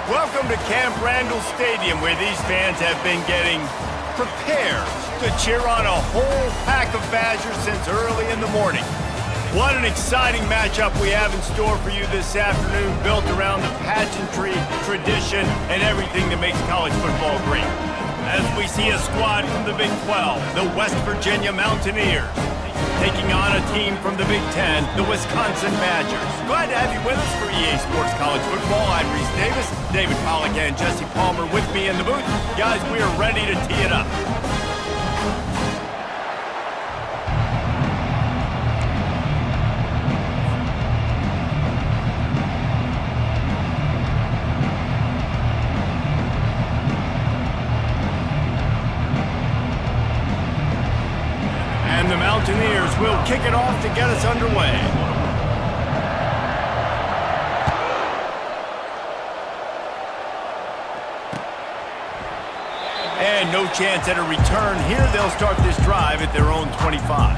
Welcome to Camp Randall Stadium, where these fans have been getting prepared to cheer on a whole pack of Badgers since early in the morning. What an exciting matchup we have in store for you this afternoon, built around the pageantry, tradition, and everything that makes college football great. As we see a squad from the Big 12, the West Virginia Mountaineers, taking on a team from the Big 10, the Wisconsin Badgers. Glad to have you with us for EA Sports College Football. I'm Reese Davis, David Pollack and Jesse Palmer with me in the booth. Guys, we are ready to tee it up. And the Mountaineers will kick it off to get us underway. And no chance at a return here. They'll start this drive at their own 25.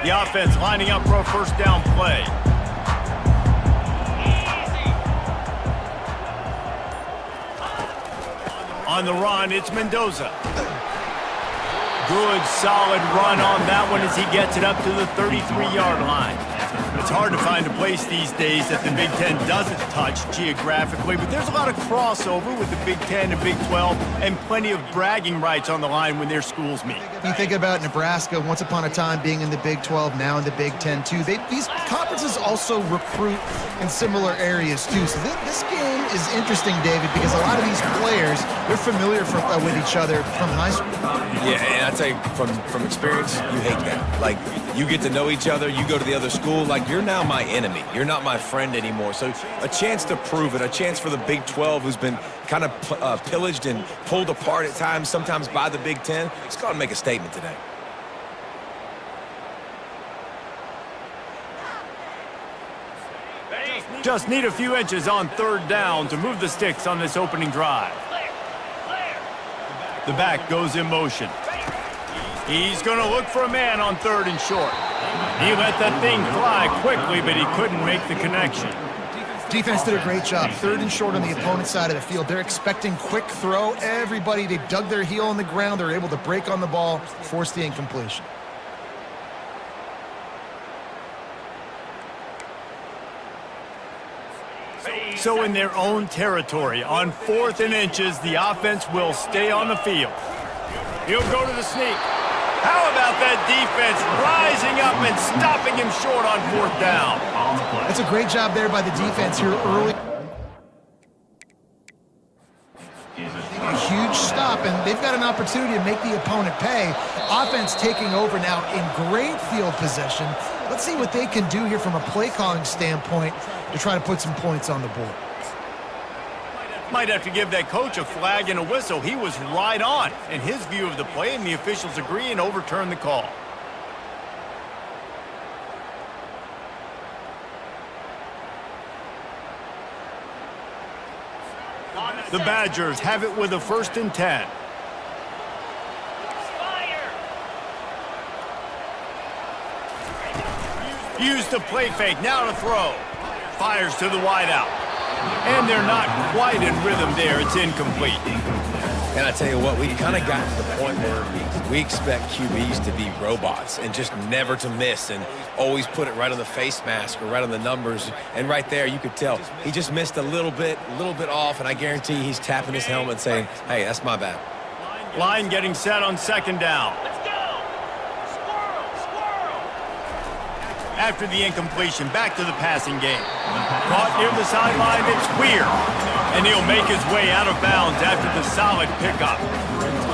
The offense lining up for a first down play. On the run, it's Mendoza. Good, solid run on that one as he gets it up to the 33-yard line. It's hard to find a place these days that the Big Ten doesn't touch geographically, but there's a lot of crossover with the Big Ten and Big 12 and plenty of bragging rights on the line when their schools meet. You think about Nebraska, once upon a time being in the Big 12, now in the Big 10 too. These conferences also recruit in similar areas too. So this game is interesting, David, because a lot of these players, they're familiar with each other from high school. Yeah, and I tell you, from experience, you hate that. Like, you get to know each other, you go to the other school, like, you're now my enemy. You're not my friend anymore. So a chance to prove it, a chance for the Big 12, who's been kind of pillaged and pulled apart at times, sometimes by the Big 10. It's got to make a statement today. Just need a few inches on third down to move the sticks on this opening drive. The back goes in motion. He's going to look for a man on third and short. He let that thing fly quickly, but he couldn't make the connection. Defense did a great job. Third and short on the opponent's side of the field. They're expecting quick throw. Everybody, they dug their heel on the ground. They're able to break on the ball, force the incompletion. So in their own territory, on 4th and inches, the offense will stay on the field. He'll go to the sneak. How about that defense rising up and stopping him short on 4th down? That's a great job there by the defense here early. A huge stop, and they've got an opportunity to make the opponent pay. Offense taking over now in great field possession. Let's see what they can do here from a play calling standpoint to try to put some points on the board. Might have to give that coach a flag and a whistle. He was right on in his view of the play, and the officials agree and overturn the call. The Badgers have it with a 1st and 10. Use the play fake, now to throw. Fires to the wideout. And they're not quite in rhythm there. It's incomplete. And I tell you what, we kind of got to the point where we expect QBs to be robots and just never to miss and always put it right on the face mask or right on the numbers. And right there, you could tell he just missed a little bit off, and I guarantee he's tapping his helmet saying, hey, that's my bad. Line getting set on 2nd down. After the incompletion, back to the passing game. Caught near the sideline, it's Weir. And he'll make his way out of bounds after the solid pickup.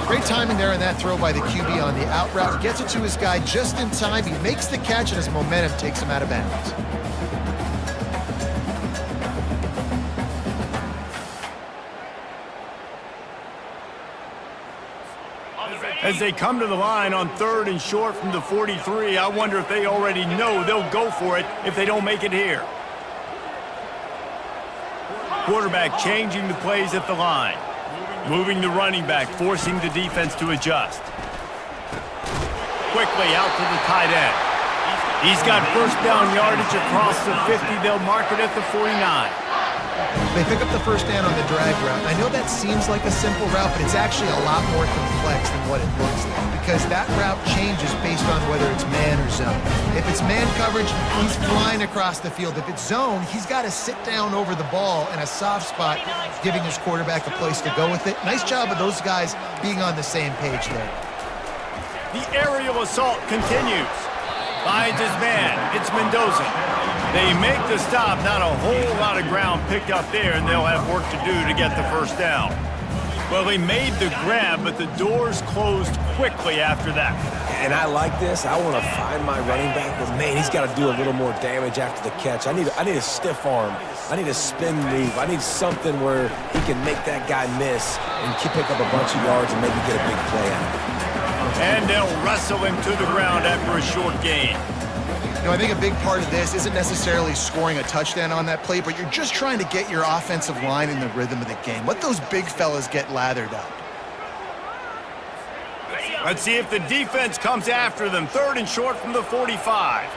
Great timing there in that throw by the QB on the out route. Gets it to his guy just in time. He makes the catch, and his momentum takes him out of bounds. As they come to the line on 3rd and short from the 43, I wonder if they already know they'll go for it if they don't make it here. Quarterback changing the plays at the line. Moving the running back, forcing the defense to adjust. Quickly out to the tight end. He's got first down yardage across the 50. They'll mark it at the 49. They pick up the first down on the drag route. I know that seems like a simple route, but it's actually a lot more complex than what it looks like because that route changes based on whether it's man or zone. If it's man coverage, he's flying across the field. If it's zone, he's got to sit down over the ball in a soft spot, giving his quarterback a place to go with it. Nice job of those guys being on the same page there. The aerial assault continues. Finds his man. It's Mendoza. They make the stop. Not a whole lot of ground picked up there, and they'll have work to do to get the first down. Well, he made the grab, but the doors closed quickly after that. And I like this. I want to find my running back, but man, he's got to do a little more damage after the catch. I need a stiff arm. I need a spin move. I need something where he can make that guy miss and pick up a bunch of yards and maybe get a big play out of it. And they'll wrestle him to the ground after a short gain. You know, I think a big part of this isn't necessarily scoring a touchdown on that play, but you're just trying to get your offensive line in the rhythm of the game. Let those big fellas get lathered up. Let's see if the defense comes after them. 3rd and short from the 45.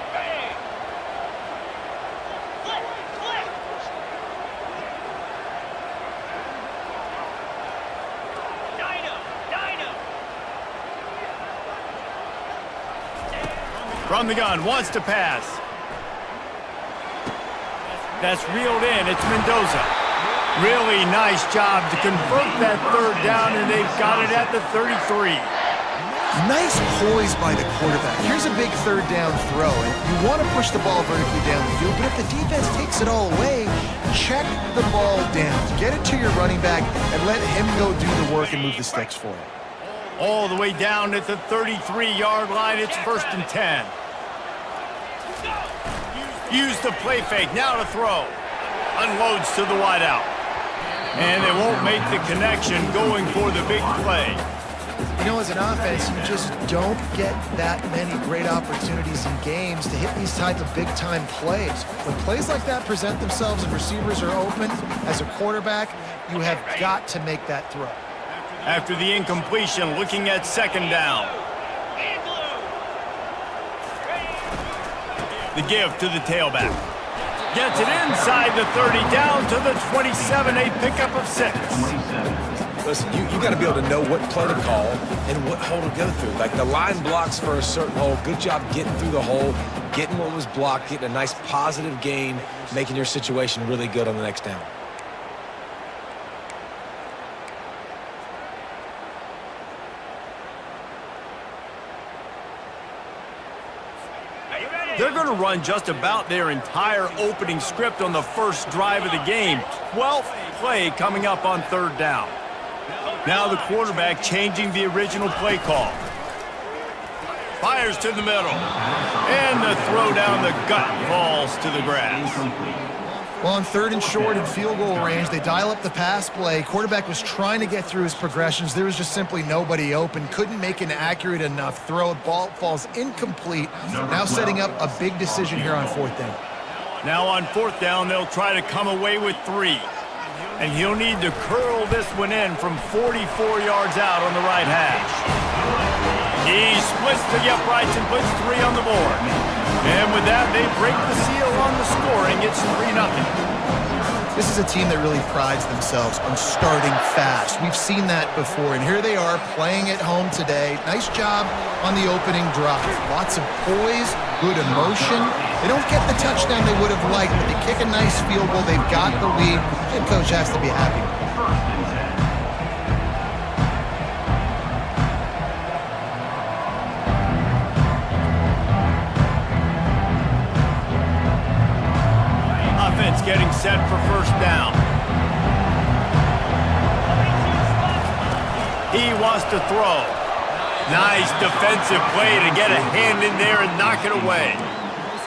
From the gun, wants to pass. That's reeled in. It's Mendoza. Really nice job to convert that 3rd down, and they've got it at the 33. Nice poise by the quarterback. Here's a big 3rd down throw, and you want to push the ball vertically down the field, but if the defense takes it all away, check the ball down. Get it to your running back and let him go do the work and move the sticks for it. All the way down at the 33-yard line. It's 1st and 10. Use the play fake, now to throw. Unloads to the wideout. And they won't make the connection going for the big play. You know, as an offense, you just don't get that many great opportunities in games to hit these type of big-time plays. When plays like that present themselves and receivers are open, as a quarterback, you have got to make that throw. After the incompletion, looking at 2nd down. The give to the tailback. Gets it inside the 30, down to the 27, a pickup of 6. Listen, you got to be able to know what play to call and what hole to go through. Like the line blocks for a certain hole. Good job getting through the hole, getting what was blocked, getting a nice positive gain, making your situation really good on the next down. They're going to run just about their entire opening script on the first drive of the game. 12th play coming up on 3rd down. Now the quarterback changing the original play call. Fires to the middle. And the throw down the gut falls to the grass. Well, on 3rd and short and field goal range, they dial up the pass play. Quarterback was trying to get through his progressions. There was just simply nobody open. Couldn't make an accurate enough throw. Ball falls incomplete. Now setting up a big decision here on 4th down. Now on 4th down, they'll try to come away with 3. And he'll need to curl this one in from 44 yards out on the right hash. He splits the uprights and puts 3 on the board. And with that, they break the seal on the scoring. It's 3-0. This is a team that really prides themselves on starting fast. We've seen that before, and here they are playing at home today. Nice job on the opening drive. Lots of poise, good emotion. They don't get the touchdown they would have liked, but they kick a nice field goal. They've got the lead. The coach has to be happy. Getting set for 1st down. He wants to throw. Nice defensive play to get a hand in there and knock it away.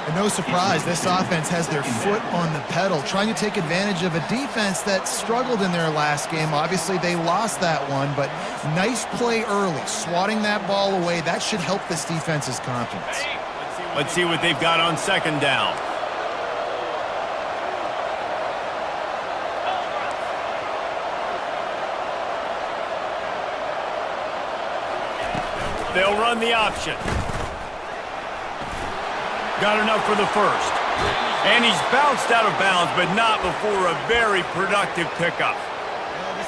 And no surprise, this offense has their foot on the pedal, trying to take advantage of a defense that struggled in their last game. Obviously, they lost that one, but nice play early, swatting that ball away. That should help this defense's confidence. Let's see what they've got on 2nd down. They'll run the option. Got enough for the first. And he's bounced out of bounds, but not before a very productive pickup.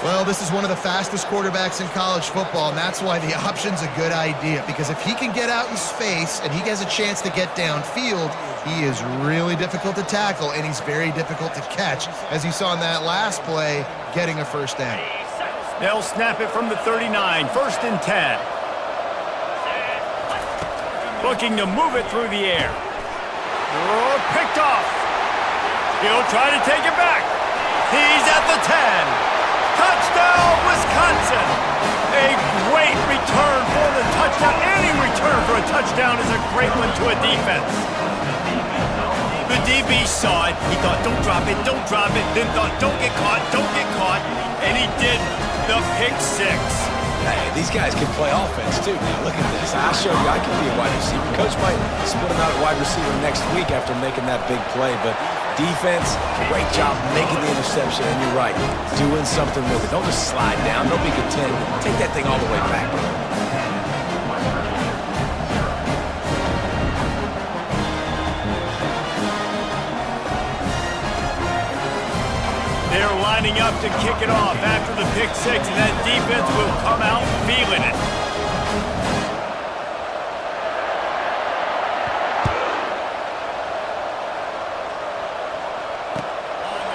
Well, this is one of the fastest quarterbacks in college football, and that's why the option's a good idea. Because if he can get out in space and he has a chance to get downfield, he is really difficult to tackle, and he's very difficult to catch, as you saw in that last play, getting a first down. They'll snap it from the 39, 1st and 10. Looking to move it through the air. Oh, picked off. He'll try to take it back. He's at the 10. Touchdown, Wisconsin! A great return for the touchdown. Any return for a touchdown is a great one to a defense. The DB saw it. He thought, don't drop it, don't drop it. Then thought, don't get caught, don't get caught. And he did the pick six. Hey, these guys can play offense, too. Now, look at this. I showed you I can be a wide receiver. Coach might split him out at wide receiver next week after making that big play, but defense, great job making the interception, and you're right, doing something with it. Don't just slide down. Don't be content. Take that thing all the way back. They're lining up to kick it off after the pick six, and that defense will come out feeling it.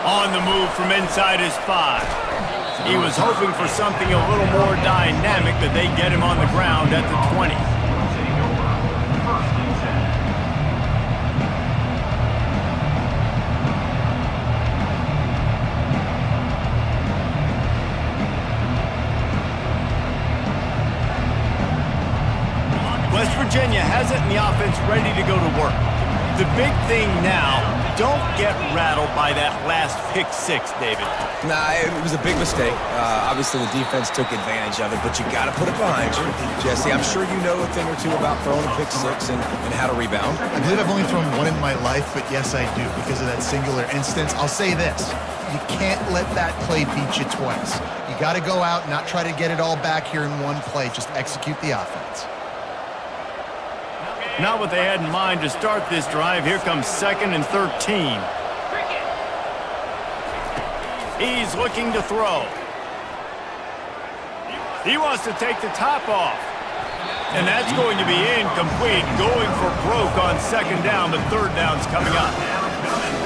On the move from inside his 5. He was hoping for something a little more dynamic, but they get him on the ground at the 20. West Virginia has it in the offense ready to go to work. The big thing now, don't get rattled by that last pick six, David. Nah, it was a big mistake. Obviously, the defense took advantage of it, but you got to put it behind you. Jesse, I'm sure you know a thing or two about throwing a pick six and how to rebound. I believe I've only thrown one in my life, but yes, I do, because of that singular instance. I'll say this. You can't let that play beat you twice. You got to go out and not try to get it all back here in one play. Just execute the offense. Not what they had in mind to start this drive. Here comes 2nd and 13. He's looking to throw. He wants to take the top off. And that's going to be incomplete. Going for broke on 2nd down, but 3rd down's coming up.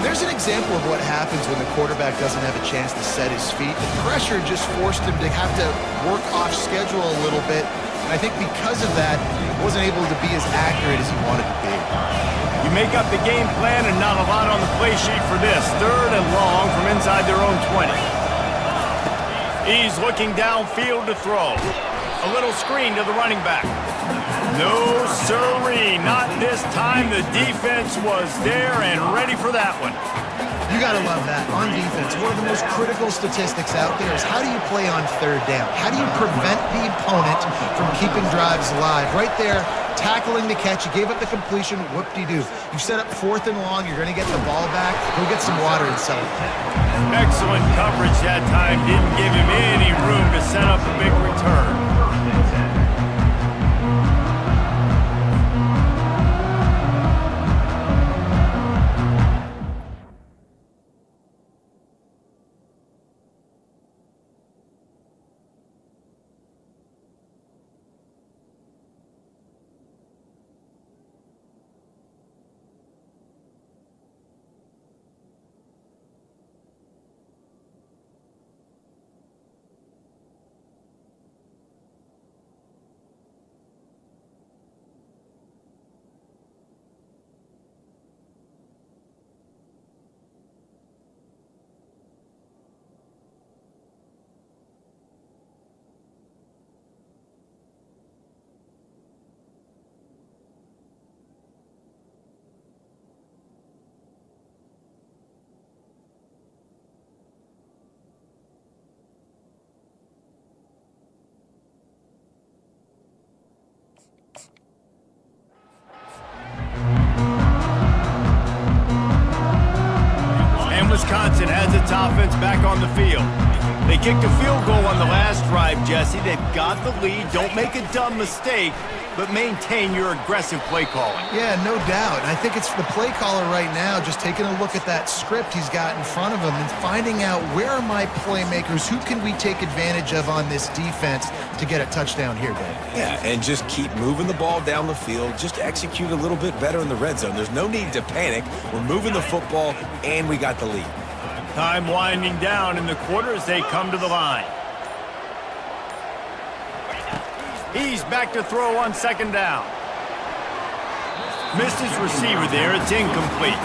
There's an example of what happens when the quarterback doesn't have a chance to set his feet. The pressure just forced him to have to work off schedule a little bit. And I think because of that, he wasn't able to be as accurate as he wanted to be. You make up the game plan and not a lot on the play sheet for this. 3rd and long from inside their own 20. He's looking downfield to throw. A little screen to the running back. No sirree, not this time. The defense was there and ready for that one. You got to love that. On defense, one of the most critical statistics out there is how do you play on 3rd down? How do you prevent the opponent from keeping drives alive? Right there, tackling the catch. You gave up the completion. Whoop-de-doo. You set up 4th and long. You're going to get the ball back. Go get some water and celebrate. Excellent coverage that time. Didn't give him any room to set up a big return. Wisconsin has its offense back on the field. They kicked a field goal on the last drive, Jesse. They've got the lead. Don't make a dumb mistake, but maintain your aggressive play calling. Yeah, no doubt. And I think it's the play caller right now just taking a look at that script he's got in front of him and finding out where are my playmakers, who can we take advantage of on this defense to get a touchdown here, Dave. Yeah, and just keep moving the ball down the field. Just execute a little bit better in the red zone. There's no need to panic. We're moving the football, and we got the lead. Time winding down in the quarter as they come to the line. He's back to throw on second down. Missed his receiver there. It's incomplete.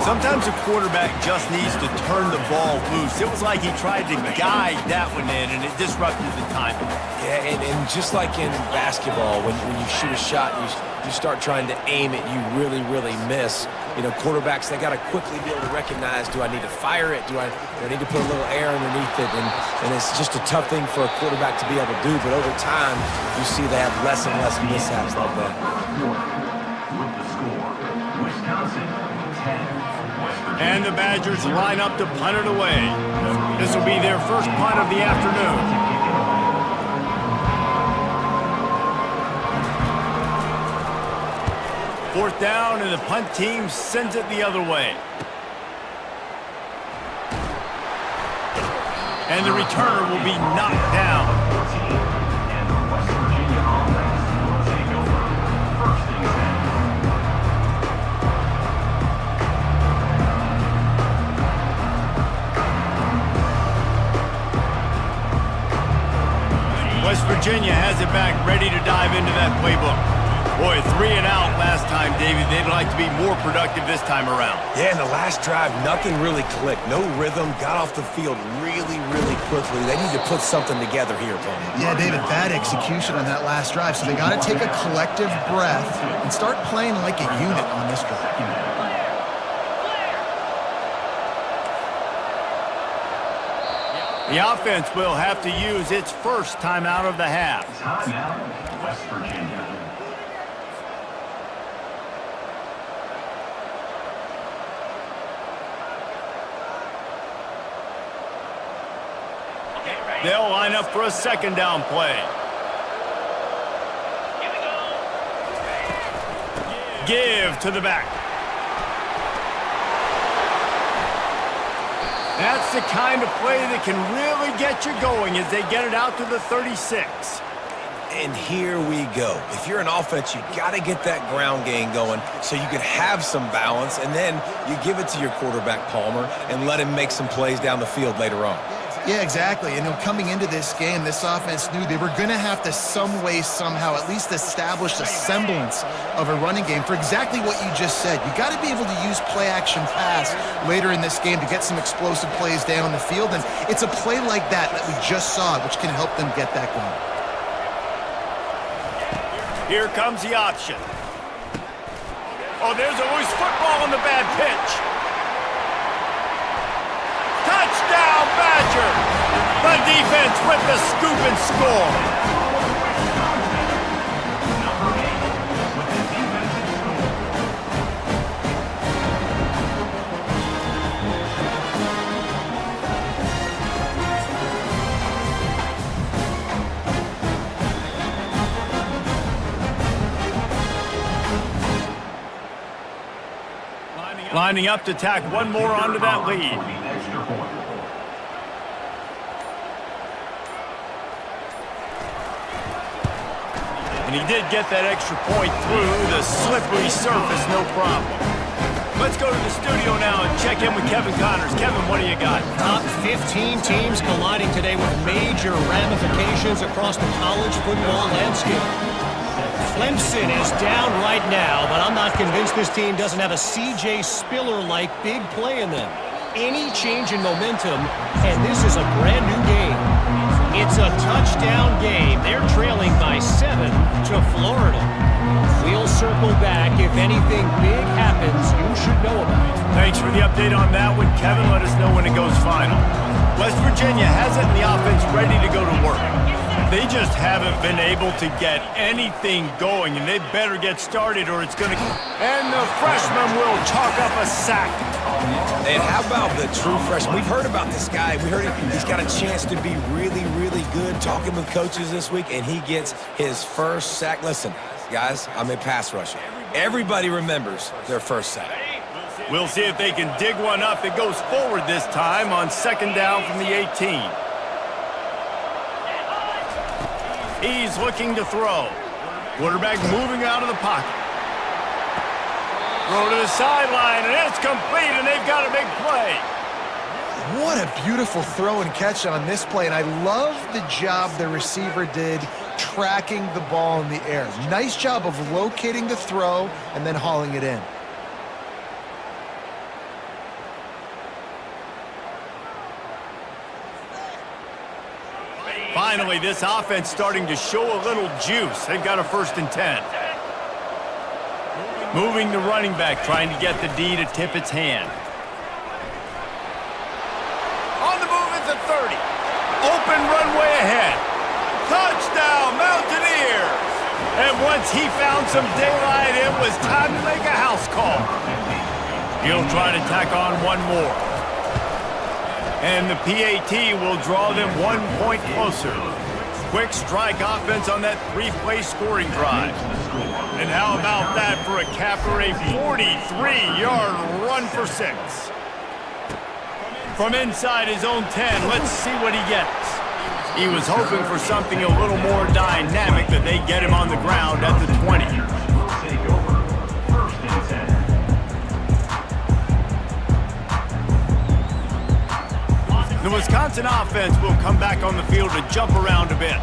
Sometimes a quarterback just needs to turn the ball loose. It was like he tried to guide that one in, and it disrupted the timing. Yeah, and just like in basketball, when you shoot a shot and you start trying to aim it, you really, really miss. You know, quarterbacks, they got to quickly be able to recognize, do I need to fire it? Do I need to put a little air underneath it? And it's just a tough thing for a quarterback to be able to do. But over time, you see they have less and less mishaps like that. And the Badgers line up to punt it away. This will be their first punt of the afternoon. Fourth down, and the punt team sends it the other way. And the returner will be knocked down. West Virginia has it back, ready to dive into that playbook. Boy, 3 and out last time, David. They'd like to be more productive this time around. Yeah, in the last drive, nothing really clicked. No rhythm, got off the field really, really quickly. They need to put something together here, Tony. Yeah, David, bad execution on that last drive. So they got to take a collective breath and start playing like a unit on this drive. The offense will have to use its first timeout of the half. Timeout, West Virginia. They'll line up for a second down play. Give to the back. That's the kind of play that can really get you going as they get it out to the 36. And here we go. If you're an offense, you got to get that ground game going so you can have some balance, and then you give it to your quarterback, Palmer, and let him make some plays down the field later on. Yeah, exactly. And coming into this game, this offense knew they were going to have to some way, somehow, at least establish a semblance of a running game for exactly what you just said. You got to be able to use play-action pass later in this game to get some explosive plays down the field. And it's a play like that we just saw, which can help them get that going. Here comes the option. Oh, there's a loose football on the bad pitch. Touchdown, Badger! The defense with the scoop and score. Lining up to tack one more onto that lead. And he did get that extra point through the slippery surface, no problem. Let's go to the studio now and check in with Kevin Connors. Kevin, what do you got? Top 15 teams colliding today with major ramifications across the college football landscape. Clemson is down right now, but I'm not convinced this team doesn't have a C.J. Spiller-like big play in them. Any change in momentum, and this is a brand new game. It's a touchdown game. They're trailing by 7 to Florida. We'll circle back if anything big happens you should know about. Thanks for the update on that one, Kevin. Let us know when it goes final. West Virginia has it, and the offense ready to go to work. They just haven't been able to get anything going, and they better get started or it's going to... And the freshman will chalk up a sack. And how about the true freshman? We've heard about this guy. We heard he's got a chance to be really, really good, talking with coaches this week, and he gets his first sack. Listen, guys, I'm a pass rusher. Everybody remembers their first sack. We'll see if they can dig one up that goes forward this time on second down from the 18. He's looking to throw. Quarterback moving out of the pocket. Throw to the sideline, and it's complete, and they've got a big play. What a beautiful throw and catch on this play, and I love the job the receiver did tracking the ball in the air. Nice job of locating the throw and then hauling it in. Finally, this offense starting to show a little juice. They've got a 1st and 10. Moving the running back, trying to get the D to tip its hand. On the move is a 30. Open runway ahead. Touchdown, Mountaineers! And once he found some daylight, it was time to make a house call. He'll try to tack on one more. And the PAT will draw them 1 point closer. Quick strike offense on that 3-play scoring drive. And how about that for a capper, a 43-yard run for 6. From inside his own 10, let's see what he gets. He was hoping for something a little more dynamic, but they get him on the ground at the 20. The Wisconsin offense will come back on the field to jump around a bit.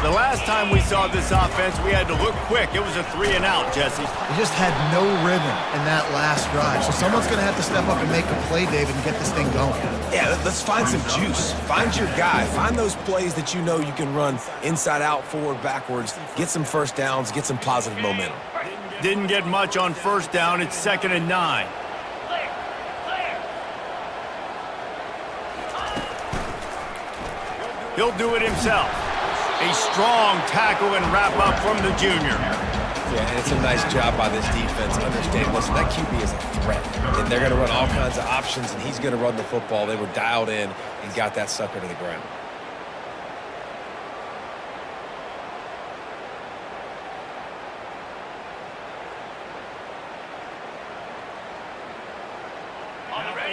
The last time we saw this offense, we had to look quick. It was a 3-and-out, Jesse. They just had no rhythm in that last drive. So someone's going to have to step up and make a play, David, and get this thing going. Yeah, let's find some juice. Find your guy. Find those plays that you know you can run inside out, forward, backwards. Get some first downs. Get some positive momentum. Didn't get much on 1st down. It's 2nd and 9. He'll do it himself. A strong tackle and wrap up from the junior. Yeah, and it's a nice job by this defense understanding, listen, that QB is a threat. And they're going to run all kinds of options, and he's going to run the football. They were dialed in and got that sucker to the ground.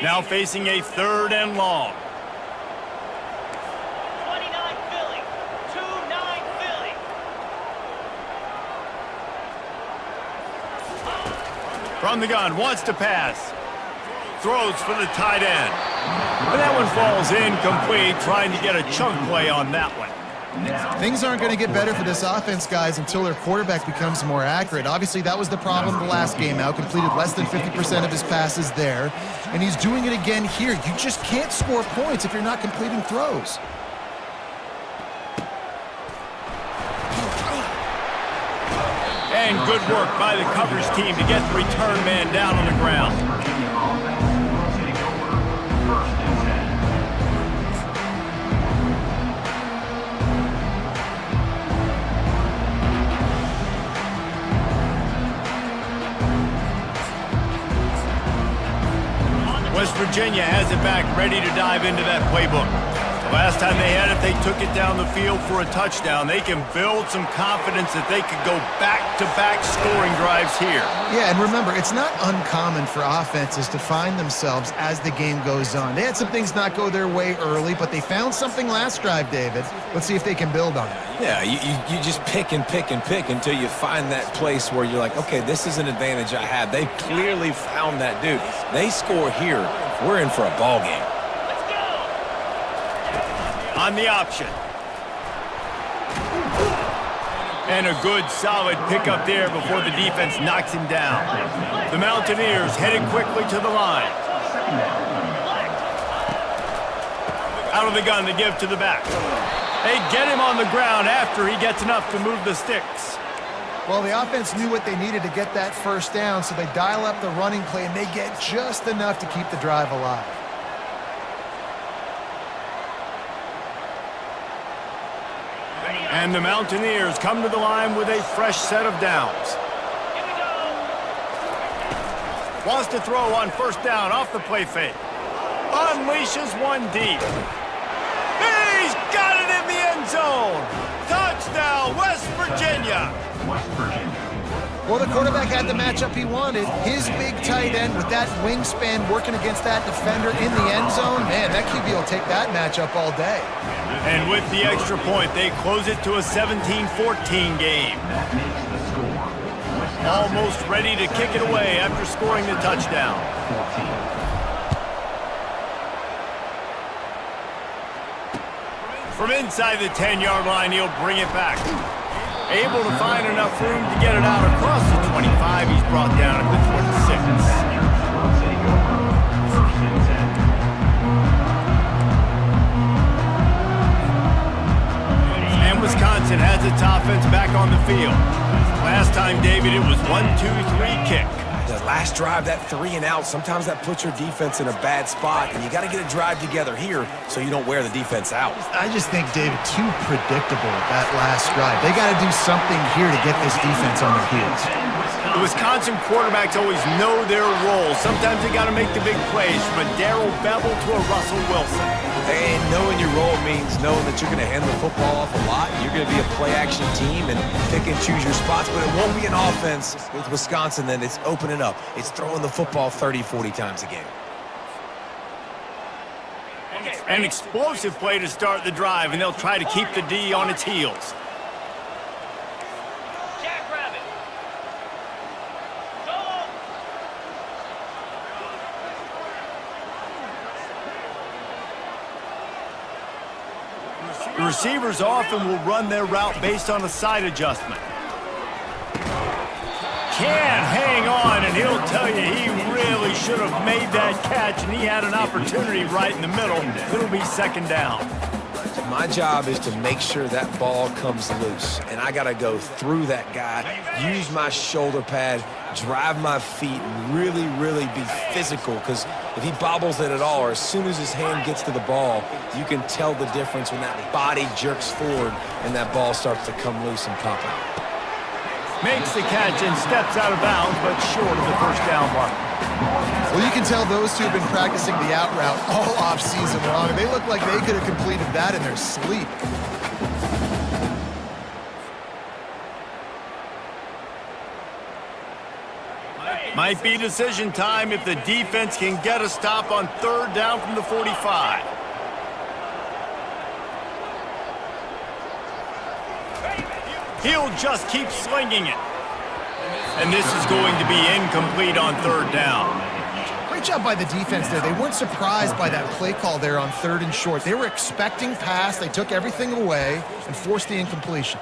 Now facing a 3rd and long. From the gun, wants to pass. Throws for the tight end. But that one falls incomplete, trying to get a chunk play on that one. Things aren't going to get better for this offense, guys, until their quarterback becomes more accurate. Obviously, that was the problem the last game out. Completed less than 50% of his passes there. And he's doing it again here. You just can't score points if you're not completing throws. And good work by the coverage team to get the return man down on the ground. West Virginia has it back, ready to dive into that playbook. Last time they had it, they took it down the field for a touchdown. They can build some confidence that they could go back-to-back scoring drives here. Yeah, and remember, it's not uncommon for offenses to find themselves as the game goes on. They had some things not go their way early, but they found something last drive, David. Let's see if they can build on it. Yeah, you just pick and pick and pick until you find that place where you're like, okay, this is an advantage I have. They clearly found that dude. They score here, we're in for a ball game. On the option. And a good, solid pickup there before the defense knocks him down. The Mountaineers headed quickly to the line. Out of the gun, they give to the back. They get him on the ground after he gets enough to move the sticks. Well, the offense knew what they needed to get that 1st down, so they dial up the running play, and they get just enough to keep the drive alive. And the Mountaineers come to the line with a fresh set of downs. Wants to throw on first down off the play fake. Unleashes one deep. He's got it in the end zone. Touchdown, West Virginia. West Virginia. Well, the quarterback had the matchup he wanted. His big tight end with that wingspan working against that defender in the end zone. Man, that QB will take that matchup all day. And with the extra point, they close it to a 17-14 game. That makes the score. Almost ready to kick it away after scoring the touchdown. 14. From inside the 10-yard line, he'll bring it back. Able to find enough room to get it out across the 25. He's brought down at the 26. Will take over. First and 10. And Wisconsin has its offense back on the field. Last time, David, it was 1-2-3 kick. The last drive, that 3 and out, sometimes that puts your defense in a bad spot, and you got to get a drive together here so you don't wear the defense out. I just think, David, too predictable that last drive. They got to do something here to get this defense on their heels. The Wisconsin quarterbacks always know their role. Sometimes they got to make the big plays, from a Darrell Bevel to a Russell Wilson. And knowing your role means knowing that you're going to hand the football off a lot. You're going to be a play-action team and pick and choose your spots, but it won't be an offense with Wisconsin then. It's opening up. It's throwing the football 30, 40 times a game. An explosive play to start the drive, and they'll try to keep the D on its heels. The receivers often will run their route based on a side adjustment. Can't hang on, and he'll tell you he really should have made that catch, and he had an opportunity right in the middle. It'll be second down. My job is to make sure that ball comes loose, and I got to go through that guy, use my shoulder pad, drive my feet, and really, really be physical, because if he bobbles it at all, or as soon as his hand gets to the ball, you can tell the difference when that body jerks forward and that ball starts to come loose and pop out. Makes the catch and steps out of bounds, but short of the first down mark. Well, you can tell those two have been practicing the out route all off-season long. They look like they could have completed that in their sleep. Might be decision time if the defense can get a stop on third down from the 45. He'll just keep slinging it. And this is going to be incomplete on third down. Great job by the defense there. They weren't surprised by that play call there on third and short. They were expecting pass. They took everything away and forced the incompletion.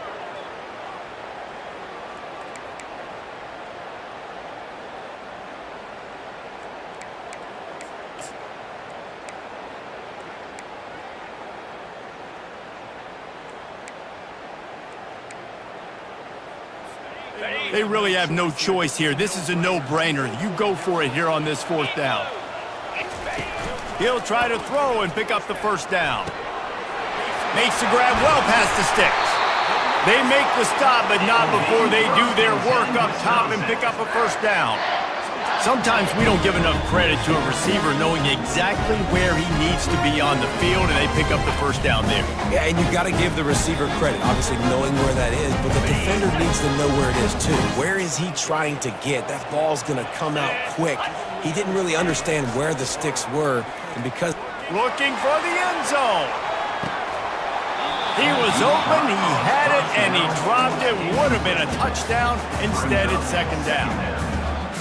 They really have no choice here. This is a no-brainer. You go for it here on this fourth down. He'll try to throw and pick up the first down. Makes the grab well past the sticks. They make the stop, but not before they do their work up top and pick up a first down. Sometimes we don't give enough credit to a receiver knowing exactly where he needs to be on the field, and they pick up the first down there. Yeah, and you've got to give the receiver credit, obviously knowing where that is, but the defender needs to know where it is too. Where is he trying to get? That ball's going to come out quick. He didn't really understand where the sticks were, and because... Looking for the end zone. He was open, he had it, and he dropped it. Would have been a touchdown. Instead, it's second down.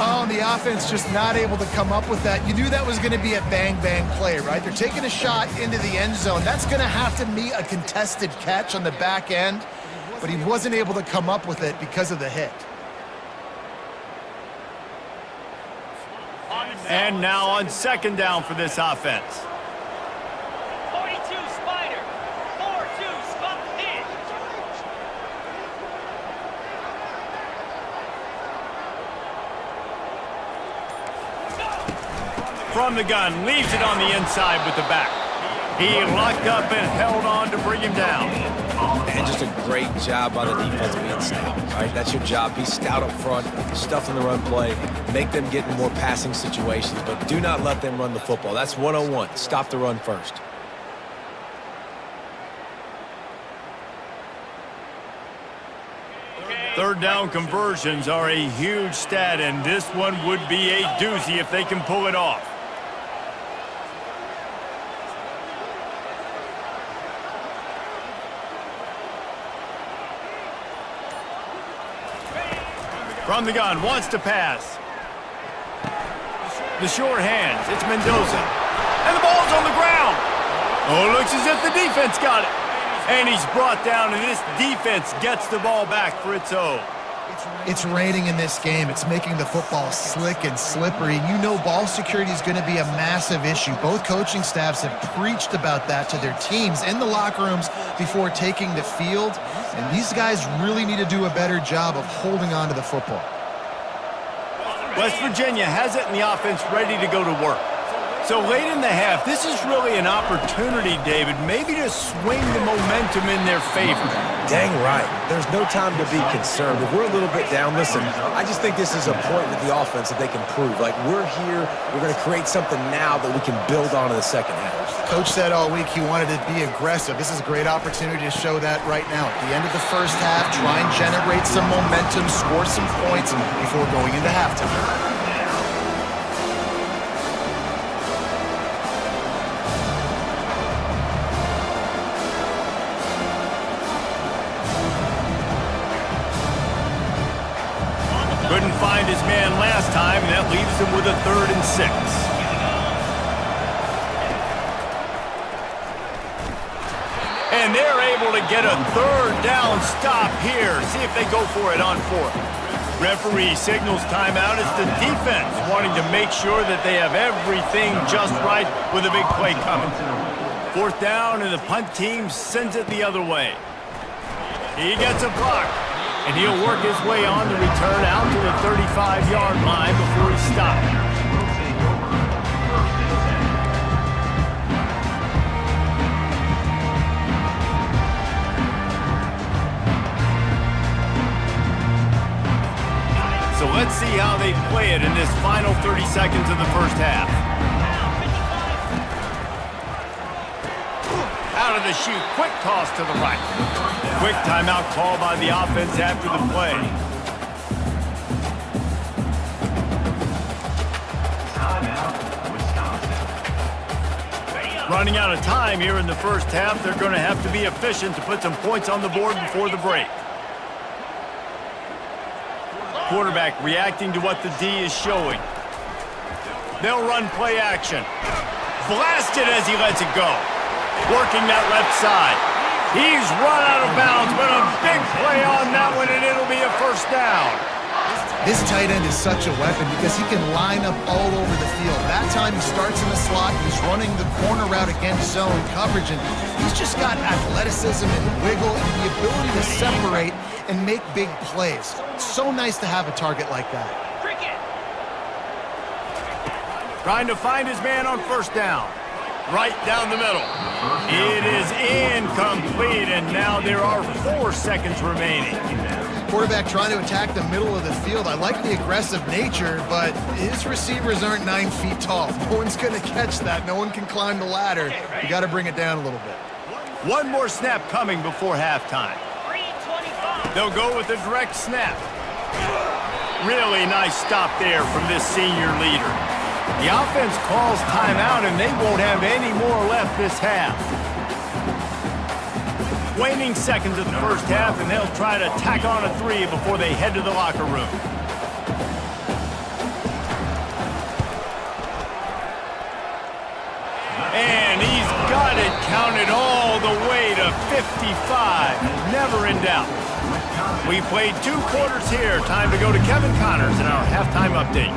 Oh, and the offense just not able to come up with that. You knew that was going to be a bang-bang play, right? They're taking a shot into the end zone. That's going to have to meet a contested catch on the back end, but he wasn't able to come up with it because of the hit. And now on second down for this offense. 42 Spider, 4-2 Spot Hit. From the gun, leaves it on the inside with the back. He locked up and held on to bring him down. And just a great job by the defense being stout. All right, that's your job. Be stout up front, stuff in the run play, make them get in more passing situations, but do not let them run the football. That's 101. Stop the run first. Third down conversions are a huge stat, and this one would be a doozy if they can pull it off. From the gun, wants to pass. The short hands, it's Mendoza. And the ball's on the ground. Oh, it looks as if the defense got it. And he's brought down, and this defense gets the ball back for its own. It's raining in this game. It's making the football slick and slippery. You know ball security is going to be a massive issue. Both coaching staffs have preached about that to their teams in the locker rooms before taking the field. And these guys really need to do a better job of holding on to the football. West Virginia has it in the offense ready to go to work. So late in the half, this is really an opportunity, David, maybe to swing the momentum in their favor. Dang right. There's no time to be concerned. If we're a little bit down, listen, I just think this is a point with the offense that they can prove. Like, we're here, we're going to create something now that we can build on in the second half. Coach said all week he wanted to be aggressive. This is a great opportunity to show that right now. At the end of the first half, try and generate some momentum, score some points before going into halftime. Couldn't find his man last time, and that leaves him with a 3rd and 6. And they're able to get a 3rd down stop here. See if they go for it on 4th. Referee signals timeout. It's the defense wanting to make sure that they have everything just right with a big play coming. 4th down, and the punt team sends it the other way. He gets a block. And he'll work his way on the return out to the 35-yard line before he stopped. So let's see how they play it in this final 30 seconds of the first half. Out of the chute, quick toss to the right. Quick timeout call by the offense after the play. Running out of time here in the first half, they're going to have to be efficient to put some points on the board before the break. Quarterback reacting to what the D is showing. They'll run play action. Blasted as he lets it go. Working that left side. He's run out of bounds, but a big play on that one, and it'll be a 1st down. This tight end is such a weapon because he can line up all over the field. That time he starts in the slot, he's running the corner route against zone coverage, and he's just got athleticism and wiggle and the ability to separate and make big plays. It's so nice to have a target like that. Trying to find his man on 1st down. Right down the middle. It is incomplete, and now there are 4 seconds remaining. Quarterback trying to attack the middle of the field. I like the aggressive nature, but his receivers aren't 9 feet tall. No one's going to catch that. No one can climb the ladder. You got to bring it down a little bit. One more snap coming before halftime. They'll go with a direct snap. Really nice stop there from this senior leader. The offense calls timeout, and they won't have any more left this half. Waning seconds of the first half, and they'll try to tack on a 3 before they head to the locker room. And he's got it counted all the way to 55. Never in doubt. We played 2 quarters here. Time to go to Kevin Connors in our halftime update.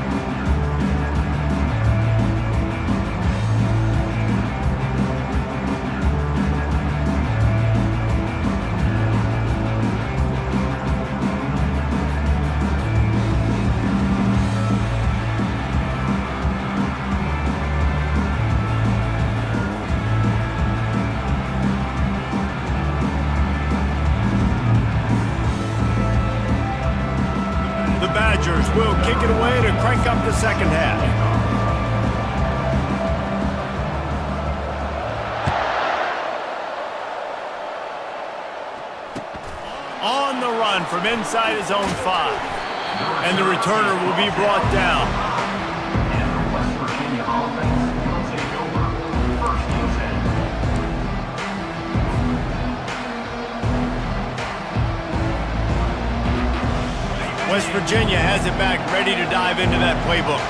Badgers will kick it away to crank up the second half. On the run from inside his own 5. And the returner will be brought down. And the West Virginia offense will take over. First and 10. West Virginia has it back, ready to dive into that playbook.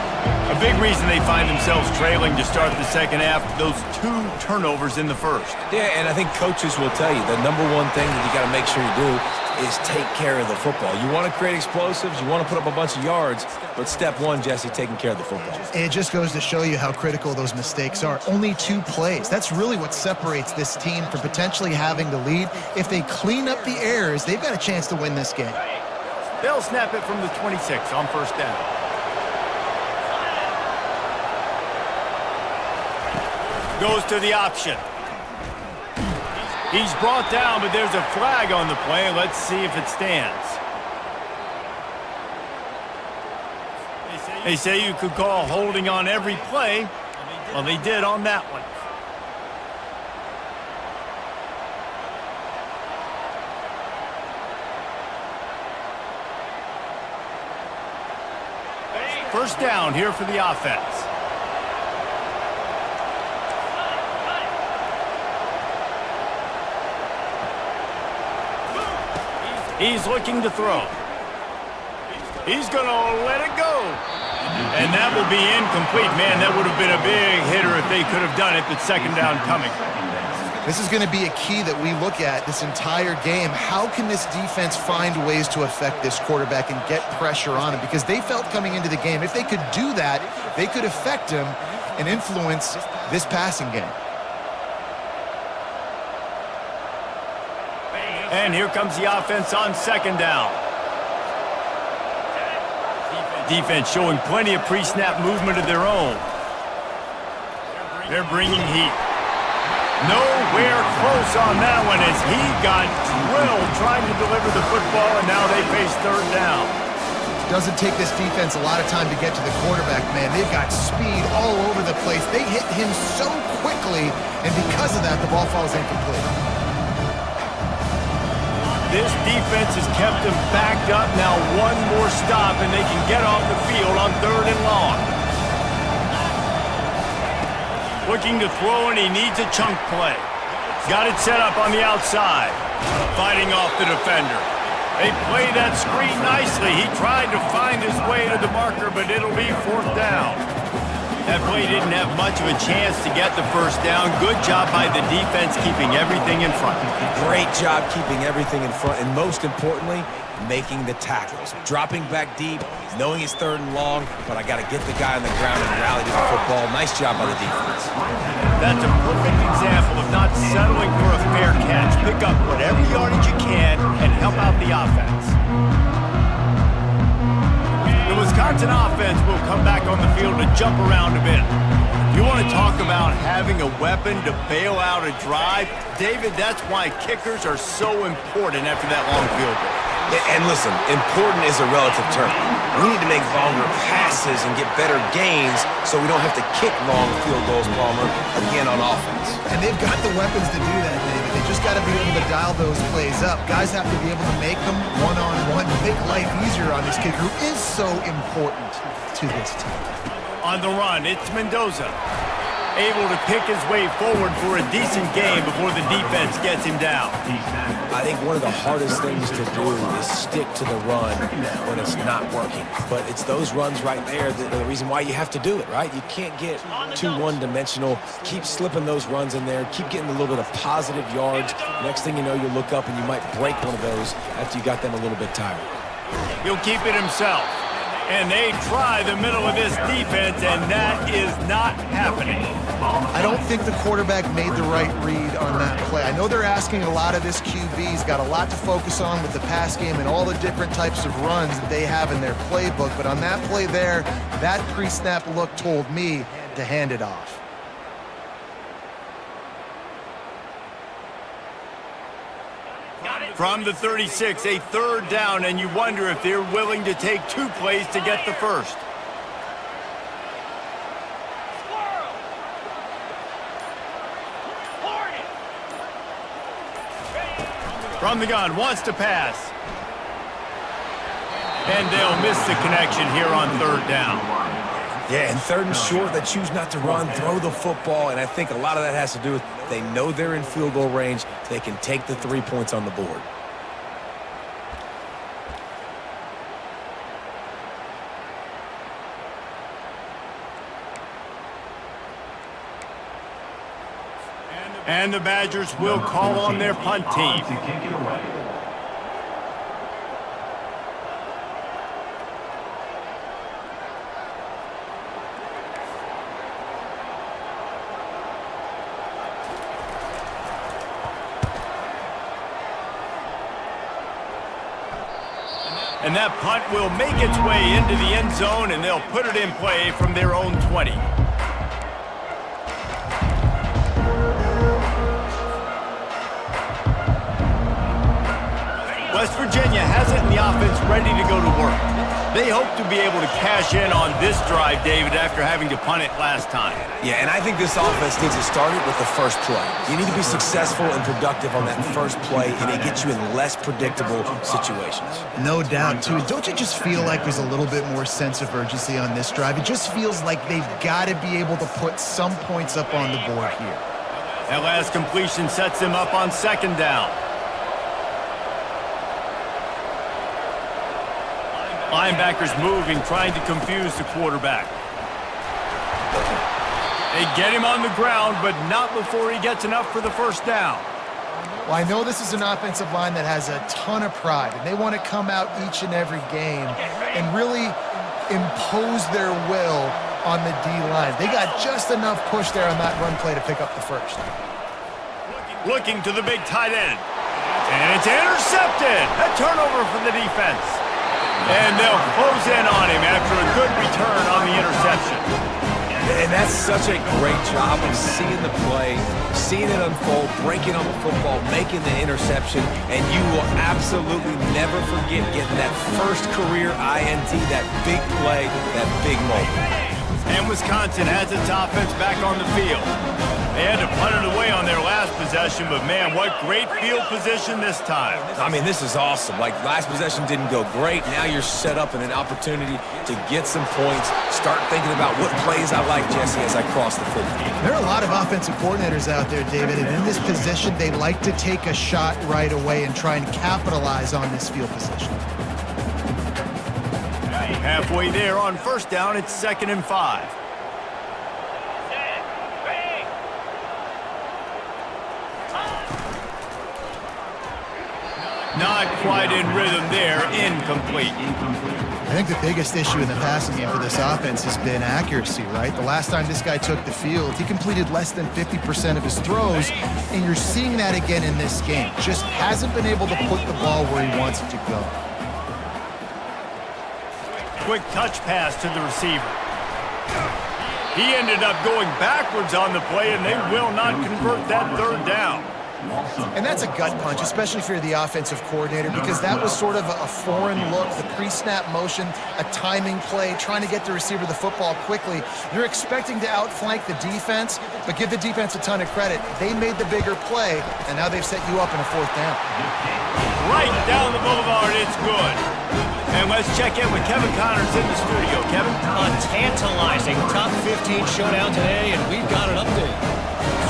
A big reason they find themselves trailing to start the second half, those 2 turnovers in the first. Yeah, and I think coaches will tell you the number one thing that you got to make sure you do is take care of the football. You want to create explosives, you want to put up a bunch of yards, but step one, Jesse, taking care of the football. It just goes to show you how critical those mistakes are. Only 2 plays. That's really what separates this team from potentially having the lead. If they clean up the errors, they've got a chance to win this game. They'll snap it from the 26 on first down. Goes to the option. He's brought down, but there's a flag on the play. Let's see if it stands. They say you could call holding on every play. Well, they did on that one. First down here for the offense. He's looking to throw. He's going to let it go. And that will be incomplete. Man, that would have been a big hitter if they could have done it, but second down coming. This is going to be a key that we look at this entire game. How can this defense find ways to affect this quarterback and get pressure on him? Because they felt coming into the game, if they could do that, they could affect him and influence this passing game. And here comes the offense on second down. Defense showing plenty of pre-snap movement of their own. They're bringing heat. Nowhere close on that one as he got drilled trying to deliver the football, and now they face third down. Doesn't take this defense a lot of time to get to the quarterback, man. They've got speed all over the place. They hit him so quickly, and because of that, the ball falls incomplete. This defense has kept them backed up. Now one more stop, and they can get off the field on third and long. Looking to throw, and he needs a chunk play. Got it set up on the outside. Fighting off the defender. They play that screen nicely. He tried to find his way to the marker, but it'll be fourth down. That play didn't have much of a chance to get the first down. Good job by the defense keeping everything in front. Great job keeping everything in front, and most importantly, making the tackles. Dropping back deep, knowing it's third and long, but I got to get the guy on the ground and rally to the football. Nice job by the defense. That's a perfect example of not settling for a fair catch. Pick up whatever yardage you can and help out the offense. The Wisconsin offense will come back on the field to jump around a bit. You want to talk about having a weapon to bail out a drive? David, that's why kickers are so important after that long field goal. And listen, important is a relative term. We need to make longer passes and get better gains so we don't have to kick long field goals, Palmer, again on offense. And they've got the weapons to do that, David. They just got to be able to dial those plays up. Guys have to be able to make them one-on-one, make life easier on this kicker, who is so important to this team. On the run, it's Mendoza. Able to pick his way forward for a decent game before the defense gets him down. I think one of the hardest things to do is stick to the run when it's not working. But it's those runs right there that are the reason why you have to do it, right? You can't get too one-dimensional. Keep slipping those runs in there. Keep getting a little bit of positive yards. Next thing you know, you look up and you might break one of those after you got them a little bit tired. He'll keep it himself. And they try the middle of this defense, and that is not happening. I don't think the quarterback made the right read on that play. I know they're asking a lot of this QB. He's got a lot to focus on with the pass game and all the different types of runs that they have in their playbook. But on that play there, that pre-snap look told me to hand it off. From the 36, a third down, and you wonder if they're willing to take 2 plays to get the first. Squirrel. Hornet. From the gun, wants to pass. And they'll miss the connection here on third down. Yeah, and third and short, they choose not to run, throw the football, and I think a lot of that has to do with they know they're in field goal range. They can take the 3 points on the board. And the Badgers will call on their punt team. To kick it away. And that punt will make its way into the end zone, and they'll put it in play from their own 20. West Virginia has it in the offense ready to go to work. They hope to be able to cash in on this drive, David, after having to punt it last time. Yeah, and I think this offense needs to start it with the first play. You need to be successful and productive on that first play, and it gets you in less predictable situations. No doubt, too. Don't you just feel like there's a little bit more sense of urgency on this drive? It just feels like they've got to be able to put some points up on the board here. That last completion sets them up on second down. Linebackers moving, trying to confuse the quarterback. They get him on the ground, but not before he gets enough for the first down. Well, I know this is an offensive line that has a ton of pride, and they want to come out each and every game and really impose their will on the D-line. They got just enough push there on that run play to pick up the first. Looking to the big tight end. And it's intercepted. A turnover for the defense. And they'll close in on him after a good return on the interception. And that's such a great job of seeing the play, seeing it unfold, breaking on the football, making the interception, and you will absolutely never forget getting that first career INT, that big play, that big moment. And Wisconsin has its offense back on the field. They had to punt it away on their last possession, but man, what great field position this time. I mean, this is awesome. Like, last possession didn't go great. Now you're set up in an opportunity to get some points, start thinking about what plays I like, Jesse, as I cross the football. There are a lot of offensive coordinators out there, David, and in this position, they like to take a shot right away and try and capitalize on this field position. Halfway there on first down, it's 2nd and 5. Not quite in rhythm there, incomplete. I think the biggest issue in the passing game for this offense has been accuracy, right? The last time this guy took the field, he completed less than 50% of his throws, and you're seeing that again in this game. Just hasn't been able to put the ball where he wants it to go. Quick touch pass to the receiver. He ended up going backwards on the play, and they will not convert that third down. And that's a gut punch, especially if you're the offensive coordinator, because that was sort of a foreign look, the pre-snap motion, a timing play, trying to get the receiver the football quickly. You're expecting to outflank the defense, but give the defense a ton of credit. They made the bigger play, and now they've set you up in a fourth down. Right down the boulevard, it's good. And let's check in with Kevin Connors in the studio. Kevin? A tantalizing top 15 showdown today, and we've got an update.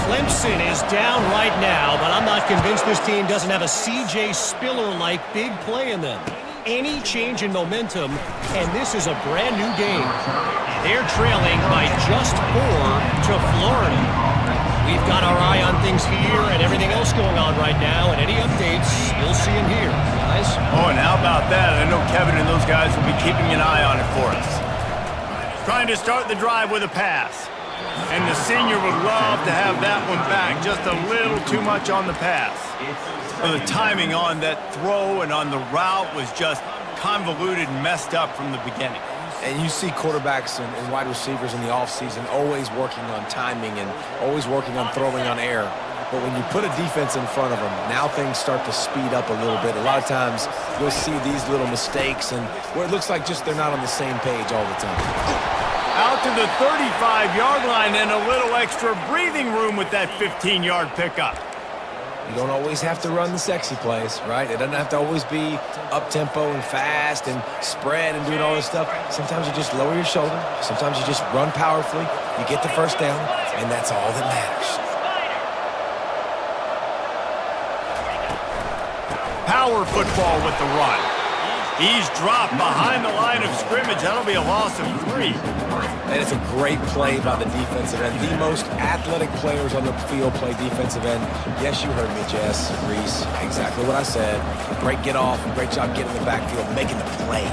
Clemson is down right now, but I'm not convinced this team doesn't have a C.J. Spiller-like big play in them. Any change in momentum, and this is a brand new game. They're trailing by just 4 to Florida. We've got our eye on things here and everything else going on right now, and any updates, you'll see them here, guys. Oh, and how about that? I know Kevin and those guys will be keeping an eye on it for us. Trying to start the drive with a pass. And the senior would love to have that one back. Just a little too much on the pass. The timing on that throw and on the route was just convoluted and messed up from the beginning. And you see quarterbacks and wide receivers in the offseason always working on timing and always working on throwing on air. But when you put a defense in front of them, now things start to speed up a little bit. A lot of times you'll see these little mistakes and where it looks like just they're not on the same page all the time. Out to the 35-yard line and a little extra breathing room with that 15-yard pickup. You don't always have to run the sexy plays, right? It doesn't have to always be up-tempo and fast and spread and doing all this stuff. Sometimes you just lower your shoulder. Sometimes you just run powerfully. You get the first down, and that's all that matters. Power football with the run. He's dropped behind the line of scrimmage. That'll be a loss of 3. And it's a great play by the defensive end. The most athletic players on the field play defensive end. Yes, you heard me, Jess, Reese. Exactly what I said. Great get off. Great job getting in the backfield, making the play.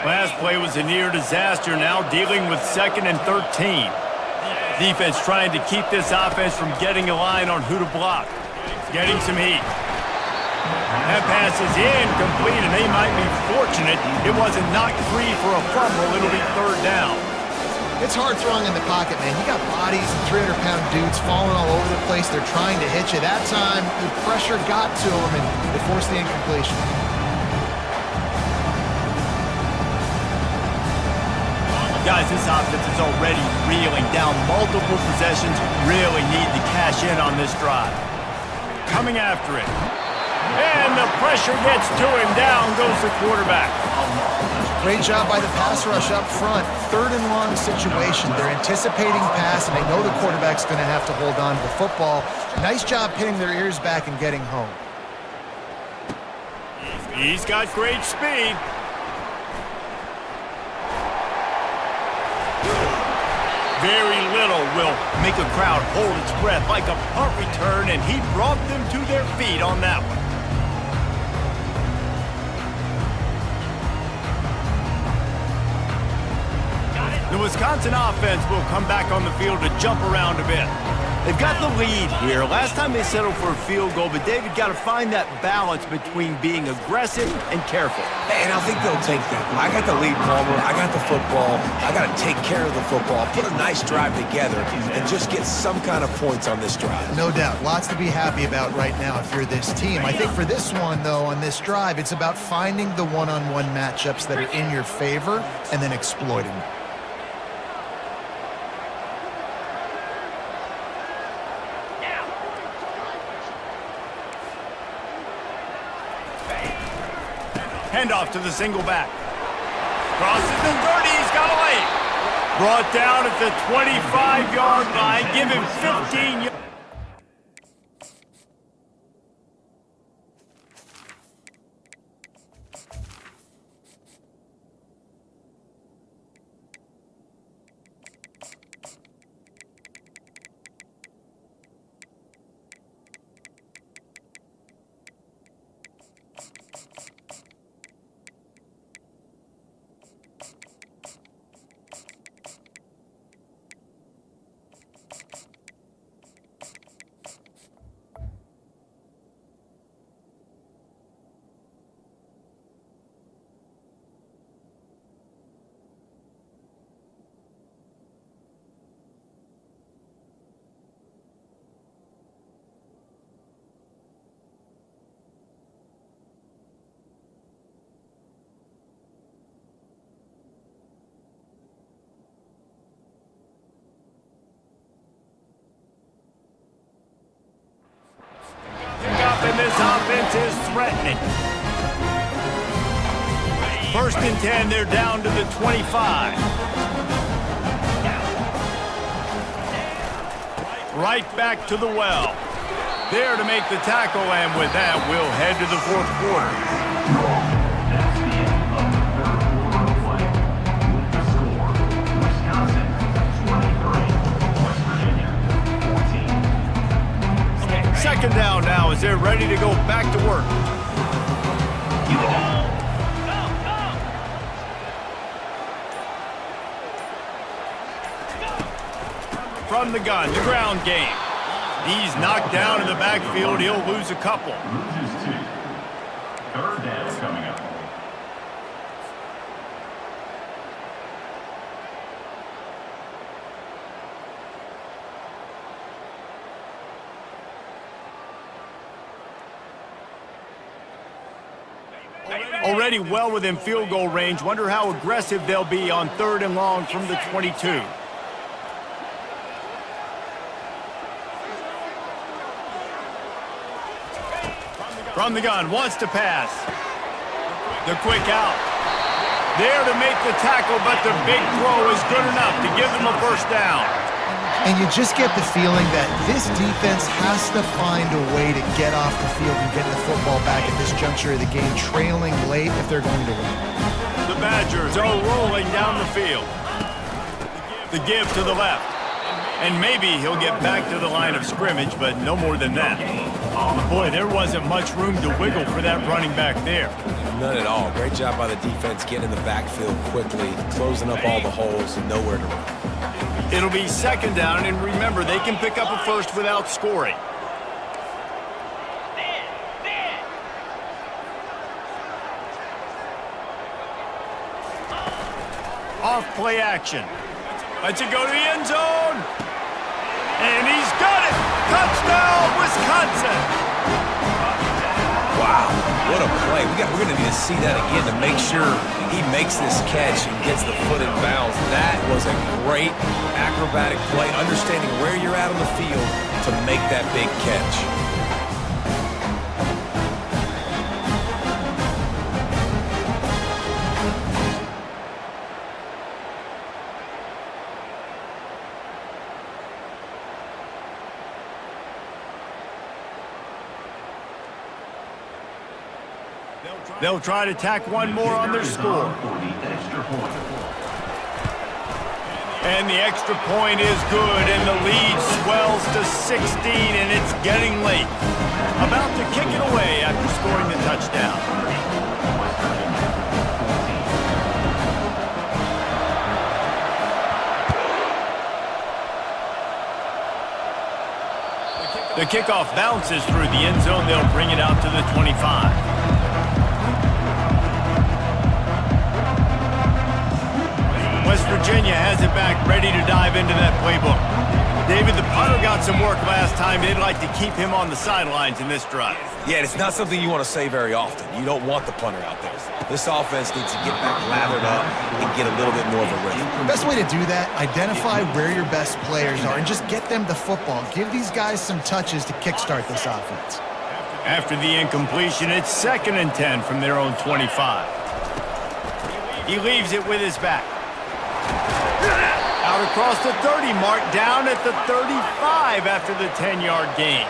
Last play was a near disaster. Now dealing with 2nd and 13. Defense trying to keep this offense from getting a line on who to block. Getting some heat. That pass is incomplete, and they might be fortunate it wasn't knocked free for a fumble. It'll be 3rd down. It's hard throwing in the pocket, man. You got bodies and 300-pound dudes falling all over the place. They're trying to hit you. That time, the pressure got to them, and they forced the incompletion. Guys, this offense is already reeling down multiple possessions. Really need to cash in on this drive. Coming after it. And the pressure gets to him. Down goes the quarterback. Great job by the pass rush up front. 3rd and long situation. They're anticipating pass, and they know the quarterback's going to have to hold on to the football. Nice job pinning their ears back and getting home. He's got great speed. Very little will make a crowd hold its breath like a punt return, and he brought them to their feet on that one. The Wisconsin offense will come back on the field to jump around a bit. They've got the lead here. Last time they settled for a field goal, but David got to find that balance between being aggressive and careful. And I think they'll take that. I got the lead, Palmer. I got the football. I got to take care of the football, put a nice drive together, and just get some kind of points on this drive. No doubt. Lots to be happy about right now if you're this team. I think for this one, though, on this drive, it's about finding the one-on-one matchups that are in your favor and then exploiting them. Handoff to the single back. Crosses the 30. He's got away. Brought down at the 25-yard line. Give him 15 yards. And this offense is threatening. 1st and 10, they're down to the 25. Right back to the well. There to make the tackle, and with that, we'll head to the 4th quarter. That's the end of the 3rd quarter of play. With the score, Wisconsin 23, West Virginia 14. 2nd down now as they're ready to go back to work. From the gun, the ground game. He's knocked down in the backfield. He'll lose a couple. Loses 2. 3rd down coming up. Already well within field goal range. Wonder how aggressive they'll be on 3rd and long from the 22. From the gun, wants to pass. The quick out. There to make the tackle, but the big throw is good enough to give them a first down. And you just get the feeling that this defense has to find a way to get off the field and get the football back at this juncture of the game, trailing late if they're going to win. The Badgers are rolling down the field. The give to the left. And maybe he'll get back to the line of scrimmage, but no more than that. Boy, there wasn't much room to wiggle for that running back there. None at all. Great job by the defense getting in the backfield quickly, closing up all the holes, and nowhere to run. It'll be 2nd down, and remember, they can pick up a first without scoring. Off play action. Lets it go to the end zone. And he's got it. Touchdown, Wisconsin. Wow, what a play. We're going to need to see that again to make sure he makes this catch and gets the foot in bounds. That was a great acrobatic play, understanding where you're at on the field to make that big catch. They'll try to tack one more on their score. And the extra point is good, and the lead swells to 16, and it's getting late. About to kick it away after scoring the touchdown. The kickoff bounces through the end zone. They'll bring it out to the 25. West Virginia has it back, ready to dive into that playbook. David, the punter got some work last time. They'd like to keep him on the sidelines in this drive. Yeah, it's not something you want to say very often. You don't want the punter out there. This offense needs to get back lathered up and get a little bit more of a rhythm. The best way to do that, identify where your best players are and just get them the football. Give these guys some touches to kickstart this offense. After the incompletion, it's 2nd and 10 from their own 25. He leaves it with his back. Out across the 30 mark, down at the 35 after the 10-yard gain.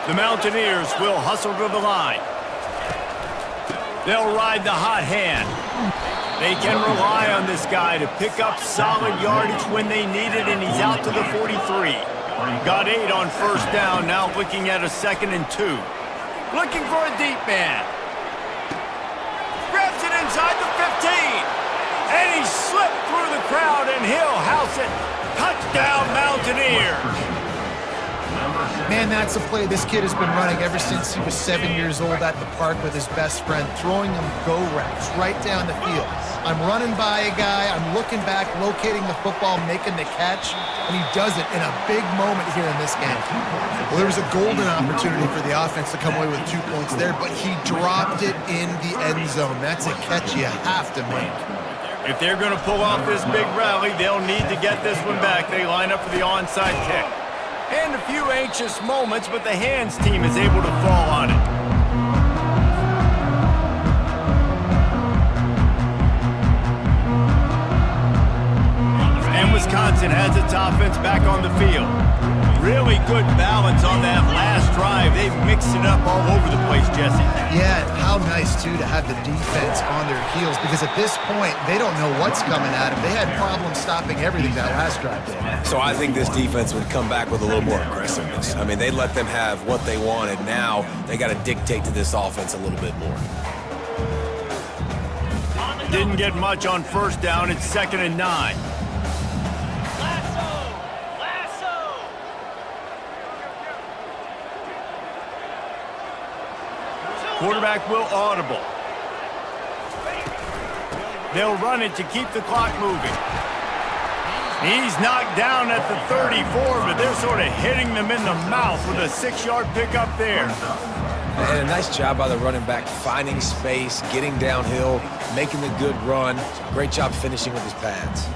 The Mountaineers will hustle to the line. They'll ride the hot hand. They can rely on this guy to pick up solid yardage when they need it, and he's out to the 43. Got 8 on 1st down, now looking at a 2nd and 2. Looking for a deep man. Grabs it inside the 15. And he slipped through the crowd, and he'll house it. Touchdown, Mountaineers. Man, that's a play this kid has been running ever since he was 7 years old at the park with his best friend, throwing him go routes right down the field. I'm running by a guy, I'm looking back, locating the football, making the catch, and he does it in a big moment here in this game. Well, there was a golden opportunity for the offense to come away with 2 points there, but he dropped it in the end zone. That's a catch you have to make. If they're going to pull off this big rally, they'll need to get this one back. They line up for the onside kick. And a few anxious moments, but the hands team is able to fall on it. And Wisconsin has its offense back on the field. Really good balance on that last drive. They've mixed it up all over the place, Jesse. Yeah, how nice, too, to have the defense on their heels, because at this point, they don't know what's coming at them. They had problems stopping everything that last drive did. So I think this defense would come back with a little more aggressiveness. I mean, they let them have what they wanted. Now they got to dictate to this offense a little bit more. Didn't get much on 1st down. It's 2nd and 9. Quarterback will audible. They'll run it to keep the clock moving. He's knocked down at the 34, but they're sort of hitting them in the mouth with a 6-yard pickup there. And a nice job by the running back, finding space, getting downhill, making the good run. Great job finishing with his pads.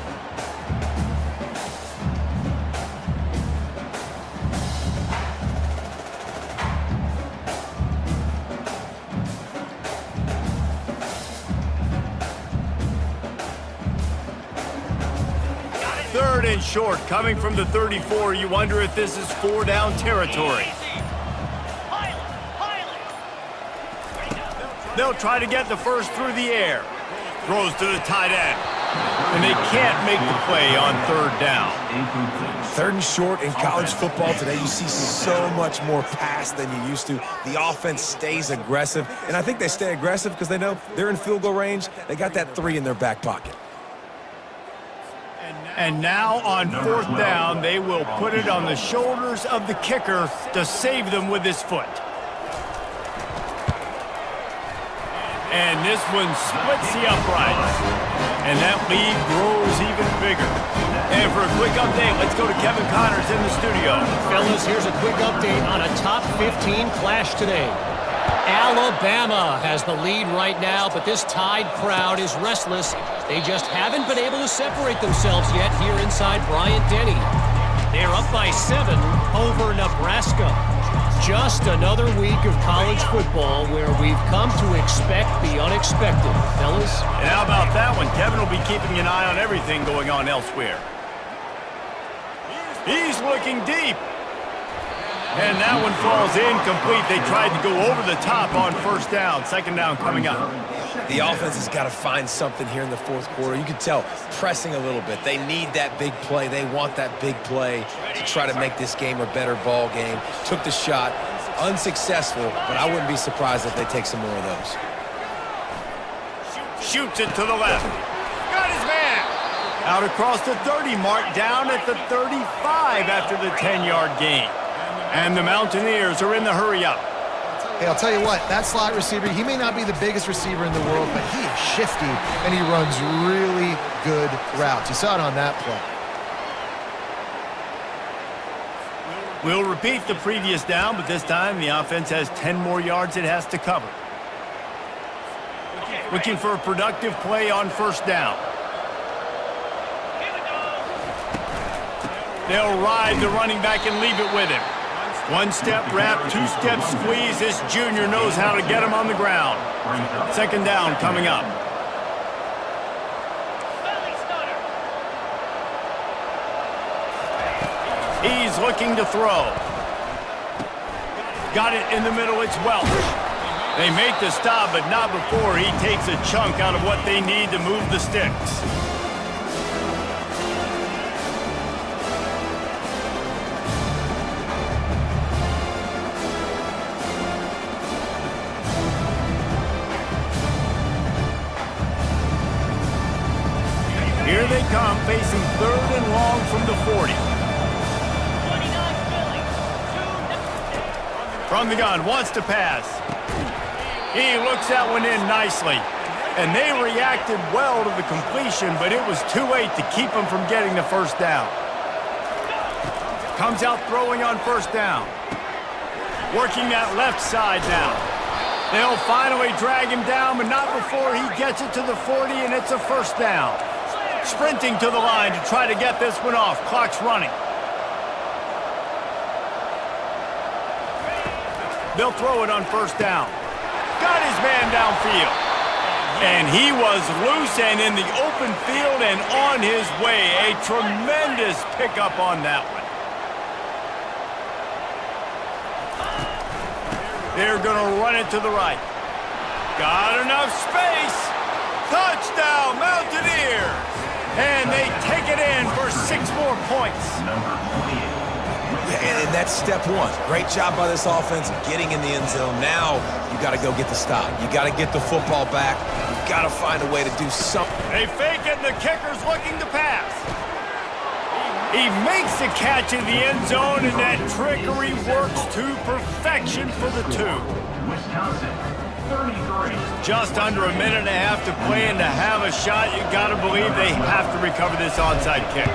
Third and short, coming from the 34. You wonder if this is 4-down territory. They'll try to get the first through the air. Throws to the tight end. And they can't make the play on 3rd down. 3rd and short in college football today, you see so much more pass than you used to. The offense stays aggressive, and I think they stay aggressive because they know they're in field goal range. They got that 3 in their back pocket. And now on 4th down, they will put it on the shoulders of the kicker to save them with his foot. And this one splits the uprights. And that lead grows even bigger. And for a quick update, let's go to Kevin Connors in the studio. Fellas, here's a quick update on a top 15 clash today. Alabama has the lead right now, but this Tide crowd is restless. They just haven't been able to separate themselves yet here inside Bryant-Denny. They're up by 7 over Nebraska. Just another week of college football where we've come to expect the unexpected, fellas. And how about that one? Kevin will be keeping an eye on everything going on elsewhere. He's looking deep. And that one falls incomplete. They tried to go over the top on 1st down. 2nd down coming up. The offense has got to find something here in the 4th quarter. You can tell pressing a little bit. They need that big play. They want that big play to try to make this game a better ball game. Took the shot. Unsuccessful, but I wouldn't be surprised if they take some more of those. Shoots it to the left. Got his man. Out across the 30 mark, down at the 35 after the 10-yard gain. And the Mountaineers are in the hurry-up. Hey, I'll tell you what, that slot receiver, he may not be the biggest receiver in the world, but he is shifty, and he runs really good routes. You saw it on that play. We'll repeat the previous down, but this time the offense has 10 more yards it has to cover. Looking for a productive play on 1st down. They'll ride the running back and leave it with him. 1-step wrap, 2-step squeeze. This junior knows how to get him on the ground. 2nd down coming up. He's looking to throw. Got it in the middle. It's Welch. They make the stop, but not before he takes a chunk out of what they need to move the sticks. Here they come, facing 3rd and long from the 40. From the gun, wants to pass. He looks that one in nicely. And they reacted well to the completion, but it was too late to keep them from getting the 1st down. Comes out throwing on 1st down. Working that left side now. They'll finally drag him down, but not before he gets it to the 40, and it's a 1st down. Sprinting to the line to try to get this one off. Clock's running. They'll throw it on 1st down. Got his man downfield. And he was loose and in the open field and on his way. A tremendous pickup on that one. They're going to run it to the right. Got enough space. Touchdown, Mountaineers. And they take it in for 6 more points. Yeah, and that's step 1. Great job by this offense getting in the end zone. Now you got to go get the stop. You got to get the football back. You got to find a way to do something. They fake it, and the kicker's looking to pass. He makes the catch in the end zone, and that trickery works to perfection for the 2. Wisconsin, 33. Just under a minute and a half to play, and to have a shot, you got to believe they have to recover this onside kick.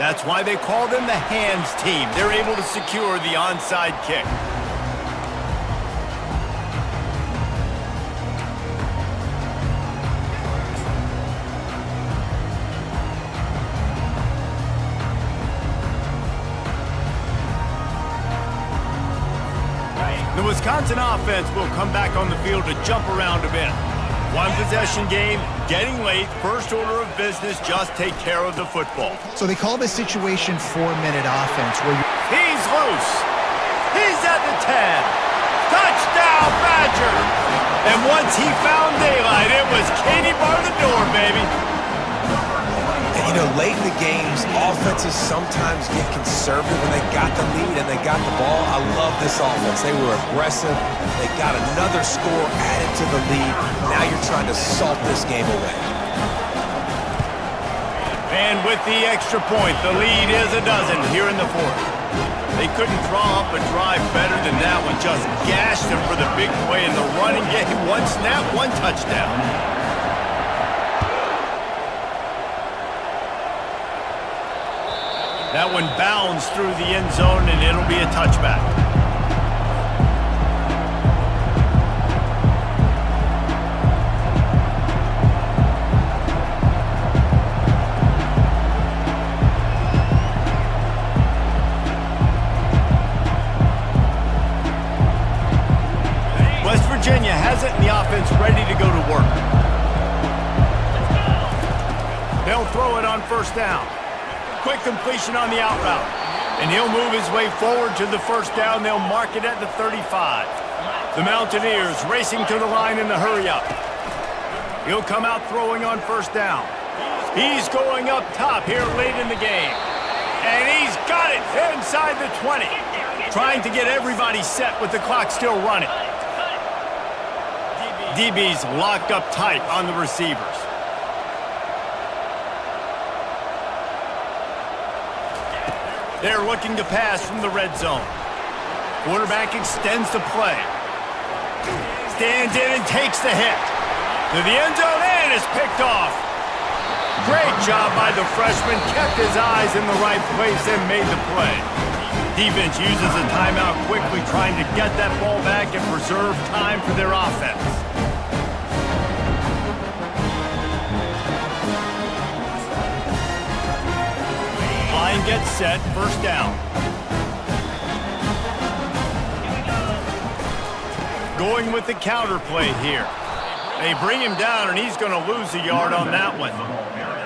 That's why they call them the hands team. They're able to secure the onside kick. The Wisconsin offense will come back on the field to jump around a bit. One possession game, getting late, first order of business, just take care of the football. So they call this situation 4-minute offense where you He's loose. He's at the 10. Touchdown, Badger! And once he found daylight, it was Katie bar the door, baby. And, you know, late in the games, offenses sometimes get conservative when they got the lead and they got the ball. I love this offense. They were aggressive. They got another score added to the lead. Now you're trying to salt this game away. And with the extra point, the lead is a dozen here in the fourth. They couldn't draw up a drive better than that one. Just gashed him for the big play in the running game. One snap, one touchdown. That one bounds through the end zone, and it'll be a touchback. West Virginia has it, and the offense ready to go to work. They'll throw it on first down. Quick completion on the out route. And he'll move his way forward to the first down. They'll mark it at the 35. The Mountaineers racing to the line in the hurry up. He'll come out throwing on first down. He's going up top here late in the game. And he's got it inside the 20. Trying to get everybody set with the clock still running. DB's locked up tight on the receivers. They're looking to pass from the red zone. Quarterback extends the play. Stands in and takes the hit. To the end zone and is picked off. Great job by the freshman. Kept his eyes in the right place and made the play. Defense uses a timeout quickly, trying to get that ball back and preserve time for their offense. Line gets set, first down. Going with the counter play here. They bring him down, and he's going to lose a yard on that one.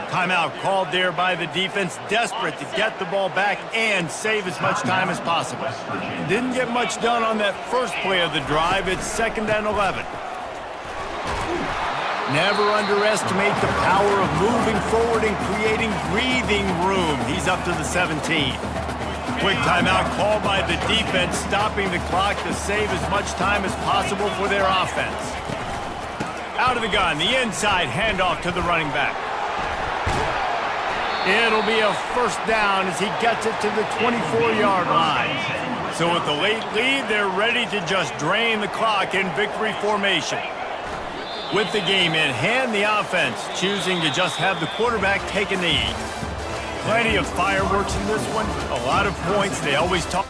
Timeout called there by the defense, desperate to get the ball back and save as much time as possible. Didn't get much done on that first play of the drive. It's 2nd and 11. Never underestimate the power of moving forward and creating breathing room. He's up to the 17. Quick timeout called by the defense, stopping the clock to save as much time as possible for their offense. Out of the gun, the inside handoff to the running back. It'll be a first down as he gets it to the 24-yard line. So with the late lead, they're ready to just drain the clock in victory formation. With the game in hand, the offense choosing to just have the quarterback take a knee. Plenty of fireworks in this one. A lot of points. They always talk.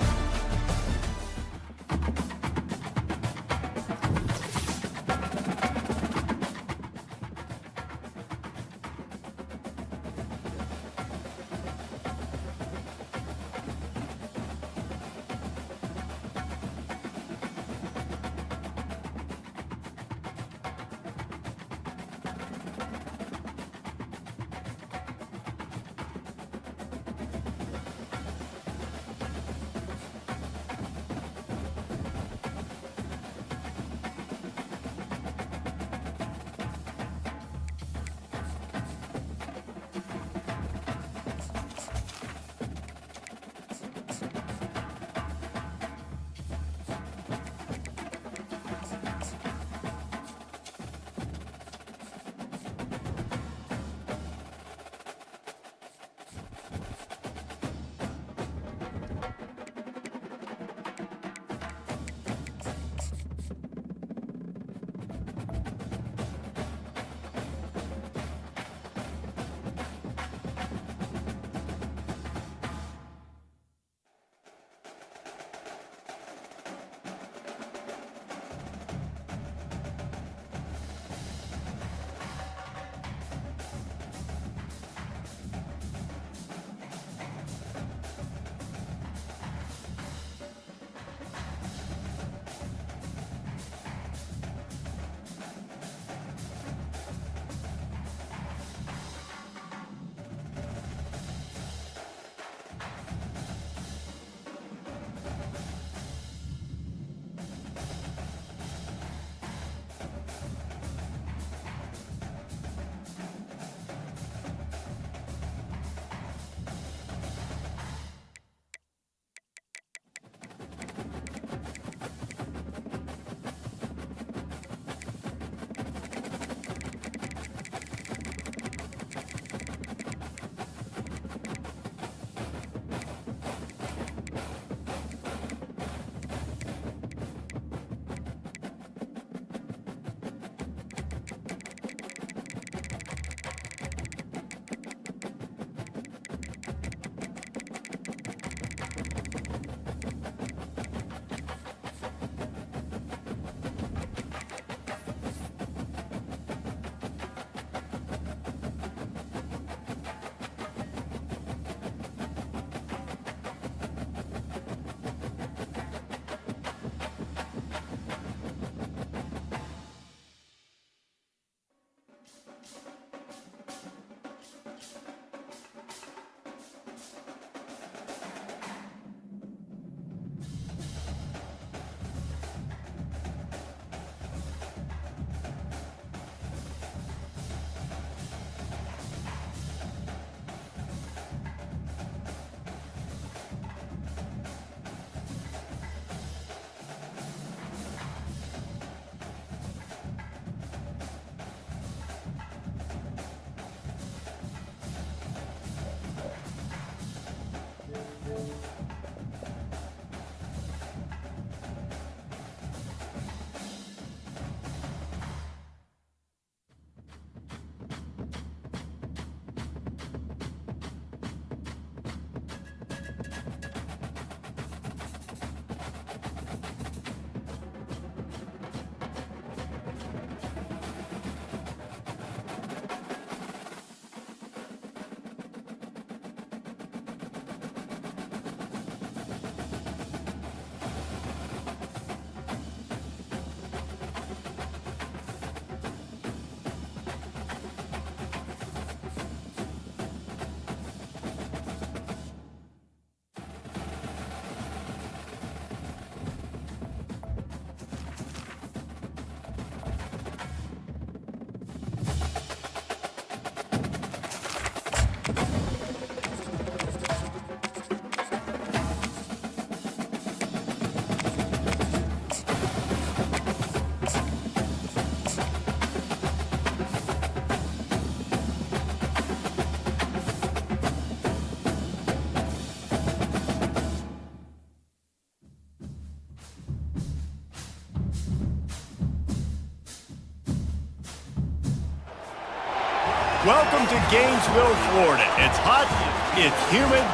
Welcome to Gainesville, Florida. It's hot, it's humid,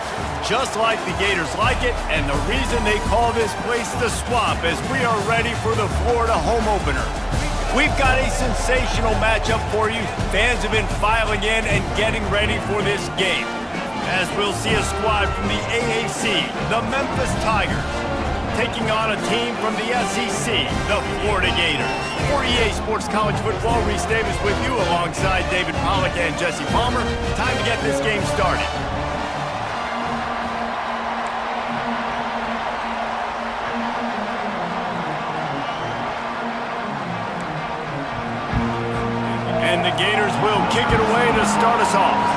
just like the Gators like it, and the reason they call this place the Swamp is we are ready for the Florida home opener. We've got a sensational matchup for you. Fans have been filing in and getting ready for this game, as we'll see a squad from the AAC, the Memphis Tigers, taking on a team from the SEC, the Florida Gators. For EA Sports College Football, Reese Davis with you alongside David Pollack and Jesse Palmer. Time to get this game started. And the Gators will kick it away to start us off.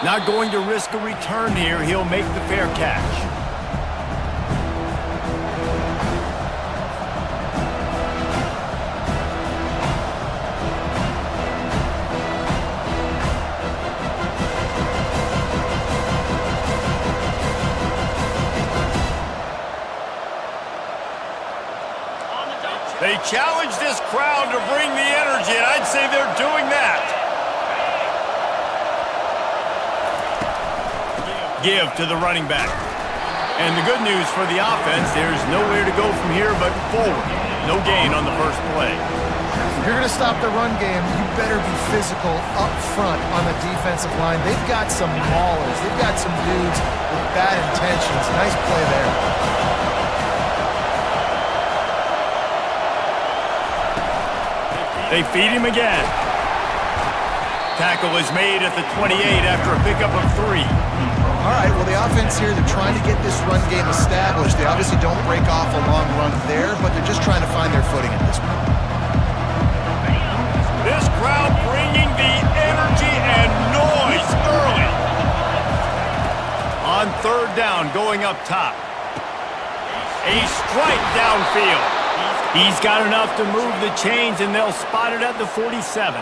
Not going to risk a return here. He'll make the fair catch. They challenge this crowd to bring the energy, and I'd say they're doing that. Give to the running back. And the good news for the offense, there's nowhere to go from here but forward. No gain on the first play. If you're going to stop the run game, you better be physical up front on the defensive line. They've got some maulers. They've got some dudes with bad intentions. Nice play there. They feed him again. Tackle is made at the 28 after a pickup of 3. All right, well, the offense here, they're trying to get this run game established. They obviously don't break off a long run there, but they're just trying to find their footing at this point. This crowd bringing the energy and noise early. On third down, going up top. A strike downfield. He's got enough to move the chains, and they'll spot it at the 47.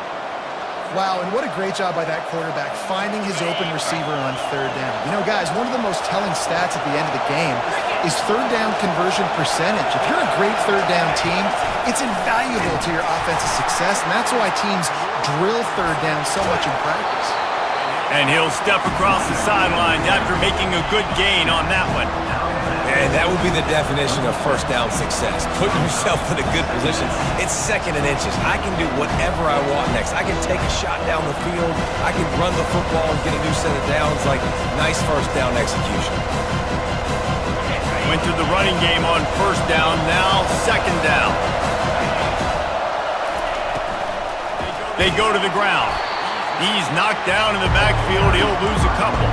Wow, and what a great job by that quarterback, finding his open receiver on third down. You know, guys, one of the most telling stats at the end of the game is third down conversion percentage. If you're a great third down team, it's invaluable to your offensive success, and that's why teams drill third down so much in practice. And he'll step across the sidelines after making a good gain on that one. And that would be the definition of first down success. Putting yourself in a good position. It's second and inches. I can do whatever I want next. I can take a shot down the field. I can run the football and get a new set of downs. Like, nice first down execution. Went to the running game on first down, now second down. They go to the ground. He's knocked down in the backfield. He'll lose a couple.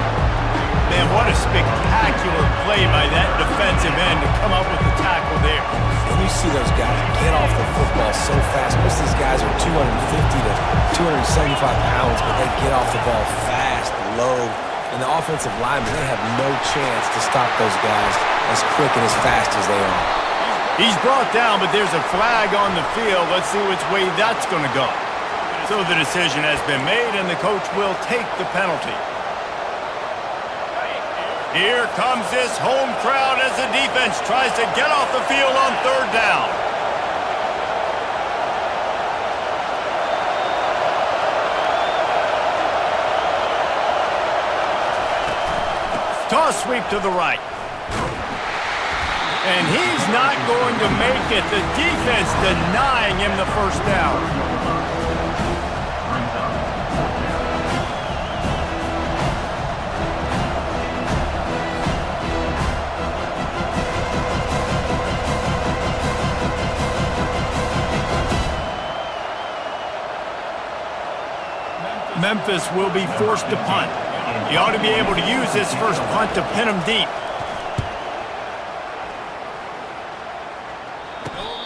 Man, what a spectacular play by that defensive end to come up with the tackle there. And you see those guys get off the football so fast. Most of these guys are 250 to 275 pounds, but they get off the ball fast, low. And the offensive linemen, they have no chance to stop those guys as quick and as fast as they are. He's brought down, but there's a flag on the field. Let's see which way that's going to go. So the decision has been made, and the coach will take the penalty. Here comes this home crowd as the defense tries to get off the field on third down. Toss sweep to the right. And he's not going to make it. The defense denying him the first down. Memphis will be forced to punt. He ought to be able to use this first punt to pin him deep.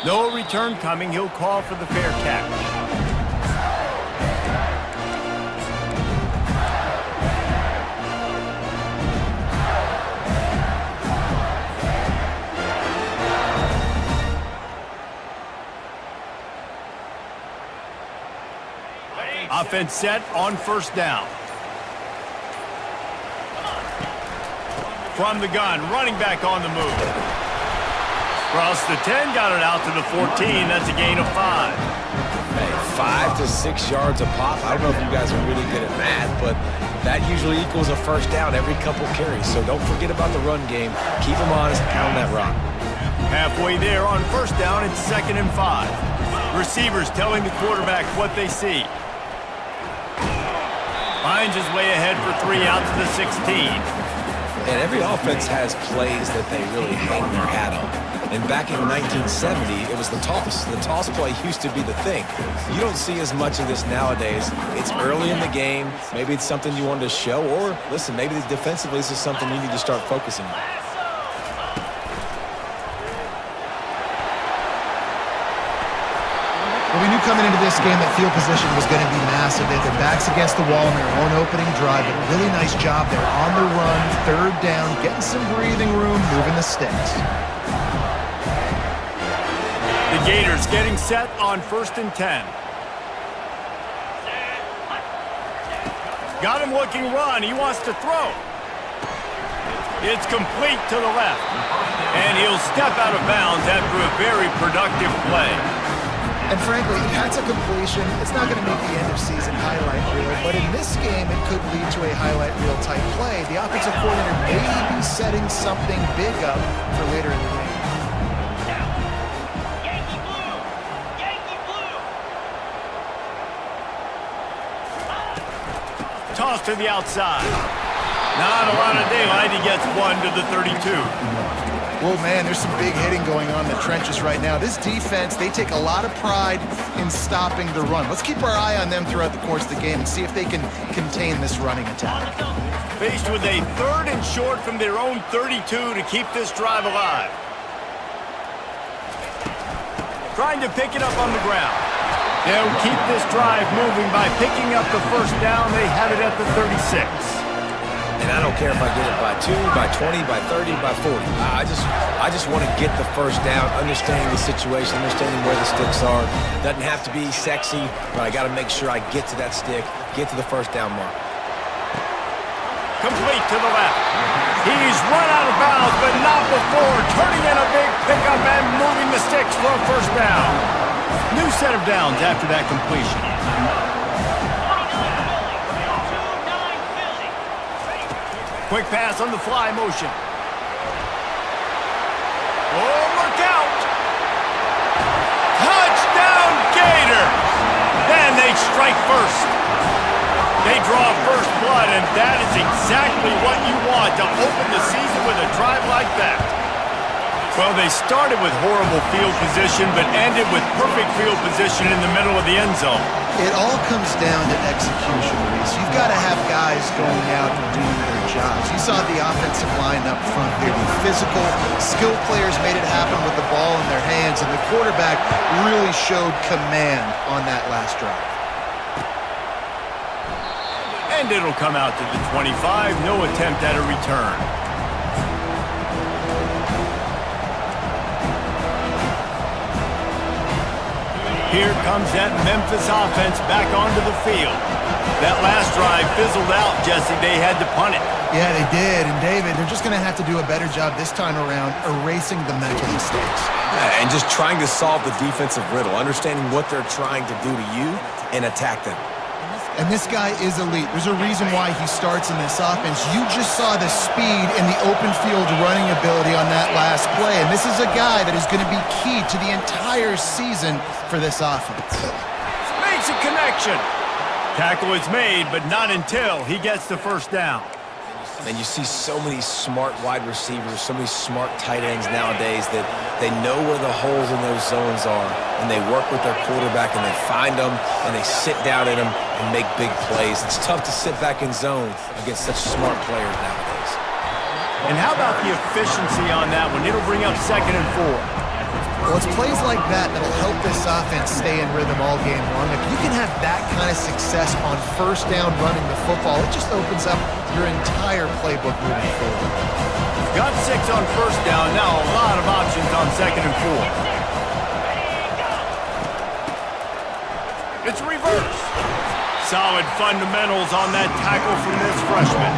No return coming. He'll call for the fair catch. Offense set on first down. From the gun, running back on the move. Cross the 10, got it out to the 14. That's a gain of 5. Hey, 5 to 6 yards a pop. I don't know if you guys are really good at math, but that usually equals a first down every couple carries. So don't forget about the run game. Keep them honest, pound that rock. Halfway there on first down, it's 2nd and 5. Receivers telling the quarterback what they see. Finds his way ahead for 3 out to the 16. And every offense has plays that they really hang their hat on. And back in 1970, it was the toss. The toss play used to be the thing. You don't see as much of this nowadays. It's early in the game. Maybe it's something you wanted to show. Or, listen, maybe defensively this is something you need to start focusing on. Well, we knew coming into this game that field position was going to be massive. They had their backs against the wall in their own opening drive. But really nice job there on the run, 3rd down, getting some breathing room, moving the sticks. The Gators getting set on 1st and 10. Got him looking run. He wants to throw. It's complete to the left. And he'll step out of bounds after a very productive play. And frankly, if that's a completion, it's not going to make the end-of-season highlight reel. But in this game, it could lead to a highlight reel type play. The offensive coordinator may be setting something big up for later in the game. Yankee blue! Yankee blue! Toss to the outside. Not a lot of daylight. He gets 1 to the 32. Whoa, man, there's some big hitting going on in the trenches right now. This defense, they take a lot of pride in stopping the run. Let's keep our eye on them throughout the course of the game and see if they can contain this running attack. Faced with a 3rd and short from their own 32 to keep this drive alive. Trying to pick it up on the ground. They'll keep this drive moving by picking up the first down. They have it at the 36. And I don't care if I get it by 2, by 20, by 30, by 40. I just want to get the first down, understanding the situation, understanding where the sticks are. Doesn't have to be sexy, but I got to make sure I get to that stick, get to the first down mark. Complete to the left. He's run out of bounds, but not before turning in a big pickup and moving the sticks for a first down. New set of downs after that completion. Quick pass on the fly motion. Oh, look out! Touchdown, Gators! And they strike first. They draw first blood, and that is exactly what you want to open the season with a drive like that. Well, they started with horrible field position, but ended with perfect field position in the middle of the end zone. It all comes down to execution, Reese. You've got to have guys going out and doing their jobs. You saw the offensive line up front here. The physical, skilled players made it happen with the ball in their hands, and the quarterback really showed command on that last drive. And it'll come out to the 25. No attempt at a return. Here comes that Memphis offense back onto the field. That last drive fizzled out, Jesse. They had to punt it. Yeah, they did. And, David, they're just going to have to do a better job this time around erasing the mental mistakes. And just trying to solve the defensive riddle, understanding what they're trying to do to you and attack them. And this guy is elite. There's a reason why he starts in this offense. You just saw the speed and the open field running ability on that last play. And this is a guy that is going to be key to the entire season for this offense. Makes a connection. Tackle is made, but not until he gets the first down. And you see so many smart wide receivers, so many smart tight ends nowadays that they know where the holes in those zones are, and they work with their quarterback, and they find them, and they sit down in them and make big plays. It's tough to sit back in zone against such smart players nowadays. And how about the efficiency on that one? It'll bring up 2nd and 4. Well, it's plays like that that'll help this offense stay in rhythm all game long. If you can have that kind of success on first down running the football, it just opens up your entire playbook moving forward. Got 6 on first down. Now a lot of options on 2nd and 4. It's reverse. Solid fundamentals on that tackle from this freshman.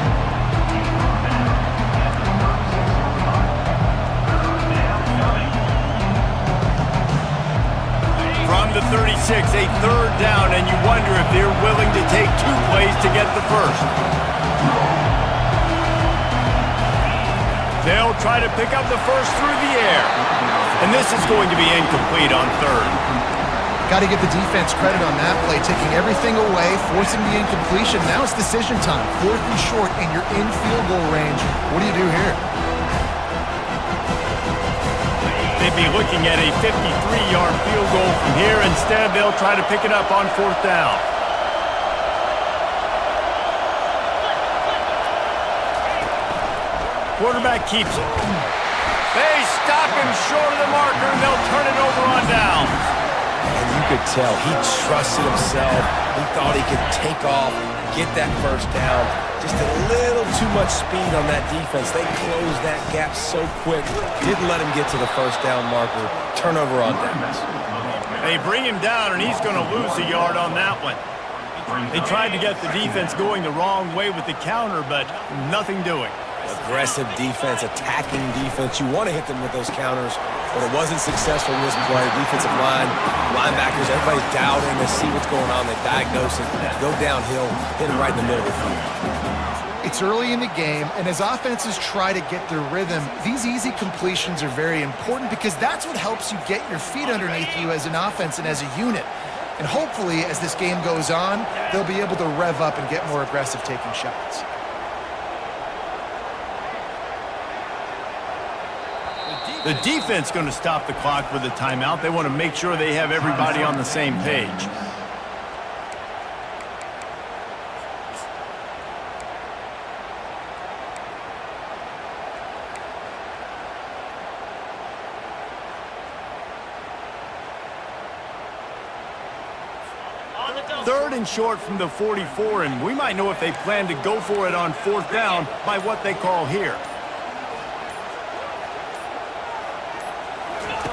6, a third down, and you wonder if they're willing to take 2 plays to get the first. They'll try to pick up the first through the air. And this is going to be incomplete on third. Got to give the defense credit on that play, taking everything away, forcing the incompletion. Now it's decision time. 4th and short, and you're in field goal range. What do you do here? They'd be looking at a 53-yard field goal from here. Instead, they'll try to pick it up on 4th down. Quarterback keeps it. They stop him short of the marker, and they'll turn it over on downs. And you could tell he trusted himself. He thought he could take off, get that first down. Just a little too much speed on that defense. They closed that gap so quick. Didn't let him get to the first down marker. Turnover on downs. They bring him down, and he's going to lose a yard on that one. They tried to get the defense going the wrong way with the counter, but nothing doing. Aggressive defense, attacking defense. You want to hit them with those counters, but it wasn't successful in this play. Defensive line, linebackers, everybody's doubting. They see what's going on. They diagnose it, go downhill, hit them right in the middle of the field. It's early in the game, and as offenses try to get their rhythm, these easy completions are very important because that's what helps you get your feet underneath you as an offense and as a unit. And hopefully, as this game goes on, they'll be able to rev up and get more aggressive taking shots. The defense going to stop the clock with a timeout. They want to make sure they have everybody on the same page. Third and short from the 44, and we might know if they plan to go for it on 4th down by what they call here.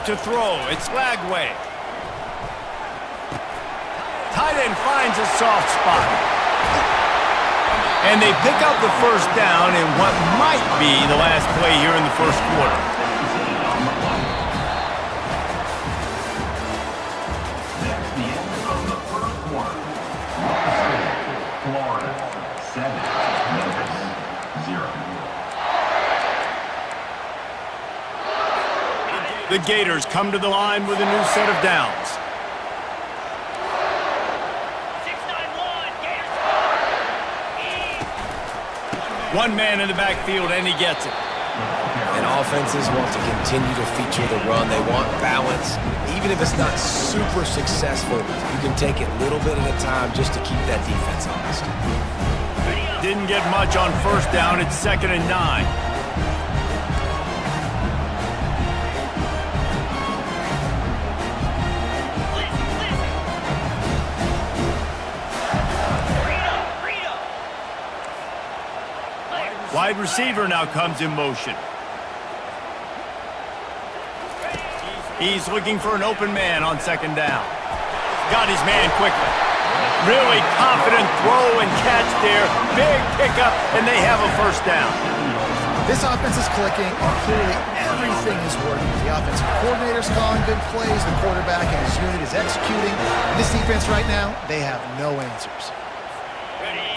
To throw, it's Lagway. Tight end finds a soft spot. And they pick up the first down in what might be the last play here in the first quarter. That's the end of the first quarter. Florida 7, Memphis 0. The Gators come to the line with a new set of downs. 6-9-1, Gators score. One man in the backfield, and he gets it. And offenses want to continue to feature the run. They want balance. Even if it's not super successful, you can take it little bit at a time just to keep that defense honest. Didn't get much on first down. It's 2nd and 9. Wide receiver now comes in motion. He's looking for an open man on 2nd down. Got his man quickly. Really confident throw and catch there. Big pickup, and they have a first down. This offense is clicking, and clearly everything is working. The offensive coordinator's calling good plays. The quarterback and his unit is executing. And this defense right now, they have no answers.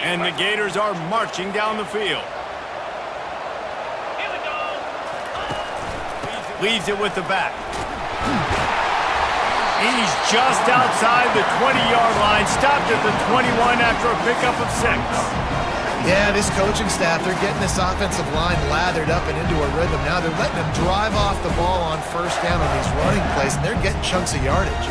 And the Gators are marching down the field. Leaves it with the back. He's just outside the 20-yard line. Stopped at the 21 after a pickup of 6. Yeah, this coaching staff, they're getting this offensive line lathered up and into a rhythm. Now they're letting them drive off the ball on first down on these running plays, and they're getting chunks of yardage.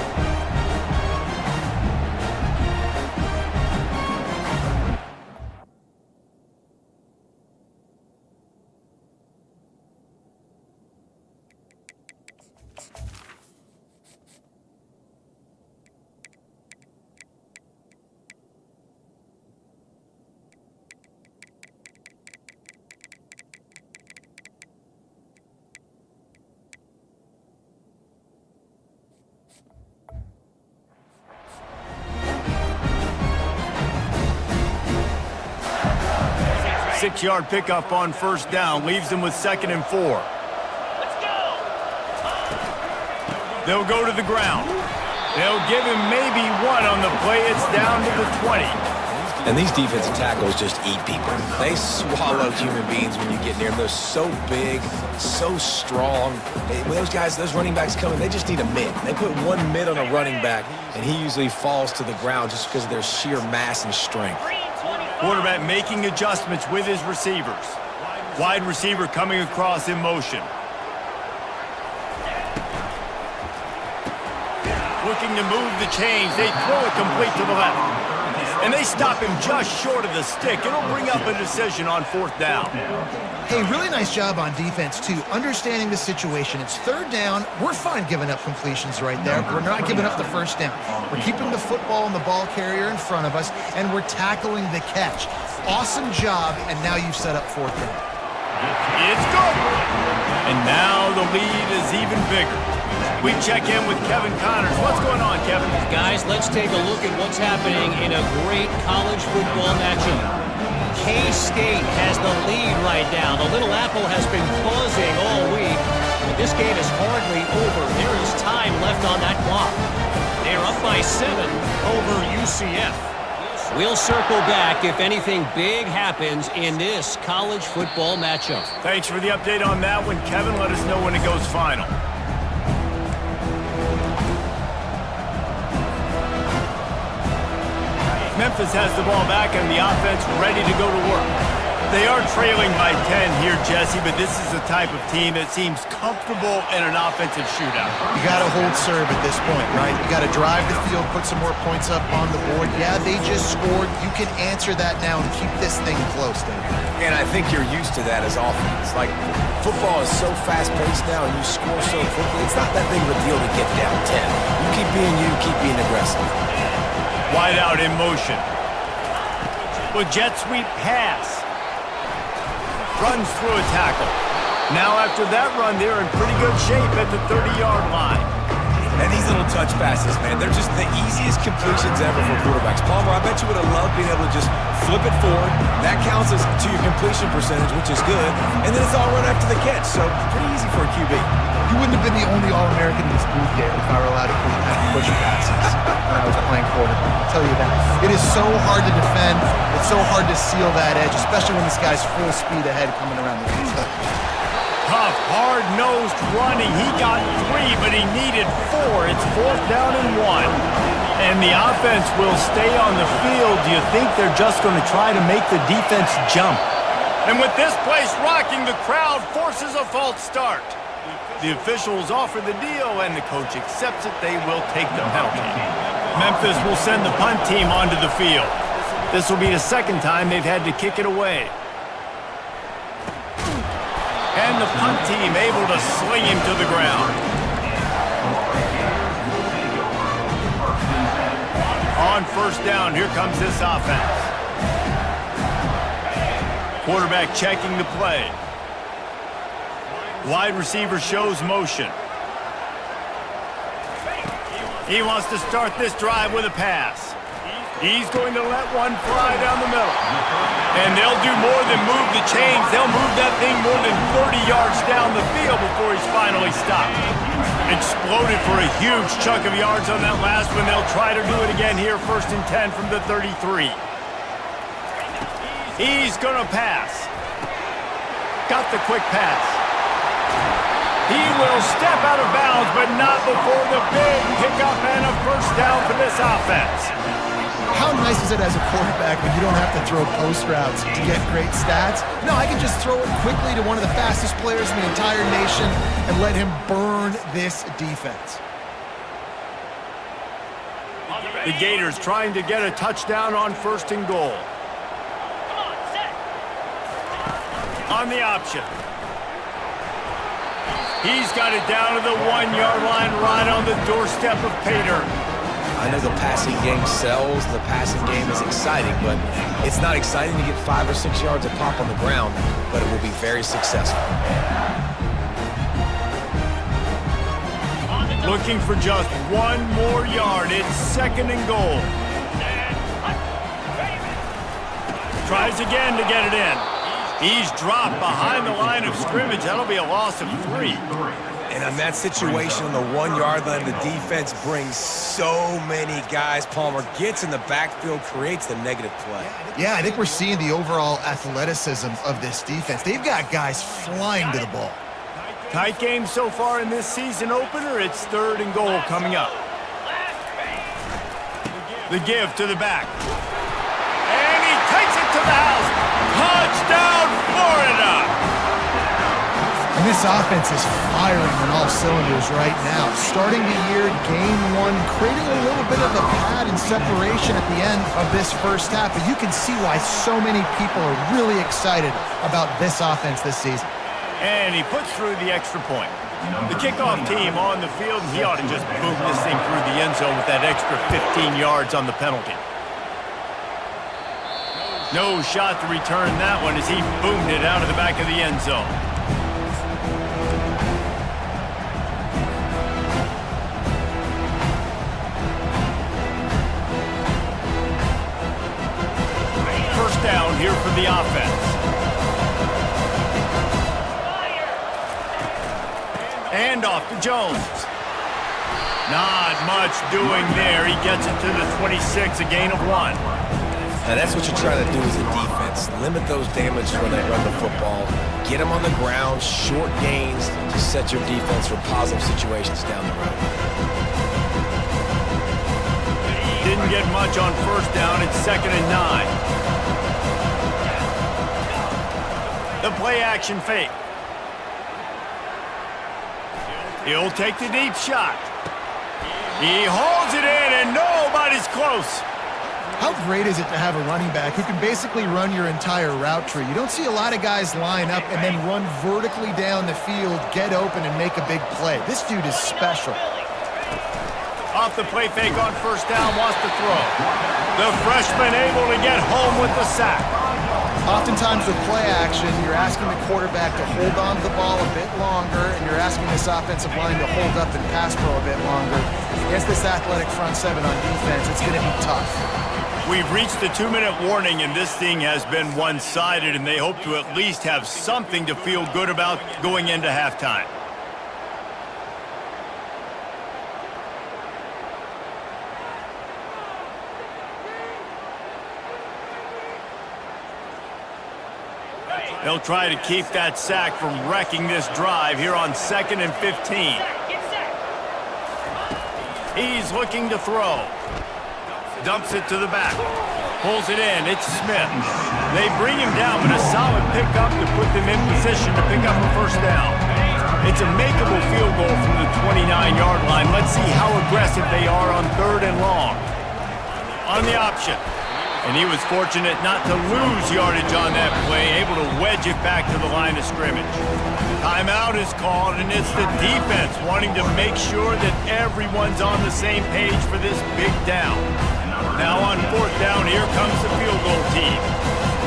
Six-yard pickup on first down leaves them with 2nd and 4. Let's go. They'll go to the ground. They'll give him maybe one on the play. It's down to the 20. And these defensive tackles just eat people. They swallow human beings when you get near them. They're so big, so strong. When those guys, those running backs come in, they just need a mid. They put one mid on a running back, and he usually falls to the ground just because of their sheer mass and strength. Quarterback making adjustments with his receivers. Wide receiver coming across in motion. Looking to move the chains. They throw it complete to the left. And they stop him just short of the stick. It'll bring up a decision on 4th down. Hey, really nice job on defense, too. Understanding the situation. It's 3rd down. We're fine giving up completions right there. We're not giving up the 1st down. We're keeping the football and the ball carrier in front of us, and we're tackling the catch. Awesome job, and now you've set up 4th down. It's good. And now the lead is even bigger. We check in with Kevin Connors. What's going on, Kevin? Guys, let's take a look at what's happening in a great college football matchup. K-State has the lead right now. The Little Apple has been buzzing all week, but this game is hardly over. There is time left on that clock. They're up by 7 over UCF. We'll circle back if anything big happens in this college football matchup. Thanks for the update on that one, Kevin. Let us know when it goes final. Memphis has the ball back and the offense ready to go to work. They are trailing by 10 here, Jesse, but this is the type of team that seems comfortable in an offensive shootout. You got to hold serve at this point, right? You got to drive the field, put some more points up on the board. Yeah, they just scored. You can answer that now and keep this thing close, David. And I think you're used to that as offense. Like, football is so fast-paced now and you score so quickly, it's not that big of a deal to get down 10. You keep being aggressive. Wide out in motion. With jet sweep pass. Runs through a tackle. Now after that run, they're in pretty good shape at the 30-yard line. And these little touch passes, man, they're just the easiest completions ever for quarterbacks. Palmer, I bet you would have loved being able to just flip it forward. That counts as to your completion percentage, which is good. And then it's all run after the catch, so pretty easy for a QB. You wouldn't have been the only All-American in this booth, Dave, if I were allowed to push passes when I was playing quarterback. I'll tell you that. It is so hard to defend. It's so hard to seal that edge, especially when this guy's full speed ahead coming around the outside. Tough, hard-nosed running. He got 3, but he needed 4. It's 4th down and 1. And the offense will stay on the field. Do you think they're just going to try to make the defense jump? And with this place rocking, the crowd forces a false start. The officials offer the deal, and the coach accepts it. They will take the penalty. Memphis will send the punt team onto the field. This will be the 2nd time they've had to kick it away. And the punt team able to sling him to the ground. On 1st down, here comes this offense. Quarterback checking the play. Wide receiver shows motion. He wants to start this drive with a pass. He's going to let one fly down the middle. And they'll do more than move the chains. They'll move that thing more than 30 yards down the field before he's finally stopped. Exploded for a huge chunk of yards on that last one. They'll try to do it again here, 1st and 10 from the 33. He's going to pass. Got the quick pass. He will step out of bounds, but not before the big pickup and a 1st down for this offense. How nice is it as a quarterback when you don't have to throw post routes to get great stats? No, I can just throw it quickly to one of the fastest players in the entire nation and let him burn this defense. The Gators trying to get a touchdown on 1st and goal. On the option. He's got it down to the 1-yard line right on the doorstep of Pater. I know the passing game sells, the passing game is exciting, but it's not exciting to get 5 or 6 yards of pop on the ground, but it will be very successful. Looking for just 1 more yard. It's 2nd and goal. Tries again to get it in. He's dropped behind the line of scrimmage. That'll be a loss of 3. And in that situation, on the 1-yard line, the defense brings so many guys. Palmer gets in the backfield, creates the negative play. Yeah, I think we're seeing the overall athleticism of this defense. They've got guys flying to the ball. Tight game so far in this season opener. It's 3rd and goal coming up. The give to the back. And he takes it to the house. Touchdown, Florida! And this offense is firing on all cylinders right now. Starting the year, game 1, creating a little bit of a pad and separation at the end of this first half. But you can see why so many people are really excited about this offense this season. And he puts through the extra point. The kickoff team on the field, and he ought to just boom this thing through the end zone with that extra 15 yards on the penalty. No shot to return that one as he boomed it out of the back of the end zone. First down here for the offense. And off to Jones. Not much doing there. He gets it to the 26, a gain of 1. Now that's what you're trying to do as a defense. Limit those damage when they run the football. Get them on the ground, short gains to set your defense for positive situations down the road. Didn't get much on first down. It's 2nd and 9. The play action fake. He'll take the deep shot. He holds it in, and nobody's close. How great is it to have a running back who can basically run your entire route tree? You don't see a lot of guys line up and then run vertically down the field, get open, and make a big play. This dude is special. Off the play fake on first down, wants to throw. The freshman able to get home with the sack. Oftentimes with play action, you're asking the quarterback to hold on to the ball a bit longer, and you're asking this offensive line to hold up and pass pro a bit longer. Against this athletic front 7 on defense, it's going to be tough. We've reached the 2-minute warning, and this thing has been one-sided, and they hope to at least have something to feel good about going into halftime. They'll try to keep that sack from wrecking this drive here on 2nd and 15. He's looking to throw. Dumps it to the back. Pulls it in. It's Smith. They bring him down, but a solid pickup to put them in position to pick up a first down. It's a makeable field goal from the 29-yard line. Let's see how aggressive they are on 3rd and long. On the option. And he was fortunate not to lose yardage on that play, able to wedge it back to the line of scrimmage. Timeout is called, and it's the defense wanting to make sure that everyone's on the same page for this big down. Now on 4th down, here comes the field goal team.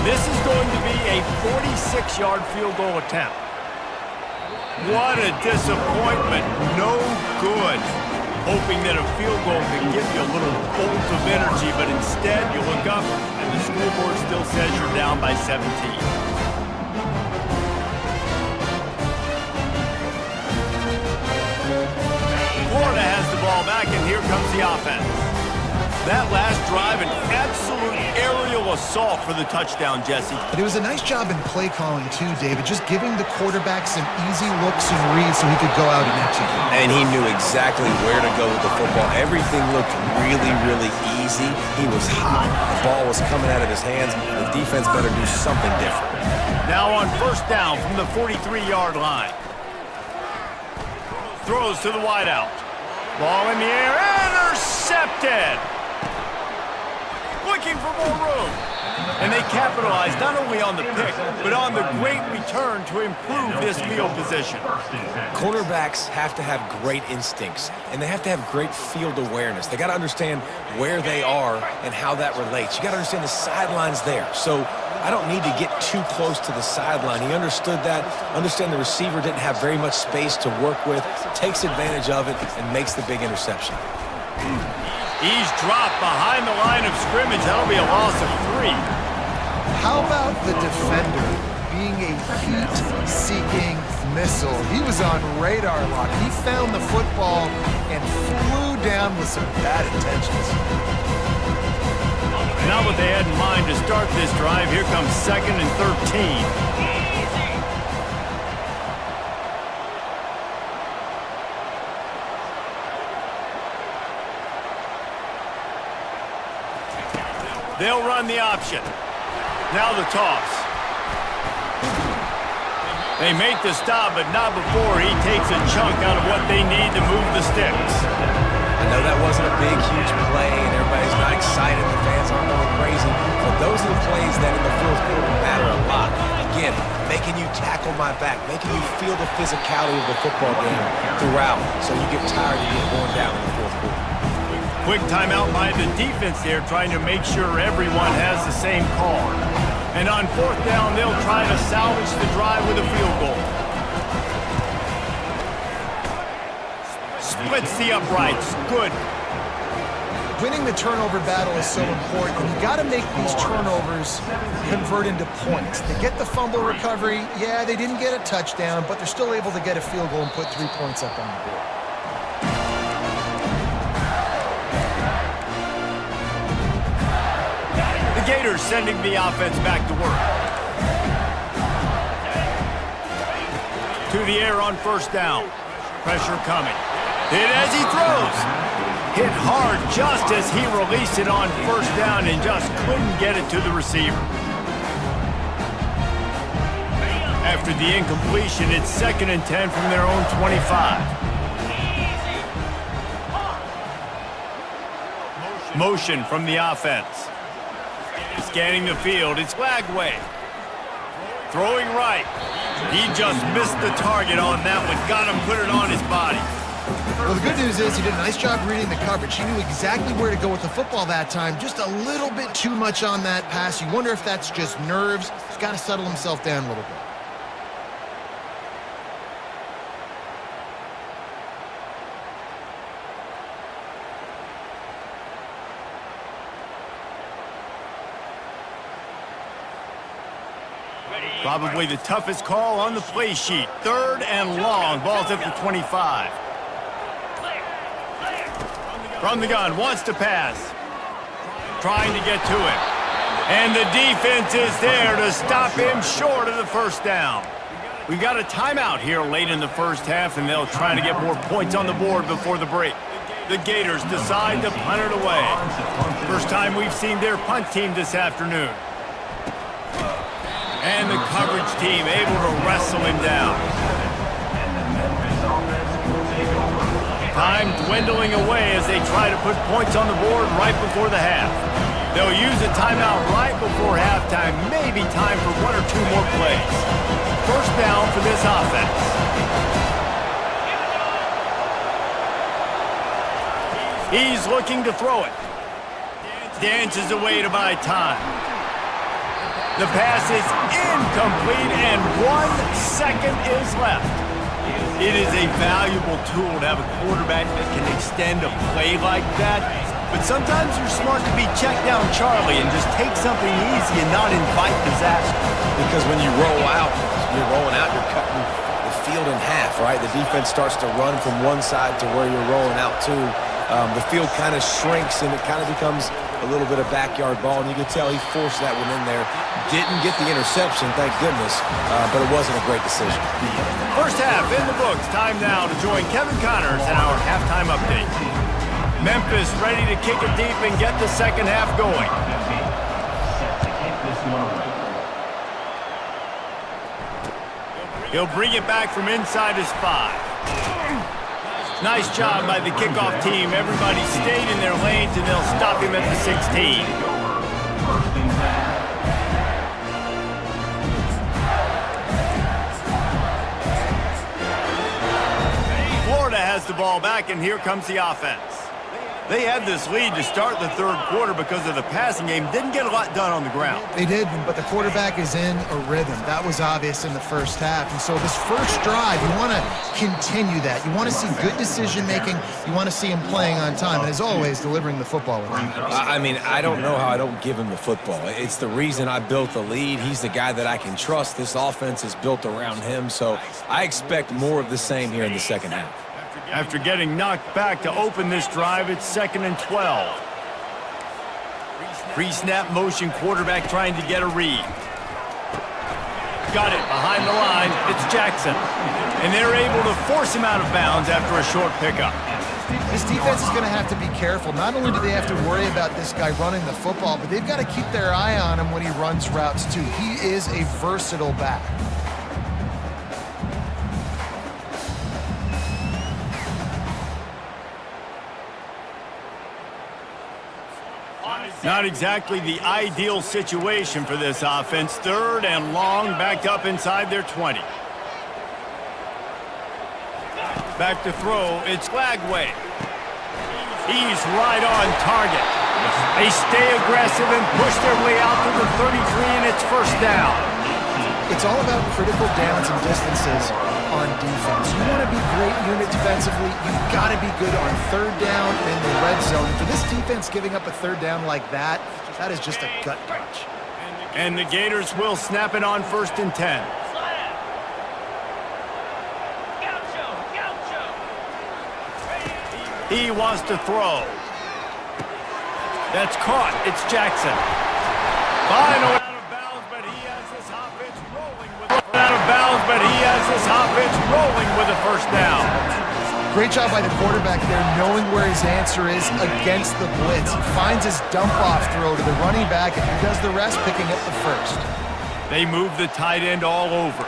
This is going to be a 46-yard field goal attempt. What a disappointment. No good. Hoping that a field goal can give you a little bolt of energy, but instead you look up and the scoreboard still says you're down by 17. Florida has the ball back, and here comes the offense. That last drive, an absolute aerial assault for the touchdown, Jesse. But it was a nice job in play calling too, David, just giving the quarterback some easy looks and reads so he could go out and execute. And he knew exactly where to go with the football. Everything looked really, really easy. He was hot. The ball was coming out of his hands. The defense better do something different. Now on first down from the 43-yard line. Throws to the wideout. Ball in the air, intercepted! Looking for more room. And they capitalized not only on the pick, but on the great return to improve this field position. Quarterbacks have to have great instincts, and they have to have great field awareness. They got to understand where they are and how that relates. You got to understand the sidelines there. So I don't need to get too close to the sideline. He understood that. Understand the receiver didn't have very much space to work with, takes advantage of it, and makes the big interception. He's dropped behind the line of scrimmage. That'll be a loss of 3. How about the defender being a heat-seeking missile. He was on radar lock. He found the football and flew down with some bad intentions. Not what they had in mind to start this drive. Here comes 2nd and 13. They'll run the option. Now the toss. They make the stop, but not before he takes a chunk out of what they need to move the sticks. I know that wasn't a big, huge play, and everybody's not excited. The fans aren't going crazy. But those are the plays that in the fourth quarter matter a lot. Again, making you tackle my back, making you feel the physicality of the football game throughout, so you get tired of getting worn down in the fourth quarter. Quick timeout by the defense there, trying to make sure everyone has the same call. And on 4th down, they'll try to salvage the drive with a field goal. Splits the uprights. Good. Winning the turnover battle is so important. You got to make these turnovers convert into points. They get the fumble recovery. Yeah, they didn't get a touchdown, but they're still able to get a field goal and put 3 points up on the board. The Gators sending the offense back to work. To the air on 1st down. Pressure coming. Hit as he throws. Hit hard just as he released it on 1st down and just couldn't get it to the receiver. After the incompletion, it's 2nd and 10 from their own 25. Motion from the offense. Scanning the field, it's Lagway. Throwing right. He just missed the target on that one. Got him, put it on his body. Well, the good news is he did a nice job reading the coverage. He knew exactly where to go with the football that time. Just a little bit too much on that pass. You wonder if that's just nerves. He's got to settle himself down a little bit. Probably the toughest call on the play sheet. 3rd and long. Ball's at the 25. From the gun, wants to pass. Trying to get to it. And the defense is there to stop him short of the 1st down. We got a timeout here late in the 1st half, and they'll try to get more points on the board before the break. The Gators decide to punt it away. First time we've seen their punt team this afternoon. And the coverage team able to wrestle him down. Time dwindling away as they try to put points on the board right before the half. They'll use a timeout right before halftime. Maybe time for 1 or 2 more plays. 1st down for this offense. He's looking to throw it. Dances away to buy time. The pass is incomplete, and 1 second is left. It is a valuable tool to have a quarterback that can extend a play like that. But sometimes you're smart to be check down Charlie and just take something easy and not invite disaster. Because when you roll out, you're cutting the field in half, right? The defense starts to run from one side to where you're rolling out to. The field kind of shrinks, and it kind of becomes a little bit of backyard ball, and you can tell he forced that one in there. Didn't get the interception, thank goodness, but it wasn't a great decision. 1st half in the books. Time now to join Kevin Connors in our halftime update. Memphis ready to kick it deep and get the 2nd half going. He'll bring it back from inside his 5. Nice job by the kickoff team. Everybody stayed in their lanes, and they'll stop him at the 16. Florida has the ball back, and here comes the offense. They had this lead to start the third quarter because of the passing game. Didn't get a lot done on the ground. They did, but the quarterback is in a rhythm. That was obvious in the first half. And so this first drive, you want to continue that. You want to see good decision-making. You want to see him playing on time. And as always, delivering the football with him. I mean, I don't know how I don't give him the football. It's the reason I built the lead. He's the guy that I can trust. This offense is built around him. So I expect more of the same here in the second half. After getting knocked back to open this drive, it's 2nd and 12. Pre-snap motion, quarterback trying to get a read. Got it behind the line. It's Jackson. And they're able to force him out of bounds after a short pickup. This defense is going to have to be careful. Not only do they have to worry about this guy running the football, but they've got to keep their eye on him when he runs routes too. He is a versatile back. Not exactly the ideal situation for this offense. 3rd and long, backed up inside their 20. Back to throw, it's Lagway. He's right on target. They stay aggressive and push their way out to the 33, and it's first down. It's all about critical downs and distances on defense. You want to be great unit defensively, you've got to be good on 3rd down in the red zone. For this defense giving up a 3rd down like that, that is just a gut punch. And the Gators will snap it on 1st and 10. He wants to throw. That's caught. It's Jackson. Final out of bounds, but he has this offense rolling with a first down. Great job by the quarterback there, knowing where his answer is against the blitz. He finds his dump-off throw to the running back, and he does the rest, picking up the first. They move the tight end all over.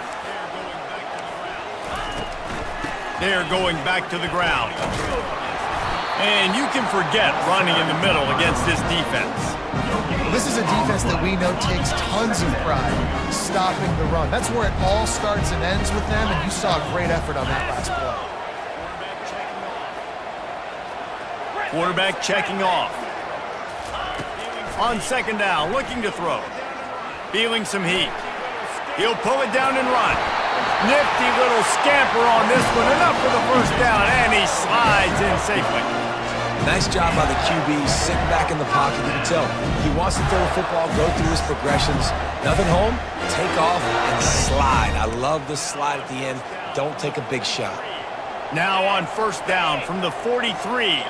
They're going back to the ground. And you can forget running in the middle against this defense. This is a defense that we know takes tons of pride stopping the run. That's where it all starts and ends with them, and you saw a great effort on that last play. Quarterback checking off. On 2nd down, looking to throw. Feeling some heat. He'll pull it down and run. Nifty little scamper on this one. Enough for the first down, and he slides in safely. Nice job by the QB, sitting back in the pocket. You can tell he wants to throw the football, go through his progressions. Nothing home, take off and slide. I love the slide at the end. Don't take a big shot. Now on 1st down from the 43.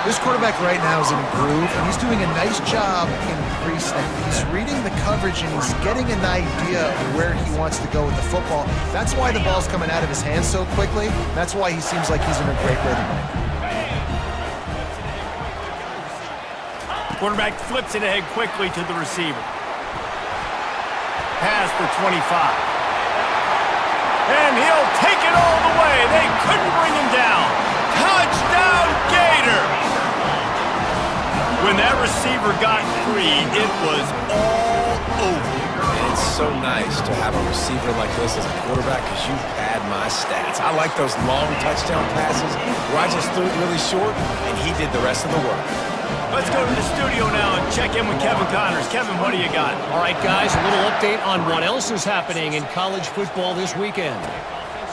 This quarterback right now is in a groove, and he's doing a nice job in pre-snap. He's reading the coverage, and he's getting an idea of where he wants to go with the football. That's why the ball's coming out of his hands so quickly. That's why he seems like he's in a great rhythm. Quarterback flips it ahead quickly to the receiver. Pass for 25. And he'll take it all the way. They couldn't bring him down. Touchdown, Gator! When that receiver got free, it was all over. And it's so nice to have a receiver like this as a quarterback because you pad my stats. I like those long touchdown passes where I just threw it really short and he did the rest of the work. Let's go to the studio now and check in with Kevin Connors. Kevin, what do you got? All right, guys, a little update on what else is happening in college football this weekend.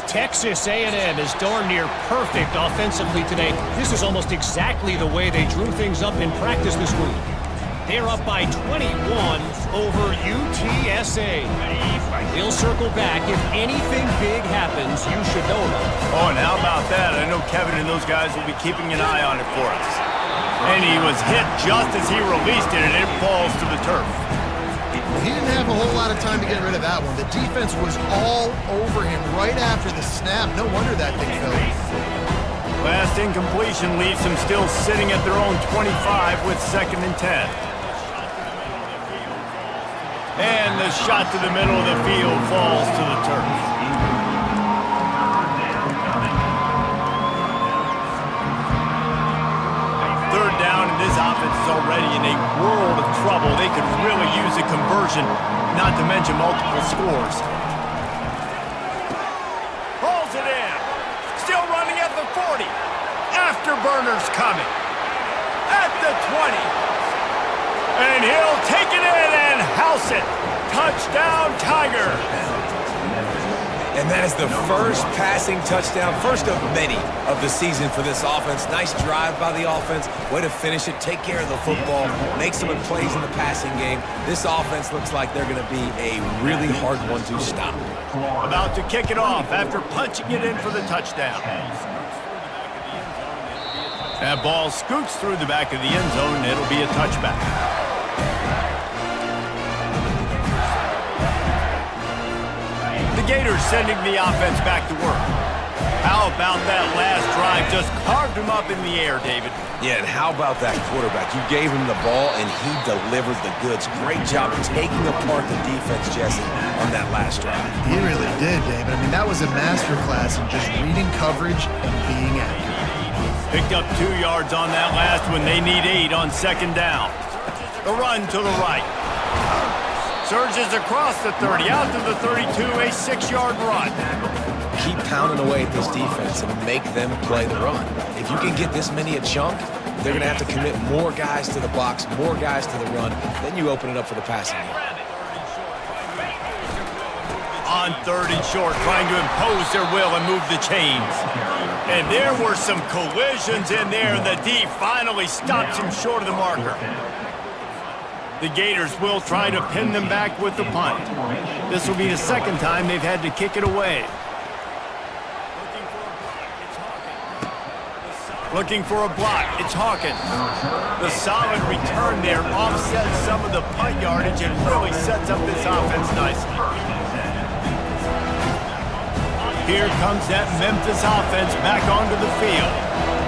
Texas A&M is darn near perfect offensively today. This is almost exactly the way they drew things up in practice this week. They're up by 21 over UTSA. They'll circle back. If anything big happens, you should know about it. Oh, and how about that? I know Kevin and those guys will be keeping an eye on it for us. And he was hit just as he released it, and it falls to the turf. He didn't have a whole lot of time to get rid of that one. The defense was all over him right after the snap. No wonder that thing fell. Last incompletion leaves them still sitting at their own 25 with 2nd and 10. And the shot to the middle of the field falls to the turf. Third down, and this offense is already in a world of trouble. They could really use a conversion, not to mention multiple scores. coming. At the 20. And he'll take it in and house it. Touchdown, Tiger. And that is the first passing touchdown, first of many of the season for this offense. Nice drive by the offense. Way to finish it, take care of the football, make some plays in the passing game. This offense looks like they're going to be a really hard one to stop. About to kick it off after punching it in for the touchdown. That ball scoots through the back of the end zone, and it'll be a touchback. The Gators sending the offense back to work. How about that last drive? Just carved him up in the air, David. Yeah, and how about that quarterback? You gave him the ball, and he delivered the goods. Great job taking apart the defense, Jesse, on that last drive. He really did, David. I mean, that was a masterclass in just reading coverage and being accurate. Picked up 2 yards on that last one. They need 8 on second down. The run to the right. Surges across the 30, out to the 32, a 6-yard run. Keep pounding away at this defense and make them play the run. If you can get this many a chunk, they're going to have to commit more guys to the box, more guys to the run. Then you open it up for the passing game. On 3rd and short, trying to impose their will and move the chains. And there were some collisions in there, and the D finally stops him short of the marker. The Gators will try to pin them back with the punt. This will be the second time they've had to kick it away. Looking for a block, it's Hawkins. The solid return there offsets some of the punt yardage and really sets up this offense nicely. Here comes that Memphis offense back onto the field.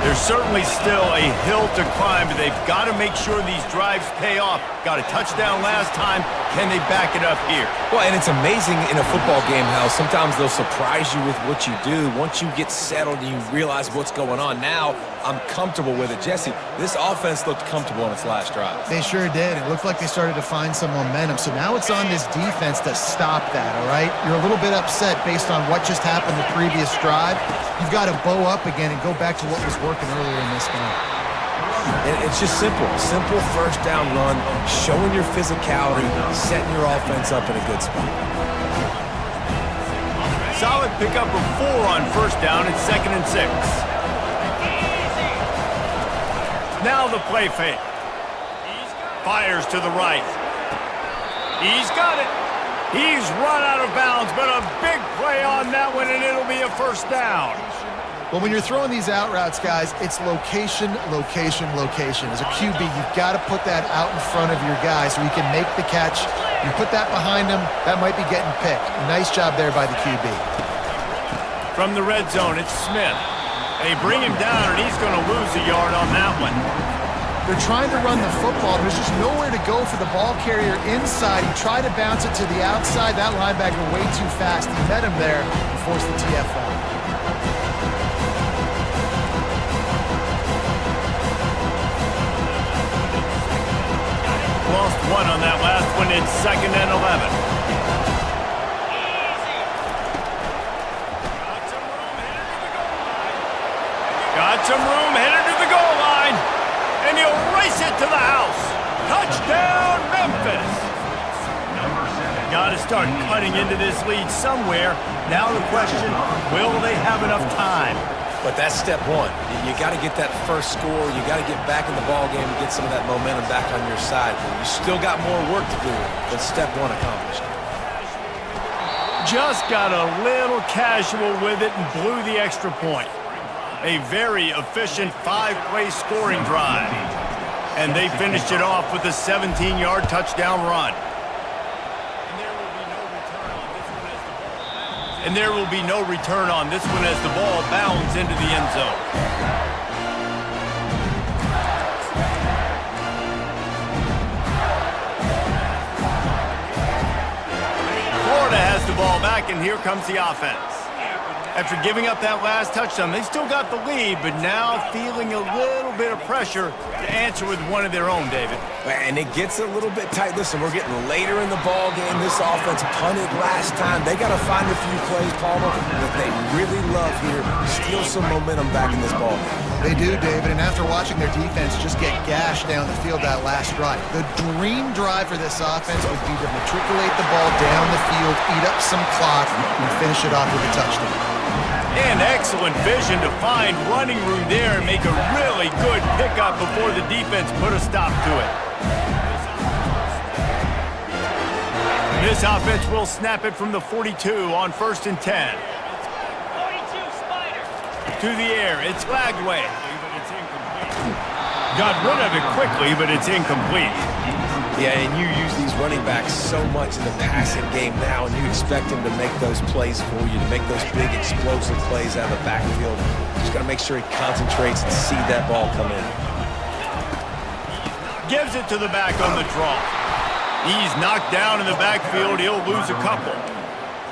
There's certainly still a hill to climb, but they've got to make sure these drives pay off. Got a touchdown last time. Can they back it up here? Well, and it's amazing in a football game how sometimes they'll surprise you with what you do. Once you get settled and you realize what's going on, now I'm comfortable with it. Jesse, this offense looked comfortable on its last drive. They sure did. It looked like they started to find some momentum. So now it's on this defense to stop that, all right? You're a little bit upset based on what just happened the previous drive. You've got to bow up again and go back to what was working earlier in this game. And it's just simple. Simple first down run, showing your physicality, setting your offense up in a good spot. Solid pickup of 4 on first down and 2nd and 6. Now the play fake. Fires to the right. He's got it. He's run out of bounds, but a big play on that one, and it'll be a first down. Well, when you're throwing these out routes, guys, it's location, location, location. As a QB, you've got to put that out in front of your guy so he can make the catch. You put that behind him, that might be getting picked. Nice job there by the QB. From the red zone, it's Smith. They bring him down, and he's going to lose a yard on that one. They're trying to run the football. There's just nowhere to go for the ball carrier inside. He tried to bounce it to the outside. That linebacker way too fast. He met him there and forced the TFL. Lost 1 on that last one. It's 2nd and 11. Got some room headed to the goal line. And he'll race it to the house. Touchdown, Memphis. Got to start cutting into this lead somewhere. Now the question, will they have enough time? But that's step one. You got to get that first score. You got to get back in the ball game and get some of that momentum back on your side. You still got more work to do, but step 1 accomplished. Just got a little casual with it and blew the extra point. A very efficient 5-play scoring drive. And they finished it off with a 17-yard touchdown run. And there will be no return on this one as the ball bounds into the end zone. Florida has the ball back, and here comes the offense. After giving up that last touchdown, they still got the lead, but now feeling a little bit of pressure to answer with one of their own, David. And it gets a little bit tight. Listen, we're getting later in the ball game. This offense punted last time. They got to find a few plays, Palmer, that they really love here. Steal some momentum back in this ball game. They do, David, and after watching their defense just get gashed down the field that last drive, the dream drive for this offense would be to matriculate the ball down the field, eat up some clock, and finish it off with a touchdown. And excellent vision to find running room there and make a really good pickup before the defense put a stop to it. This offense will snap it from the 42 on 1st and 10. 42, Spider. To the air, it's Lagway. Got rid of it quickly, but it's incomplete. Yeah, and you use these running backs so much in the passing game now, and you expect them to make those plays for you, to make those big explosive plays out of the backfield. Just got to make sure he concentrates and see that ball come in. Gives it to the back on the draw. He's knocked down in the backfield. He'll lose a couple.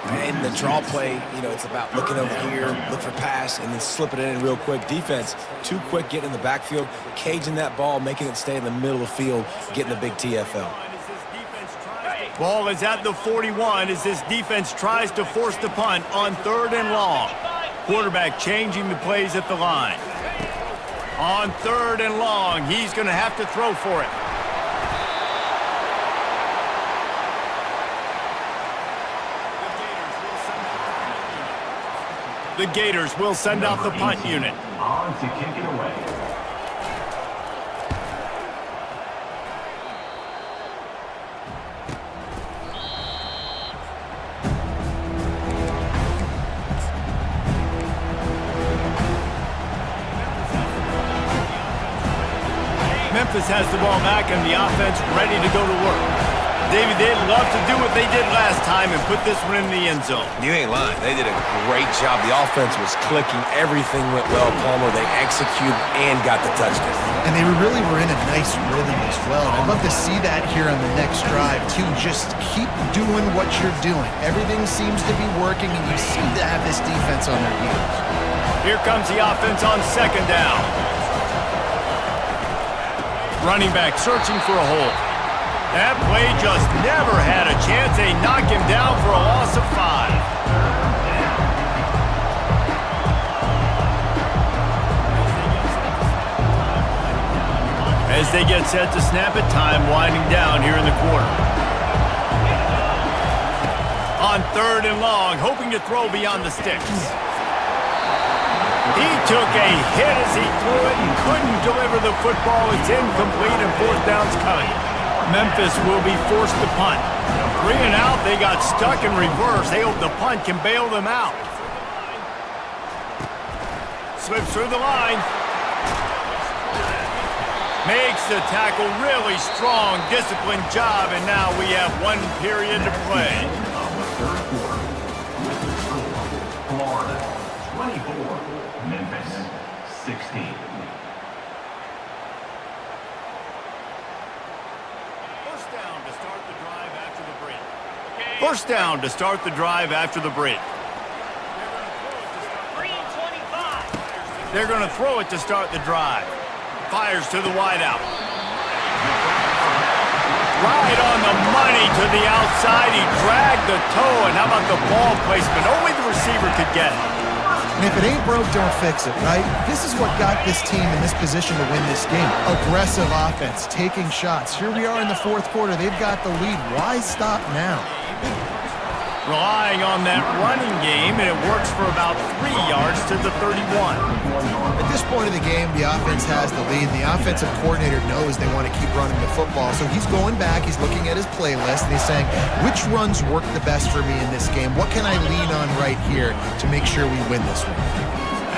And the draw play, you know, it's about looking over here, look for pass, and then slipping it in real quick. Defense, too quick getting in the backfield, caging that ball, making it stay in the middle of the field, getting the big TFL. Ball is at the 41 as this defense tries to force the punt on 3rd and long. Quarterback changing the plays at the line. On 3rd and long, he's going to have to throw for it. The Gators will send out the punt unit. On to kick it away. Memphis has the ball back and the offense ready to go to work. David, they'd love to do what they did last time and put this one in the end zone. You ain't lying. They did a great job. The offense was clicking. Everything went well, Palmer. They executed and got the touchdown. And they really were in a nice rhythm as well. And I'd love to see that here on the next drive, too. Just keep doing what you're doing. Everything seems to be working, and you seem to have this defense on their heels. Here comes the offense on 2nd down. Running back searching for a hole. That play just never had a chance. They knock him down for a loss of 5. As they get set to snap it, time winding down here in the quarter. On 3rd and long, hoping to throw beyond the sticks. He took a hit as he threw it and couldn't deliver the football. It's incomplete and 4th down's coming. Memphis will be forced to punt. 3 and out, they got stuck in reverse. They hope the punt can bail them out. Slips through the line. Makes the tackle really strong, disciplined job, and now we have 1 period to play. Florida 24, Memphis 16. First down to start the drive after the break. Green 25. They're going to throw it to start the drive. Fires to the wideout. Right on the money to the outside. He dragged the toe, and how about the ball placement? Only the receiver could get it. And if it ain't broke, don't fix it, right? This is what got this team in this position to win this game. Aggressive offense, taking shots. Here we are in the 4th quarter. They've got the lead. Why stop now? Relying on that running game, and it works for about 3 yards to the 31. At this point of the game, the offense has the lead. The offensive coordinator knows they want to keep running the football. So he's going back, he's looking at his playlist, and he's saying, which runs work the best for me in this game? What can I lean on right here to make sure we win this one?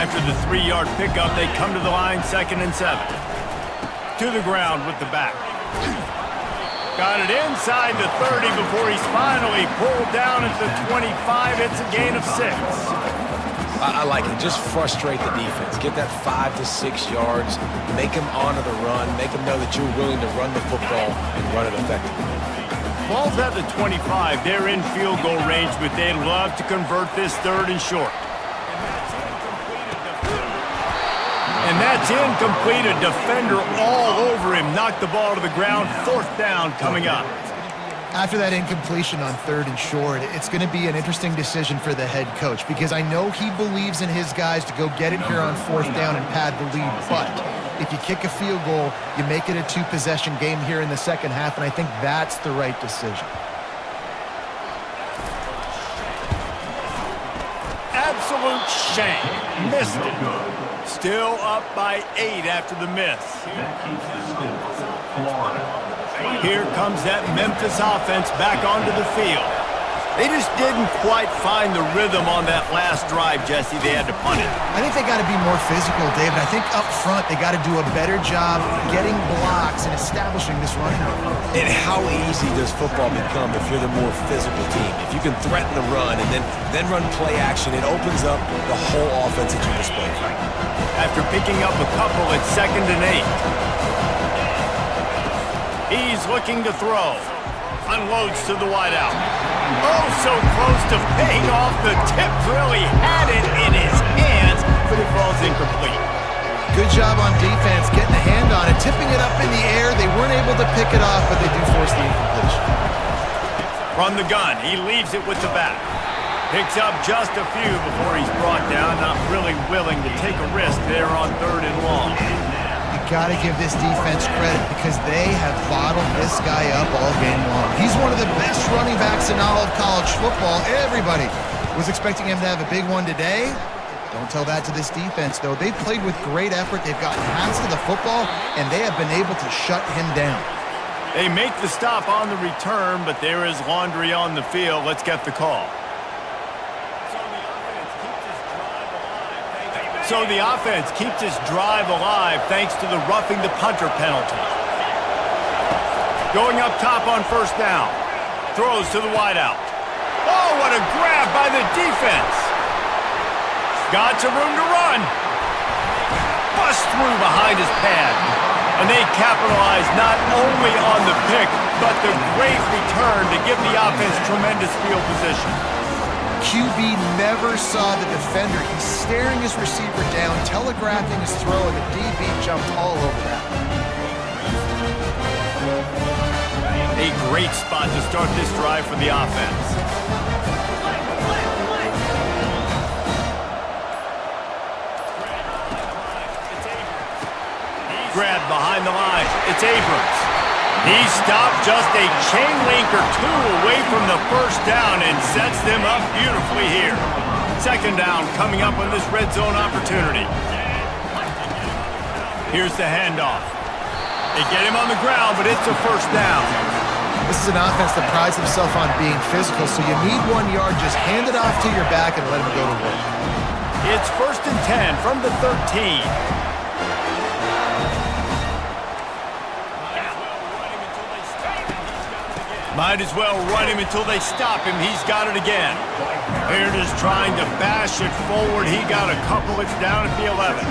After the 3-yard pickup, they come to the line 2nd and 7. To the ground with the back. Got it inside the 30 before he's finally pulled down at the 25. It's a gain of 6. I like it. Just frustrate the defense. Get that 5 to 6 yards. Make them honor the run. Make them know that you're willing to run the football and run it effectively. Ball's at the 25. They're in field goal range, but they'd love to convert this 3rd and short. And that's incomplete. A defender all over him. Knocked the ball to the ground. 4th down coming up. After that incompletion on 3rd and short, it's going to be an interesting decision for the head coach because I know he believes in his guys to go get it here on 4th down and pad the lead. But if you kick a field goal, you make it a 2-possession game here in the second half, and I think that's the right decision. Absolute shank. Missed it. Still up by 8 after the miss. That keeps the score. Florida. Here comes that Memphis offense back onto the field. They just didn't quite find the rhythm on that last drive, Jesse. They had to punt it. I think they got to be more physical, David. I think up front they got to do a better job getting blocks and establishing this running game. And how easy does football become if you're the more physical team? If you can threaten the run and then run play action, it opens up the whole offense at your disposal. After picking up a couple at 2nd and 8. He's looking to throw. Unloads to the wideout. Oh, so close to paying off the tip drill. He had it in his hands, but it falls incomplete. Good job on defense getting a hand on it, tipping it up in the air. They weren't able to pick it off, but they do force the incompletion. From the gun, he leaves it with the back. Picks up just a few before he's brought down. Not really willing to take a risk there on 3rd and long. Got to give this defense credit because they have bottled this guy up all game long. He's one of the best running backs in all of college football. Everybody was expecting him to have a big one today. Don't tell that to this defense, though. They played with great effort. They've gotten hands to the football, and they have been able to shut him down. They make the stop on the return, but there is laundry on the field. Let's get the call. So the offense keeps his drive alive thanks to the roughing the punter penalty. Going up top on 1st down. Throws to the wideout. Oh, what a grab by the defense. Got some room to run. Bust through behind his pad. And they capitalize not only on the pick, but the great return to give the offense tremendous field position. QB never saw the defender. He's staring his receiver down, telegraphing his throw, and the DB jumped all over that. A great spot to start this drive for the offense. Grabbed behind the line. It's Abrams. He stopped just a chain link or 2 away from the 1st down and sets them up beautifully here. 2nd down coming up on this red zone opportunity. Here's the handoff. They get him on the ground, but it's a 1st down. This is an offense that prides himself on being physical, so you need 1 yard, just hand it off to your back and let him go to work. It's 1st and 10 from the 13. Might as well run him until they stop him. He's got it again. Beard is trying to bash it forward. He got a couple. It's down at the 11.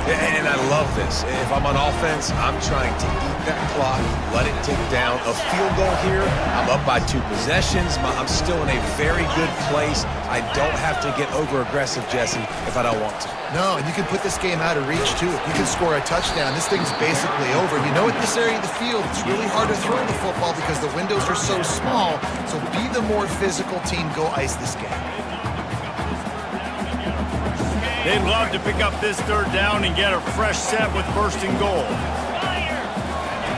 And I love this. If I'm on offense, I'm trying to eat that clock, let it tick down. A field goal here, I'm up by 2 possessions. I'm still in a very good place. I don't have to get over-aggressive, Jesse, if I don't want to. No, and you can put this game out of reach, too. If you can score a touchdown, this thing's basically over. You know, at this area of the field, it's really hard to throw the football because the windows are so small. So be the more physical team. Go ice this game. They'd love to pick up this 3rd down and get a fresh set with 1st and goal.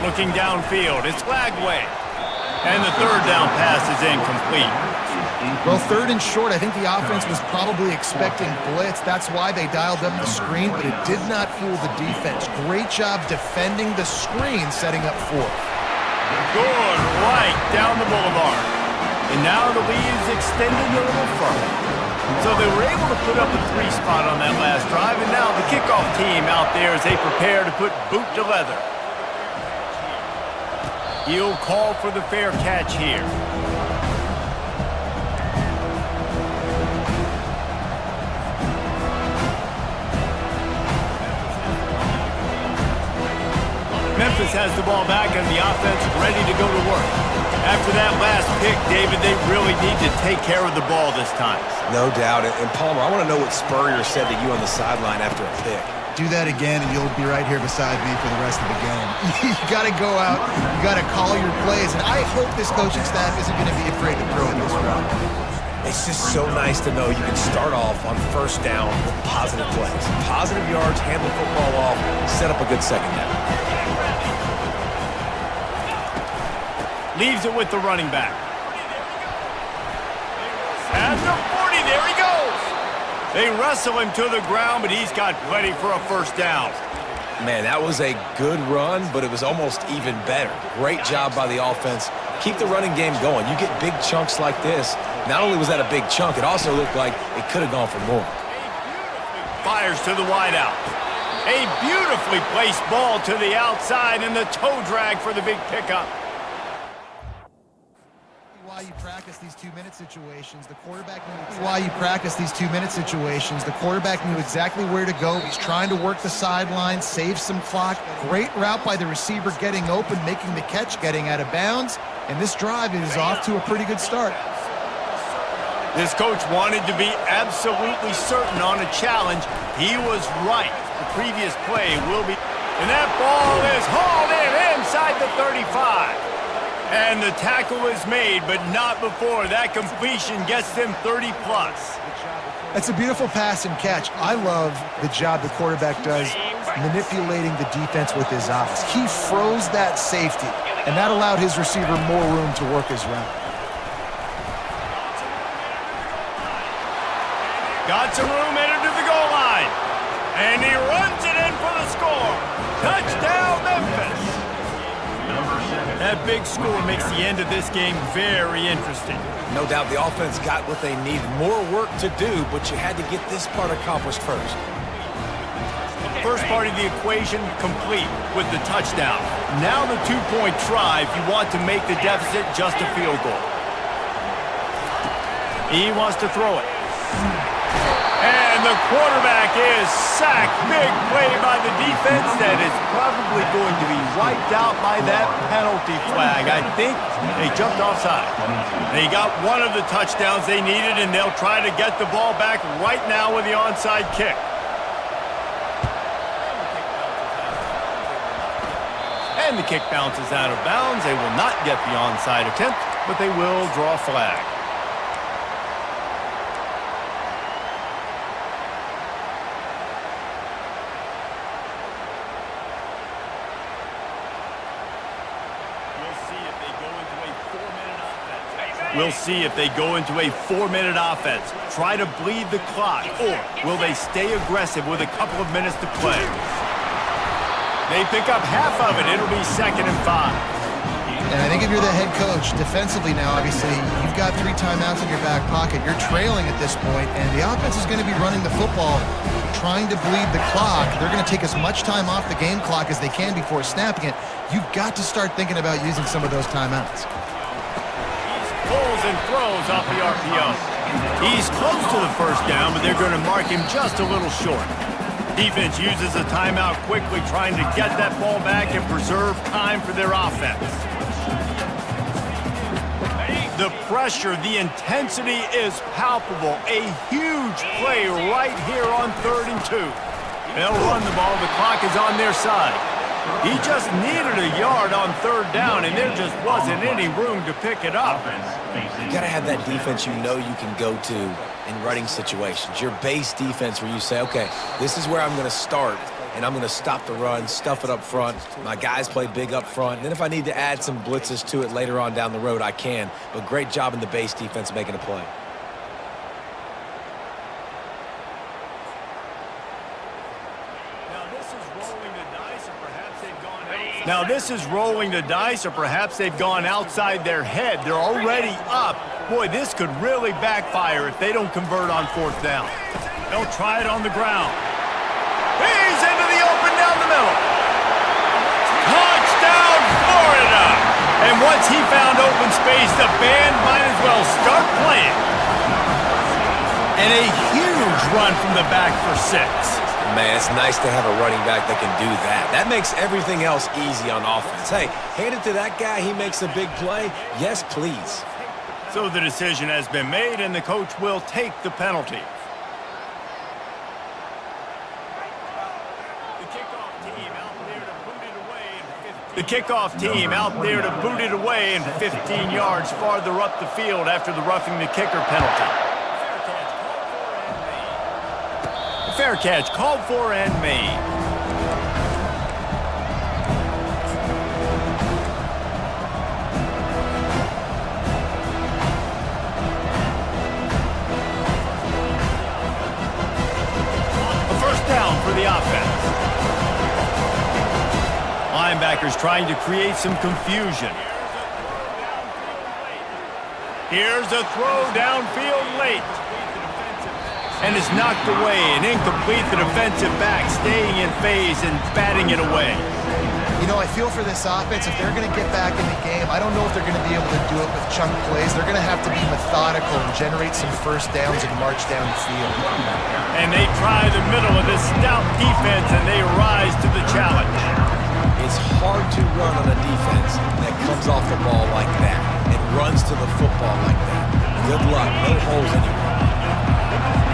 Looking downfield, it's Lagway. And the 3rd down pass is incomplete. Well, 3rd and short, I think the offense was probably expecting blitz. That's why they dialed up the screen, but it did not fool the defense. Great job defending the screen, setting up 4th. Good right down the boulevard. And now the lead is extended a little further. So they were able to put up a 3 spot on that last drive, and now the kickoff team out there as they prepare to put boot to leather. He'll call for the fair catch here. Memphis has the ball back and the offense ready to go to work. After that last pick, David, they really need to take care of the ball this time. No doubt. And Palmer, I want to know what Spurrier said to you on the sideline after a pick. Do that again, and you'll be right here beside me for the rest of the game. You got to go out. You got to call your plays, and I hope this coaching staff isn't going to be afraid to throw in this route. It's just so nice to know you can start off on first down with positive plays. Positive yards, hand the football off, set up a good second down. Leaves it with the running back. At the 40, there he goes. They wrestle him to the ground, but he's got plenty for a first down. Man, that was a good run, but it was almost even better. Great job by the offense. Keep the running game going. You get big chunks like this. Not only was that a big chunk, it also looked like it could have gone for more. Fires to the wideout. A beautifully placed ball to the outside, and the toe drag for the big pickup. Why you practice these 2-minute situations, the quarterback knew why you practice these 2-minute situations. The quarterback knew exactly where to go. He's trying to work the sideline, save some clock. Great route by the receiver, getting open, making the catch, getting out of bounds. And this drive is off to a pretty good start. This coach wanted to be absolutely certain on a challenge. He was right. The previous play will be... And that ball is hauled in inside the 35. And the tackle is made, but not before that completion gets them 30-plus. That's a beautiful pass and catch. I love the job the quarterback does manipulating the defense with his eyes. He froze that safety, and that allowed his receiver more room to work his route. Got some room, entered to the goal line. And he runs it in for the score. Touchdown, Memphis. That big score makes the end of this game very interesting. No doubt the offense got what they need. More work to do, but you had to get this part accomplished first. First part of the equation complete with the touchdown. Now the two-point try if you want to make the deficit just a field goal. He wants to throw it. And the quarterback is sacked. Big play by the defense that is probably going to be wiped out by that penalty flag. I think they jumped offside. They got one of the touchdowns they needed, and they'll try to get the ball back right now with the onside kick. And the kick bounces out of bounds. They will not get the onside attempt, but they will draw a flag. We'll see if they go into a 4-minute offense, try to bleed the clock, or will they stay aggressive with a couple of minutes to play? They pick up half of it. It'll be 2nd and 5. And I think if you're the head coach, defensively now, obviously, you've got 3 timeouts in your back pocket. You're trailing at this point, and the offense is going to be running the football, trying to bleed the clock. They're going to take as much time off the game clock as they can before snapping it. You've got to start thinking about using some of those timeouts. Pulls and throws off the RPO. He's close to the first down, but they're going to mark him just a little short. Defense uses a timeout quickly, trying to get that ball back and preserve time for their offense. The pressure, the intensity is palpable. A huge play right here on 3rd and 2. They'll run the ball. The clock is on their side. He just needed a yard on 3rd down, and there just wasn't any room to pick it up. You got to have that defense you know you can go to in running situations. Your base defense where you say, okay, this is where I'm going to start, and I'm going to stop the run, stuff it up front. My guys play big up front. And then if I need to add some blitzes to it later on down the road, I can. But great job in the base defense making a play. Now this is rolling the dice, or perhaps they've gone outside their head. They're already up. Boy, this could really backfire if they don't convert on 4th down. They'll try it on the ground. He's into the open down the middle. Touchdown, Florida! And once he found open space, the band might as well start playing. And a huge run from the back for 6. Man, it's nice to have a running back that can do that. That makes everything else easy on offense. Hey, hand it to that guy. He makes a big play. Yes, please. So the decision has been made, and the coach will take the penalty. The kickoff team out there to boot it away and 15 yards farther up the field after the roughing the kicker penalty. Fair catch called for and made. A first down for the offense. Linebackers trying to create some confusion. Here's a throw downfield late. And it's knocked away and incomplete. The defensive back staying in phase and batting it away. You know, I feel for this offense, if they're going to get back in the game, I don't know if they're going to be able to do it with chunk plays. They're going to have to be methodical and generate some first downs and march down the field. And they try the middle of this stout defense, and they rise to the challenge. It's hard to run on a defense that comes off the ball like that and runs to the football like that. Good luck. No holes anywhere.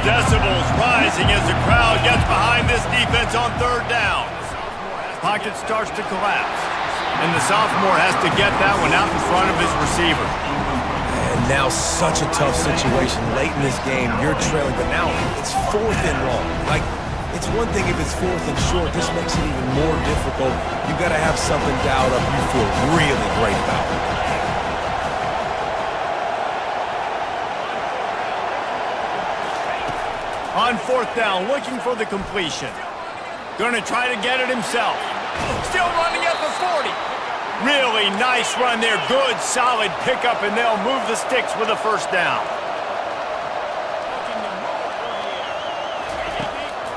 Decibels rising as the crowd gets behind this defense on third down. Pocket starts to collapse, and the sophomore has to get that one out in front of his receiver. And now such a tough situation late in this game. You're trailing, but now it's 4th and long. Like, it's one thing if it's 4th and short. This makes it even more difficult. You got to have something dialed up you feel really great about. On 4th down, looking for the completion. Gonna try to get it himself. Still running at the 40. Really nice run there. Good, solid pickup, and they'll move the sticks with a first down.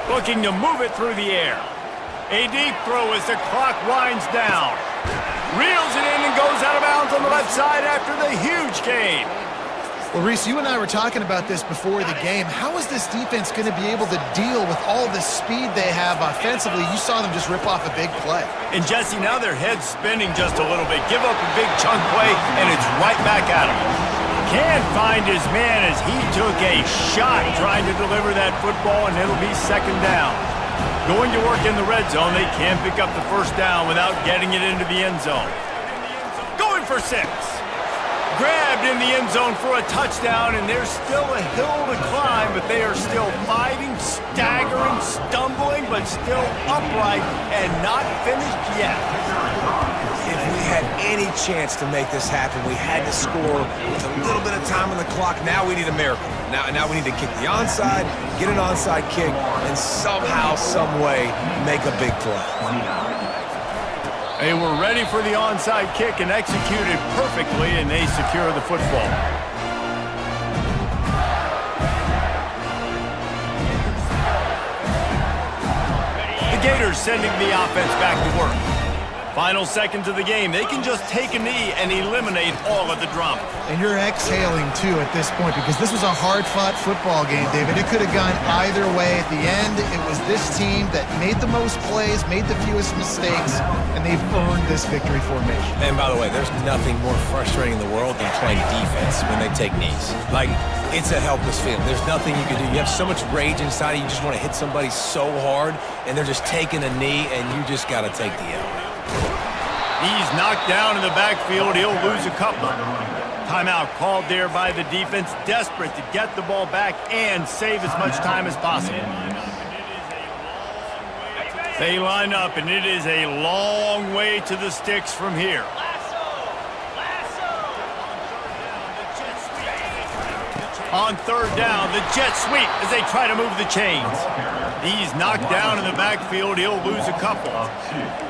Looking to move it through the air. A deep throw as the clock winds down. Reels it in and goes out of bounds on the left side after the huge gain. Well, Reese, you and I were talking about this before the game. How is this defense going to be able to deal with all the speed they have offensively? You saw them just rip off a big play. And Jesse, now their head's spinning just a little bit. Give up a big chunk play, and it's right back at him. Can't find his man as he took a shot trying to deliver that football, and it'll be second down. Going to work in the red zone, they can't pick up the first down without getting it into the end zone. Going for 6. Grabbed in the end zone for a touchdown, and there's still a hill to climb, but they are still fighting, staggering, stumbling, but still upright and not finished yet. If we had any chance to make this happen, we had to score with a little bit of time on the clock. Now we need a miracle. Now we need to kick the onside, get an onside kick, and somehow, some way, make a big play. They were ready for the onside kick and executed perfectly, and they secure the football. The Gators sending the offense back to work. Final seconds of the game. They can just take a knee and eliminate all of the drama. And you're exhaling, too, at this point, because this was a hard-fought football game, David. It could have gone either way. At the end, it was this team that made the most plays, made the fewest mistakes, and they've earned this victory formation. And by the way, there's nothing more frustrating in the world than playing defense when they take knees. Like, it's a helpless feeling. There's nothing you can do. You have so much rage inside you. You just want to hit somebody so hard, and they're just taking a knee, and you just got to take the L. He's knocked down in the backfield. He'll lose a couple. Timeout called there by the defense, desperate to get the ball back and save as much time as possible. They line up, and it is a long way to the sticks from here. On third down, the jet sweep as they try to move the chains. He's knocked down in the backfield. He'll lose a couple.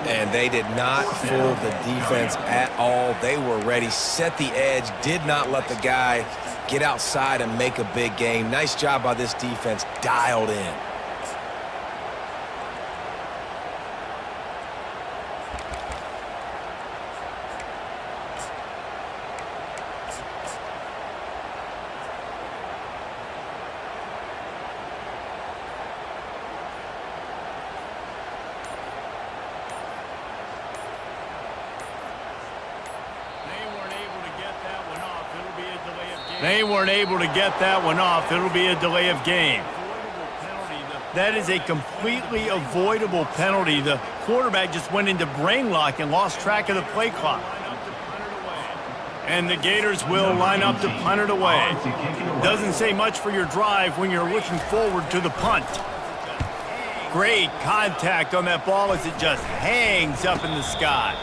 And they did not fool the defense at all. They were ready, set the edge, did not let the guy get outside and make a big game. Nice job by this defense, dialed in. They weren't able to get that one off. It'll be a delay of game. That is a completely avoidable penalty. The quarterback just went into brain lock and lost track of the play clock. And the Gators will line up to punt it away. Doesn't say much for your drive when you're looking forward to the punt. Great contact on that ball as it just hangs up in the sky.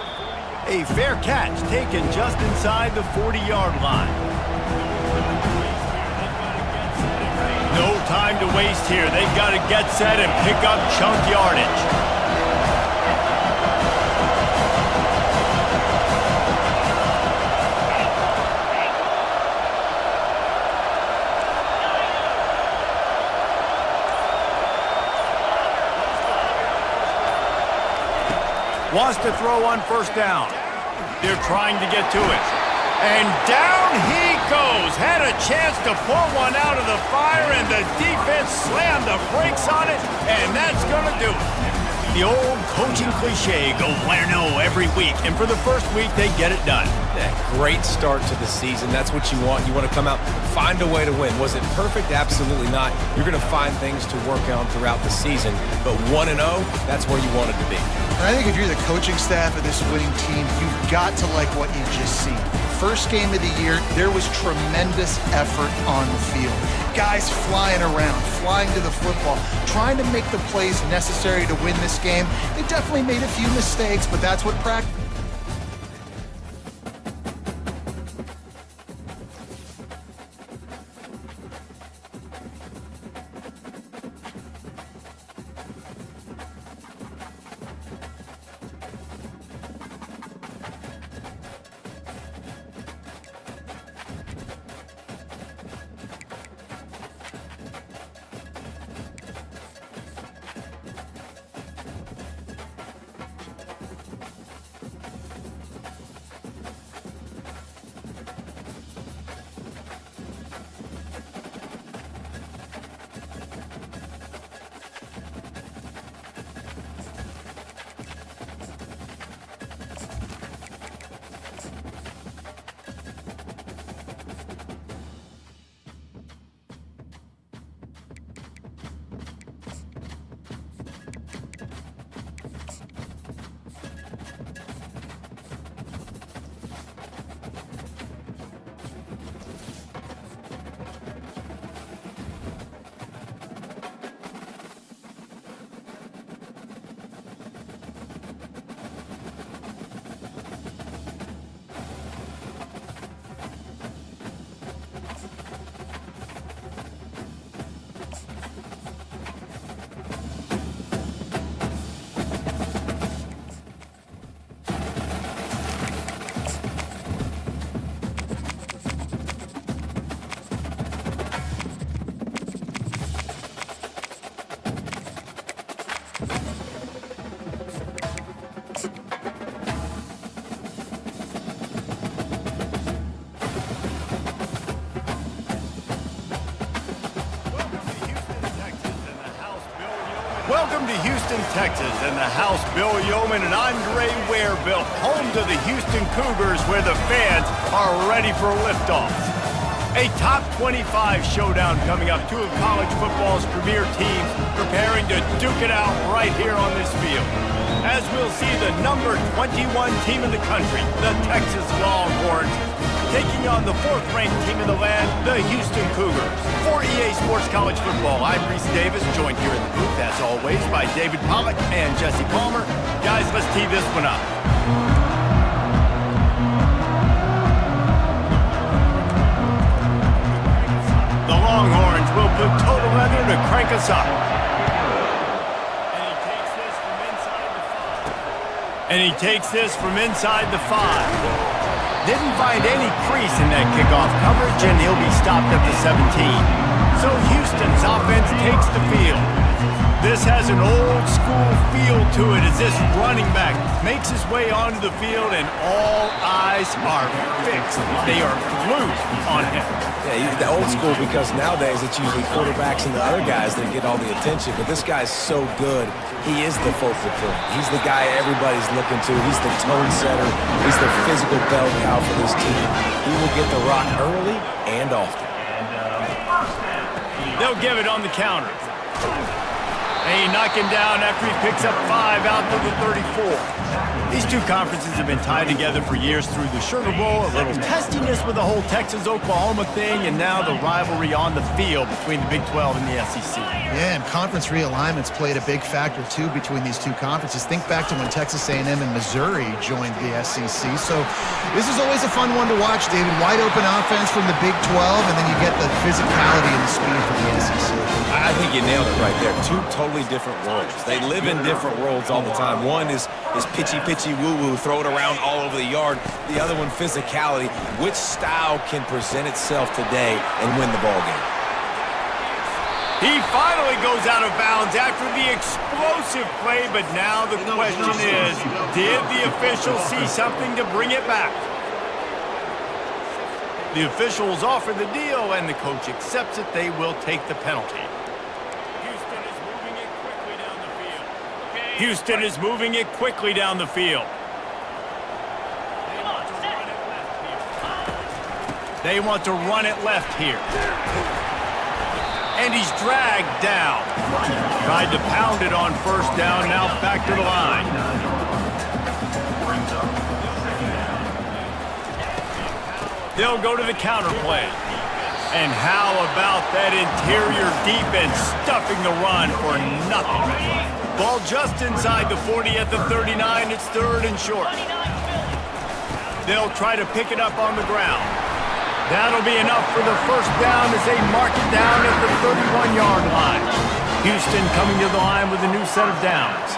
A fair catch taken just inside the 40-yard line. No time to waste here. They've got to get set and pick up chunk yardage. Wants to throw on first down. They're trying to get to it. And down he goes. Had a chance to pull one out of the fire, and the defense slammed the brakes on it, and that's going to do it. The old coaching cliche, go bueno every week. And for the first week, they get it done. Yeah, great start to the season. That's what you want. You want to come out, find a way to win. Was it perfect? Absolutely not. You're going to find things to work on throughout the season. But 1-0, that's where you wanted to be. I think if you're the coaching staff of this winning team, you've got to like what you've just seen. First game of the year, there was tremendous effort on the field. Guys flying around, flying to the football, trying to make the plays necessary to win this game. They definitely made a few mistakes, but that's what practice. Welcome to Houston, Texas, and the house Bill Yeoman and Andre Ware built, home to the Houston Cougars, where the fans are ready for liftoff. A top 25 showdown coming up. Two of college football's premier teams preparing to duke it out right here on this field. As we'll see the number 21 team in the country, the Texas Longhorns, taking on the fourth-ranked team in the land, the Houston Cougars. For EA Sports College Football, I'm Reese Davis, joined here in the booth, as always, by David Pollack and Jesse Palmer. Guys, let's tee this one up. The Longhorns will put total leather to crank us up. And he takes this from inside the 5. Didn't find any crease in that kickoff coverage, and he'll be stopped at the 17. So Houston's offense takes the field. This has an old-school feel to it as this running back makes his way onto the field, and all eyes are fixed. They are glued on him. Yeah, the old school, because nowadays it's usually quarterbacks and the other guys that get all the attention. But this guy's so good. He is the focal point. He's the guy everybody's looking to. He's the tone setter. He's the physical bell cow for this team. He will get the rock early and often. They'll give it on the counter. They knock him down after he picks up 5 out to the 34. These two conferences have been tied together for years through the Sugar Bowl, a little testiness with the whole Texas-Oklahoma thing, and now the rivalry on the field between the Big 12 and the SEC. Yeah, and conference realignments played a big factor, too, between these two conferences. Think back to when Texas A&M and Missouri joined the SEC. So this is always a fun one to watch, David. Wide open offense from the Big 12, and then you get the physicality and the speed from the SEC. I think you nailed it right there. Two totally different worlds. They live in different worlds all the time. One is pitchy woo-woo, throw it around all over the yard. The other one, physicality. Which style can present itself today and win the ball game? He finally goes out of bounds after the explosive play, but now the question is, did the official see something to bring it back? The officials offer the deal, and the coach accepts it. They will take the penalty. Houston is moving it quickly down the field. They want to run it left here. And he's dragged down. Tried to pound it on first down, now back to the line. They'll go to the counter play. And how about that interior defense stuffing the run for nothing? Ball just inside the 40 at the 39. It's 3rd and short. They'll try to pick it up on the ground. That'll be enough for the first down as they mark it down at the 31-yard line. Houston coming to the line with a new set of downs.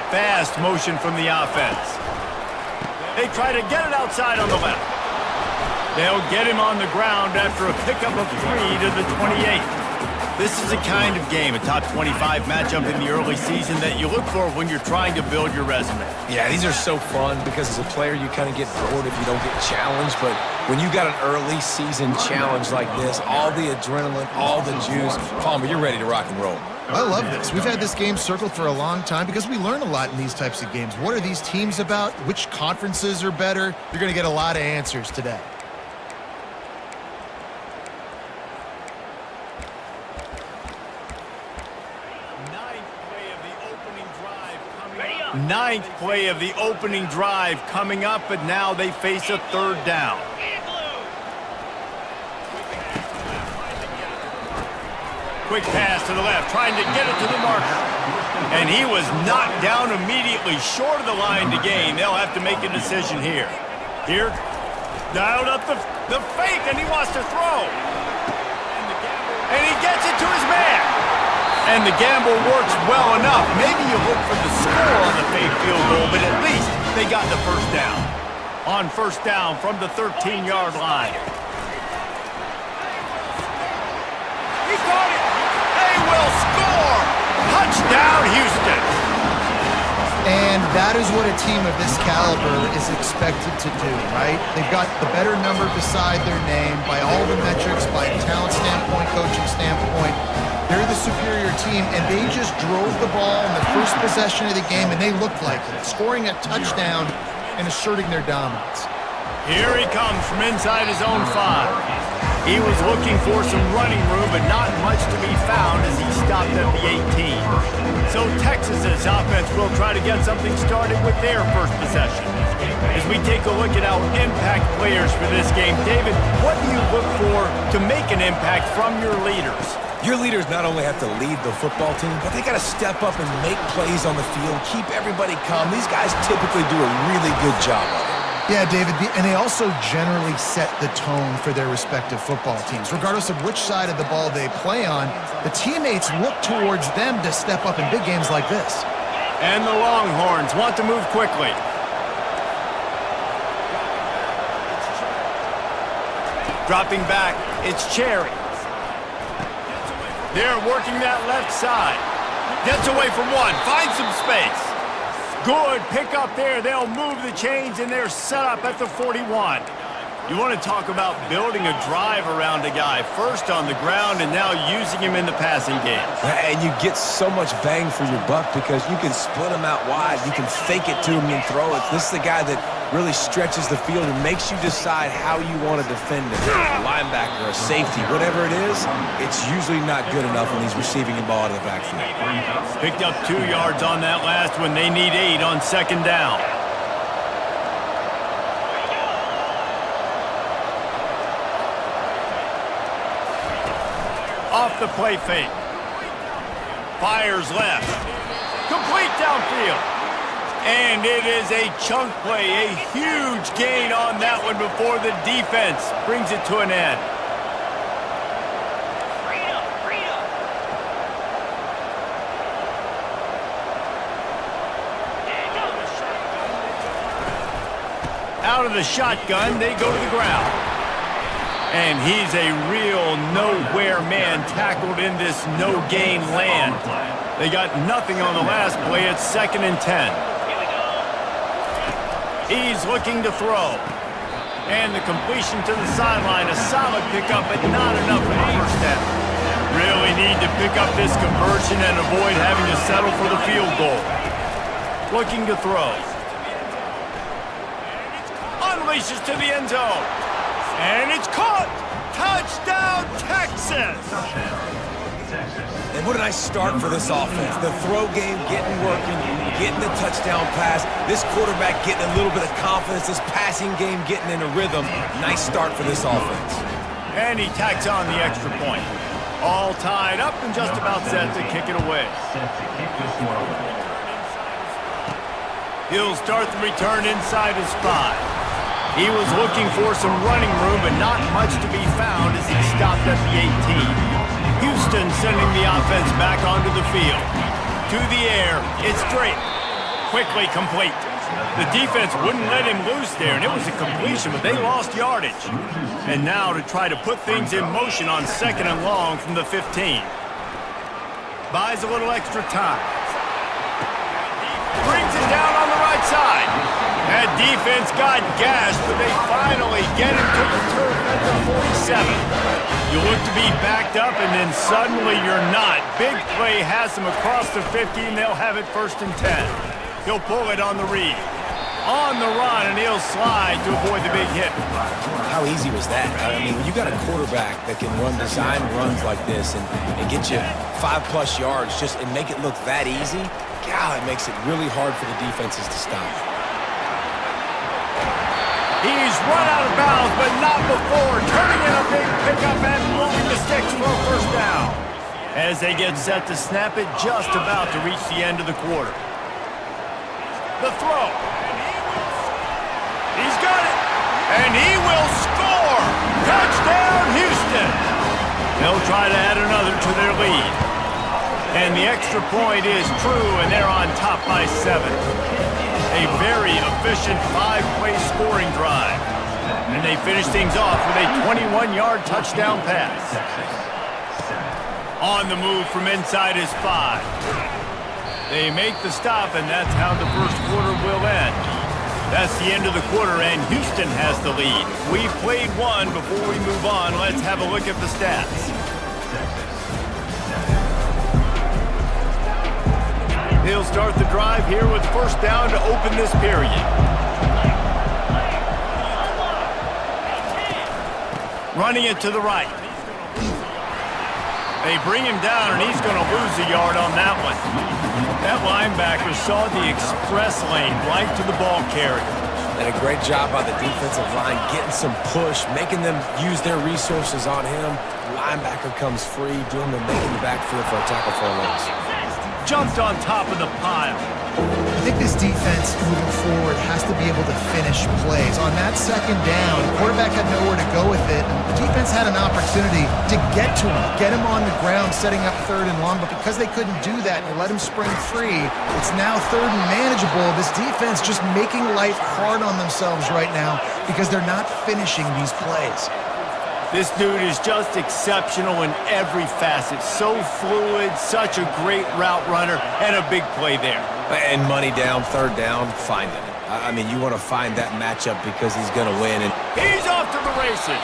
Fast motion from the offense. They try to get it outside on the left. They'll get him on the ground after a pickup of 3 to the 28. This is the kind of game, a top 25 matchup in the early season, that you look for when you're trying to build your resume. Yeah, these are so fun because as a player, you kind of get bored if you don't get challenged. But when you got an early season challenge like this, all the adrenaline, all the juice, Palmer, you're ready to rock and roll. I love this. We've had this game circled for a long time because we learn a lot in these types of games. What are these teams about? Which conferences are better? You're going to get a lot of answers today. Ninth play of the opening drive coming up, but now they face a 3rd down. Quick pass to the left, trying to get it to the marker. And he was knocked down immediately, short of the line to gain. They'll have to make a decision here. Here, dialed up the fake, and he wants to throw. And he gets it to his man. And the gamble works well enough. Maybe you look for the score on the fake field goal, but at least they got the first down. On first down from the 13-yard line. He caught it. They will score. Touchdown, Houston. And that is what a team of this caliber is expected to do, right? They've got the better number beside their name by all the metrics, by a talent standpoint, coaching standpoint. They're the superior team, and they just drove the ball in the first possession of the game, and they looked like it, scoring a touchdown and asserting their dominance. Here he comes from inside his own 5. He was looking for some running room, but not much to be found as he stopped at the 18. So Texas's offense will try to get something started with their first possession. As we take a look at our impact players for this game, David, what do you look for to make an impact from your leaders? Your leaders not only have to lead the football team, but they got to step up and make plays on the field, keep everybody calm. These guys typically do a really good job of it. Yeah, David, and they also generally set the tone for their respective football teams. Regardless of which side of the ball they play on, the teammates look towards them to step up in big games like this. And the Longhorns want to move quickly. Dropping back, it's Cherry. They're working that left side. Gets away from one, finds some space. Good pick up there. They'll move the chains, and they're set up at the 41. You want to talk about building a drive around a guy, first on the ground and now using him in the passing game. And you get so much bang for your buck because you can split him out wide. You can fake it to him and throw it. This is the guy that really stretches the field and makes you decide how you want to defend it. A linebacker, a safety, whatever it is, it's usually not good enough when he's receiving the ball out of the backfield. Picked up 2 yards on that last one. They need 8 on second down. Off the play fake. Fires left. Complete downfield. And it is a chunk play, a huge gain on that one before the defense brings it to an end. Out of the shotgun, they go to the ground. And he's a real nowhere man tackled in this no-gain land. They got nothing on the last play. It's 2nd and 10. He's looking to throw. And the completion to the sideline, a solid pickup, but not enough for the first down. Really need to pick up this conversion and avoid having to settle for the field goal. Looking to throw. Unleashes to the end zone. And it's caught! Touchdown, Texas! And what a nice start for this offense. The throw game getting working, getting the touchdown pass. This quarterback getting a little bit of confidence. This passing game getting in a rhythm. Nice start for this offense. And he tacks on the extra point. All tied up and just about set to kick it away. He'll start the return inside his 5. He was looking for some running room, but not much to be found as he stopped at the 18. Houston sending the offense back onto the field. To the air, it's straight. Quickly complete. The defense wouldn't let him loose there, and it was a completion, but they lost yardage. And now to try to put things in motion on 2nd and long from the 15. Buys a little extra time. Brings it down on the right side. That defense got gashed, but they finally get him to the turf at the 47. You look to be backed up, and then suddenly you're not. Big play has them across the 50, and they'll have it 1st and 10. He'll pull it on the read. On the run, and he'll slide to avoid the big hit. How easy was that? I mean, when you got a quarterback that can run design runs like this and get you 5+ yards just and make it look that easy, God, it makes it really hard for the defenses to stop. He's run out of bounds, but not before. Turning in a big pickup and moving the sticks for a first down. As they get set to snap it, just about to reach the end of the quarter. The throw. He's got it. And he will score. Touchdown, Houston. They'll try to add another to their lead. And the extra point is true, and they're on top by 7. A very efficient 5-play scoring drive. And they finish things off with a 21-yard touchdown pass. On the move from inside his 5. They make the stop, and that's how the first quarter will end. That's the end of the quarter, and Houston has the lead. We've played one. Before we move on, let's have a look at the stats. He'll start the drive here with first down to open this period. Running it to the right. They bring him down, and he's going to lose a yard on that one. That linebacker saw the express lane right to the ball carrier. And a great job by the defensive line getting some push, making them use their resources on him. Linebacker comes free, doing the making the backfield for a tackle for a loss. Jumped on top of the pile. I think this defense moving forward has to be able to finish plays. On that second down, the quarterback had nowhere to go with it. The defense had an opportunity to get to him, get him on the ground, setting up 3rd and long, but because they couldn't do that and let him spring free, it's now 3rd and manageable. This defense just making life hard on themselves right now because they're not finishing these plays. This dude is just exceptional in every facet. So fluid, such a great route runner, and a big play there. And money down, 3rd down, find it. I mean, you want to find that matchup because he's going to win. And he's off to the races.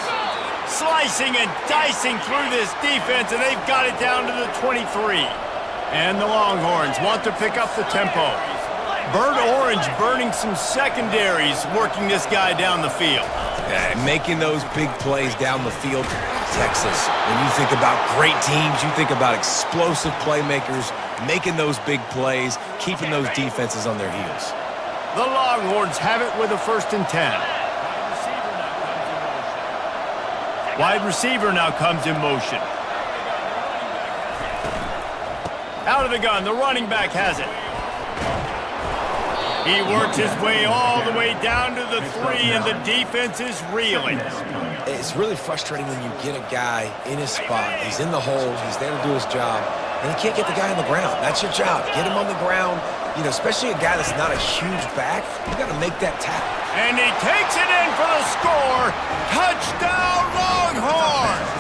Slicing and dicing through this defense, and they've got it down to the 23. And the Longhorns want to pick up the tempo. Burnt orange burning some secondaries, working this guy down the field. Yeah, making those big plays down the field. Texas, when you think about great teams, you think about explosive playmakers, making those big plays, keeping those defenses on their heels. The Longhorns have it with a 1st and 10. Wide receiver now comes in motion. Out of the gun, the running back has it. He works his way all the way down to the 3, and the defense is reeling. It's really frustrating when you get a guy in his spot. He's in the hole. He's there to do his job. And you can't get the guy on the ground. That's your job. Get him on the ground. You know, especially a guy that's not a huge back. You got to make that tackle. And he takes it in for the score. Touchdown, Longhorns!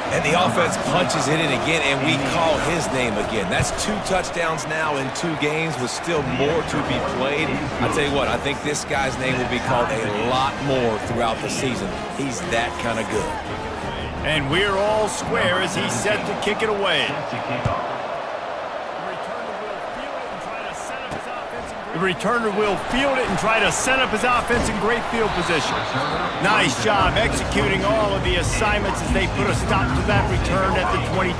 And the offense punches it in again, and we call his name again. That's 2 touchdowns now in 2 games with still more to be played. I tell you what, I think this guy's name will be called a lot more throughout the season. He's that kind of good. And we're all square as he's set to kick it away. The returner will field it and try to set up his offense in great field position. Nice job executing all of the assignments as they put a stop to that return at the 22.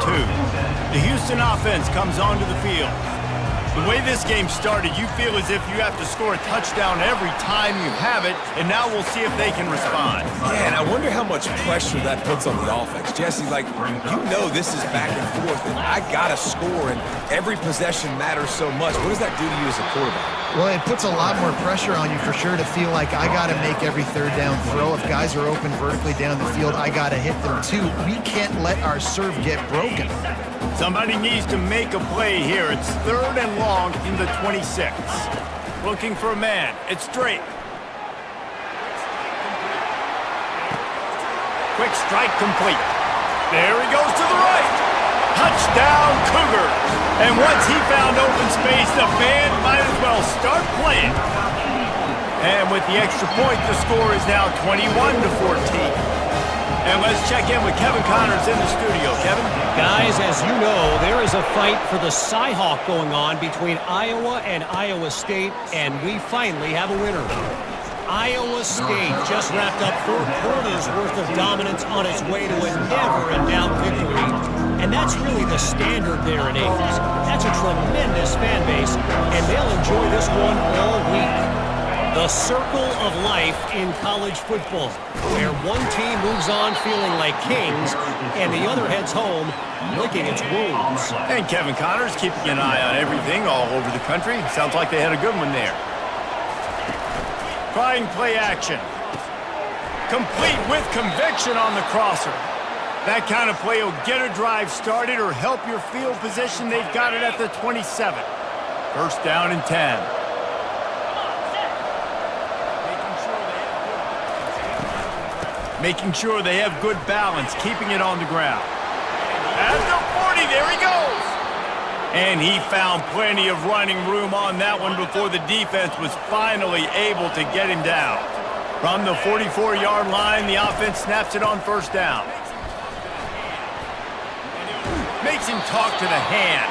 The Houston offense comes onto the field. The way this game started, you feel as if you have to score a touchdown every time you have it, and now we'll see if they can respond. Yeah, and I wonder how much pressure that puts on the offense. Jesse, like, you know this is back and forth, and I got to score, and every possession matters so much. What does that do to you as a quarterback? Well, it puts a lot more pressure on you for sure to feel like I got to make every 3rd down throw. If guys are open vertically down the field, I got to hit them too. We can't let our serve get broken. Somebody needs to make a play here. It's 3rd and long in the 26. Looking for a man. It's straight. Quick strike complete. There he goes to the right. Touchdown, Cougar. And once he found open space, the band might as well start playing. And with the extra point, the score is now 21-14. And let's check in with Kevin Connors in the studio. Kevin? Guys, as you know, there is a fight for the Cy-Hawk going on between Iowa and Iowa State, and we finally have a winner. Iowa State just wrapped up 4 quarters worth of dominance on its way to a never-in-doubt victory. And that's really the standard there at Ames. That's a tremendous fan base, and they'll enjoy this one all week. The circle of life in college football, where one team moves on feeling like kings, and the other heads home licking its wounds. And Kevin Connors keeping an eye on everything all over the country. Sounds like they had a good one there. Trying play action. Complete with conviction on the crosser. That kind of play will get a drive started or help your field position. They've got it at the 27. 1st down and 10. Making sure they have good balance, keeping it on the ground. At the 40, there he goes. And he found plenty of running room on that one before the defense was finally able to get him down. From the 44-yard line, the offense snaps it on 1st down. Makes him talk to the hand.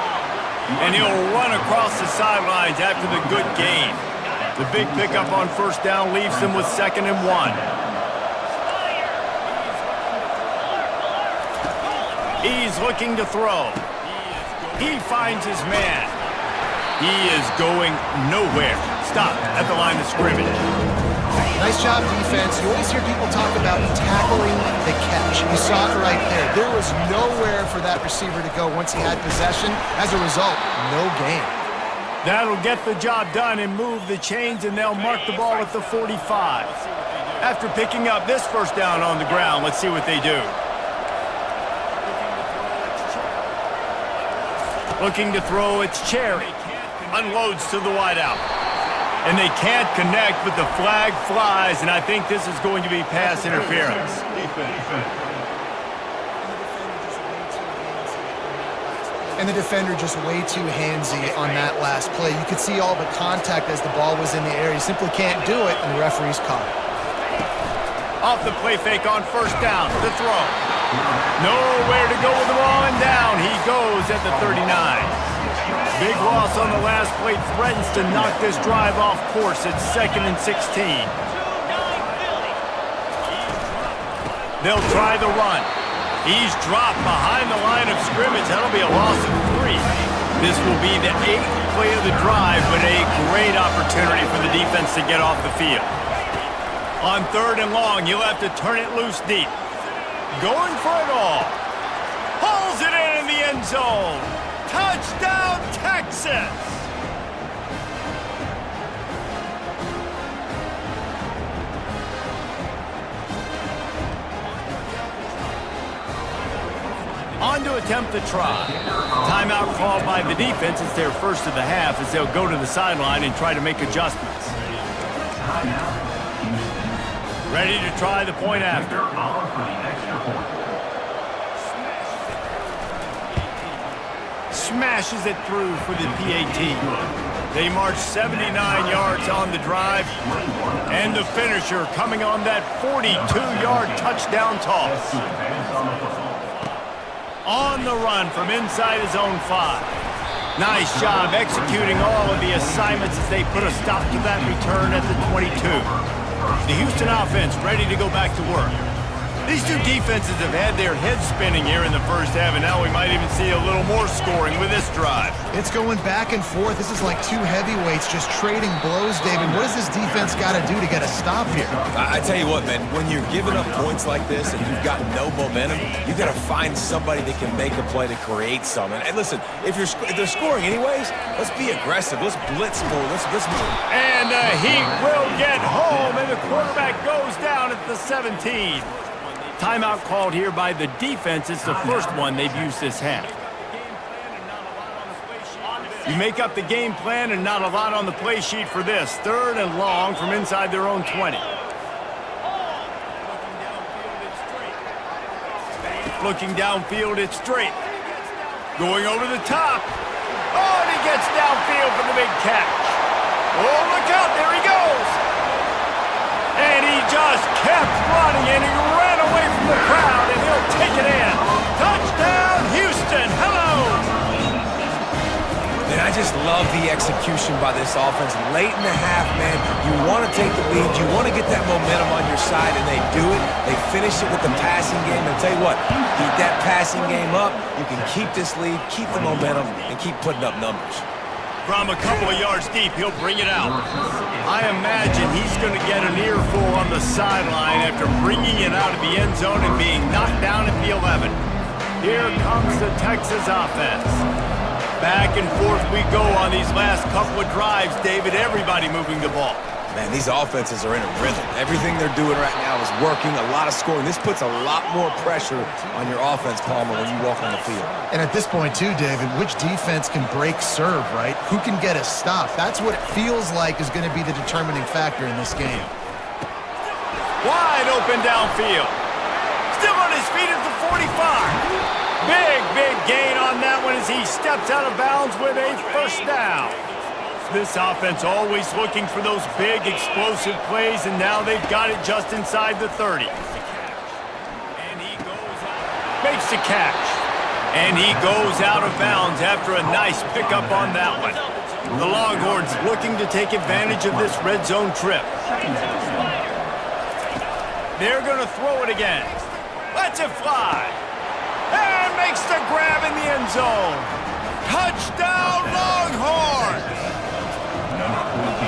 And he'll run across the sidelines after the good gain. The big pickup on 1st down leaves them with 2nd and 1. He's looking to throw. He finds his man. He is going nowhere. Stop at the line of scrimmage. Nice job, defense. You always hear people talk about tackling the catch. You saw it right there. There was nowhere for that receiver to go once he had possession. As a result, no gain. That'll get the job done and move the chains, and they'll mark the ball at the 45. After picking up this 1st down on the ground, let's see what they do. Looking to throw, it's Cherry. Unloads to the wideout. And they can't connect, but the flag flies, and I think this is going to be pass interference. And the defender just way too handsy on that last play. You could see all the contact as the ball was in the air. He simply can't do it, and the referee's caught it. Off the play fake on 1st down, the throw. Nowhere to go with the ball, and down he goes at the 39. Big loss on the last play threatens to knock this drive off course. It's 2nd and 16. They'll try the run. He's dropped behind the line of scrimmage. That'll be a loss of 3. This will be the 8th play of the drive, but a great opportunity for the defense to get off the field. On 3rd and long, you'll have to turn it loose deep. Going for it all. Pulls it in the end zone. Touchdown, Texas! On to attempt the try. Timeout called by the defense. It's their first of the half as they'll go to the sideline and try to make adjustments. Ready to try the point after. Smashes it through for the PAT. They march 79 yards on the drive. And the finisher coming on that 42-yard touchdown toss. On the run from inside his own 5. Nice job executing all of the assignments as they put a stop to that return at the 22. The Houston offense ready to go back to work. These two defenses have had their heads spinning here in the first half, and now we might even see a little more scoring with this drive. It's going back and forth. This is like two heavyweights just trading blows, David. What does this defense got to do to get a stop here? I tell you what, man, when you're giving up points like this and you've got no momentum, you got to find somebody that can make a play to create some. And listen, if they're scoring anyways, let's be aggressive. Let's blitz more. Let's move. And the Heat will get home, and the quarterback goes down at the 17. Timeout called here by the defense. It's the first one they've used this half. You make up the game plan and not a lot on the play sheet for this. 3rd and long from inside their own 20. Looking downfield, it's straight. Going over the top. Oh, and he gets downfield for the big catch. Oh, look out, there he goes. And he just kept running, and he ran away from the crowd, and he'll take it in. Touchdown, Houston. Hello. And I just love the execution by this offense. Late in the half, man, you want to take the lead. You want to get that momentum on your side, and they do it. They finish it with the passing game. And I'll tell you what, keep that passing game up. You can keep this lead, keep the momentum, and keep putting up numbers. From a couple of yards deep, he'll bring it out. I imagine he's going to get an earful on the sideline after bringing it out of the end zone and being knocked down at the 11. Here comes the Texas offense. Back and forth we go on these last couple of drives, David. Everybody moving the ball. Man, these offenses are in a rhythm. Everything they're doing right now is working, a lot of scoring. This puts a lot more pressure on your offense, Palmer, when you walk on the field. And at this point, too, David, which defense can break serve, right? Who can get a stop? That's what it feels like is going to be the determining factor in this game. Wide open downfield. Still on his feet at the 45. Big gain on that one as he steps out of bounds with a first down. This offense always looking for those big, explosive plays, and now they've got it just inside the 30. And he goes out, makes the catch. And he goes out of bounds after a nice pickup on that one. The Longhorns looking to take advantage of this red zone trip. They're going to throw it again. Lets it fly. And makes the grab in the end zone. Touchdown, Longhorns!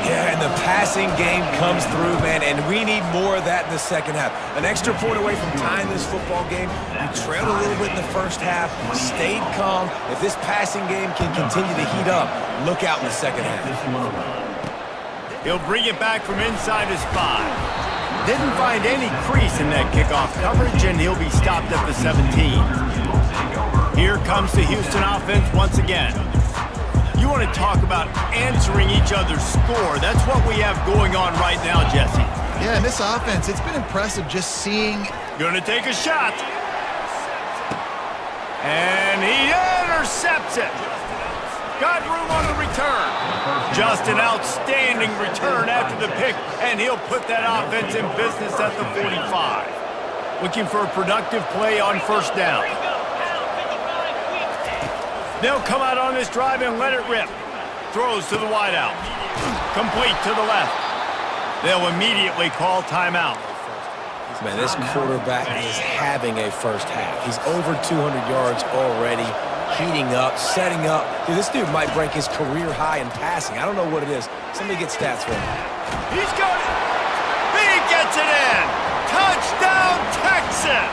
Yeah, and the passing game comes through, man, and we need more of that in the second half. An extra point away from tying this football game. You trailed a little bit in the first half, stayed calm. If this passing game can continue to heat up, look out in the second half. He'll bring it back from inside his 5. Didn't find any crease in that kickoff coverage, and he'll be stopped at the 17. Here comes the Houston offense once again. You want to talk about answering each other's score. That's what we have going on right now, Jesse. Yeah, and this offense, it's been impressive just seeing. Gonna take a shot. And he intercepts it. Got room on the return. Just an outstanding return after the pick, and he'll put that offense in business at the 45. Looking for a productive play on first down. They'll come out on this drive and let it rip. Throws to the wideout. Complete to the left. They'll immediately call timeout. Man, this quarterback is having a first half. He's over 200 yards already, heating up, setting up. Dude, this dude might break his career high in passing. I don't know what it is. Somebody get stats for him. He's got it. He gets it in. Touchdown, Texas.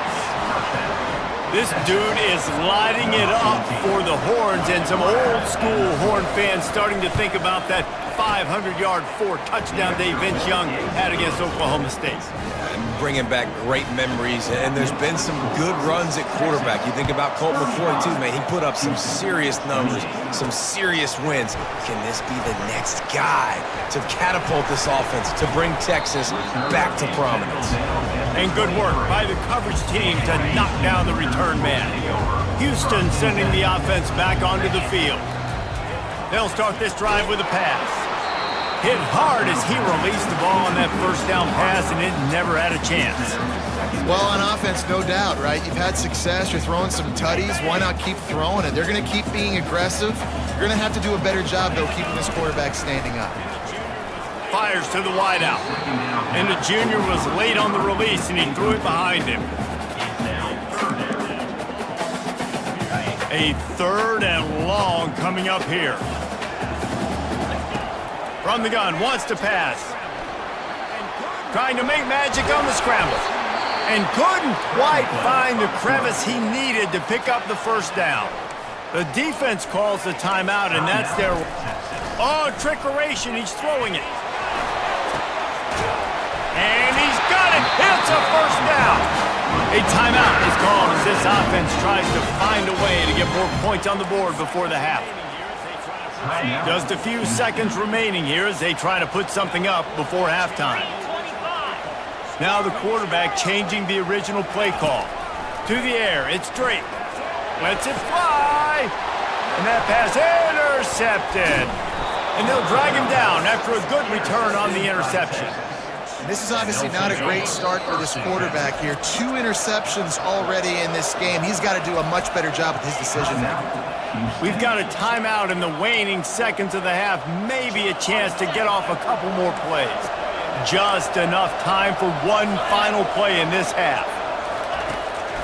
This dude is lighting it up for the Horns, and some old-school Horn fans starting to think about that 500-yard, 4-touchdown day Vince Young had against Oklahoma State. Bringing back great memories, and there's been some good runs at quarterback. You think about Colt McCoy, too, man. He put up some serious numbers, some serious wins. Can this be the next guy to catapult this offense, to bring Texas back to prominence? And good work by the coverage team to knock down the return man. Houston sending the offense back onto the field. They'll start this drive with a pass. Hit hard as he released the ball on that first down pass, and it never had a chance. Well, on offense, no doubt, right? You've had success. You're throwing some tutties. Why not keep throwing it? They're going to keep being aggressive. You're going to have to do a better job, though, keeping this quarterback standing up. Fires to the wideout. And the junior was late on the release, and he threw it behind him. A 3rd and long coming up here. From the gun, wants to pass. Trying to make magic on the scramble. And couldn't quite find the crevice he needed to pick up the first down. The defense calls the timeout, and that's their... Oh, trickeration, he's throwing it. And he's got it. It's a first down. A timeout is called as this offense tries to find a way to get more points on the board before the half. Just a few seconds remaining here as they try to put something up before halftime. Now the quarterback changing the original play call. To the air, it's Drake. Lets it fly. And that pass intercepted. And they'll drag him down after a good return on the interception. This is obviously not a great start for this quarterback here. 2 interceptions already in this game. He's got to do a much better job with his decision now. We've got a timeout in the waning seconds of the half. Maybe a chance to get off a couple more plays. Just enough time for one final play in this half.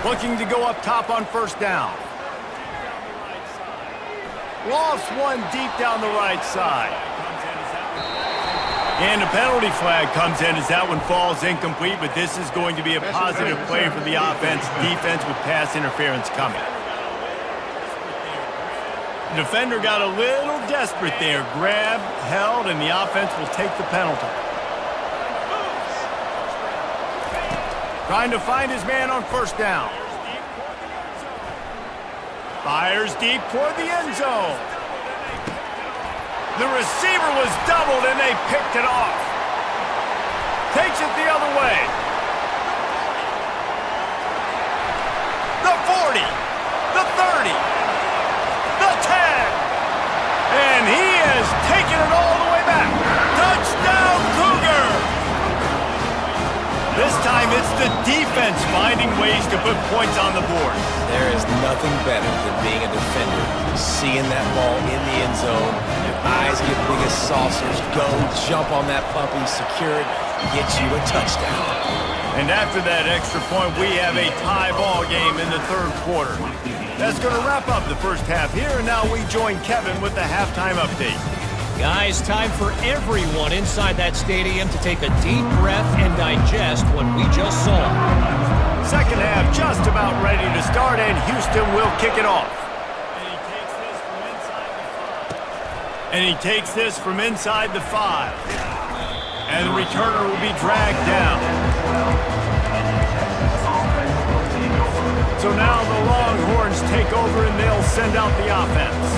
Looking to go up top on first down. Lost one deep down the right side. And a penalty flag comes in as that one falls incomplete, but this is going to be a positive play for the offense. Defense with pass interference coming. The defender got a little desperate there. Grabbed, held, and the offense will take the penalty. Trying to find his man on first down. Fires deep toward the end zone. The receiver was doubled, and they picked it off. Takes it the other way. The 40, the 30, the 10. And he has taken it all the way back. Touchdown, Cougar! This time it's the defense finding ways to put points on the board. There is nothing better than being a defender, seeing that ball in the end zone, your eyes get big as saucers, go, jump on that puppy, secure it, get you a touchdown. And after that extra point, we have a tie ball game in the 3rd quarter. That's going to wrap up the first half here, and now we join Kevin with the halftime update. Guys, time for everyone inside that stadium to take a deep breath and digest what we just saw. Second half just about ready to start, and Houston will kick it off. And he takes this from inside the 5. And the returner will be dragged down. So now the Longhorns take over, and they'll send out the offense.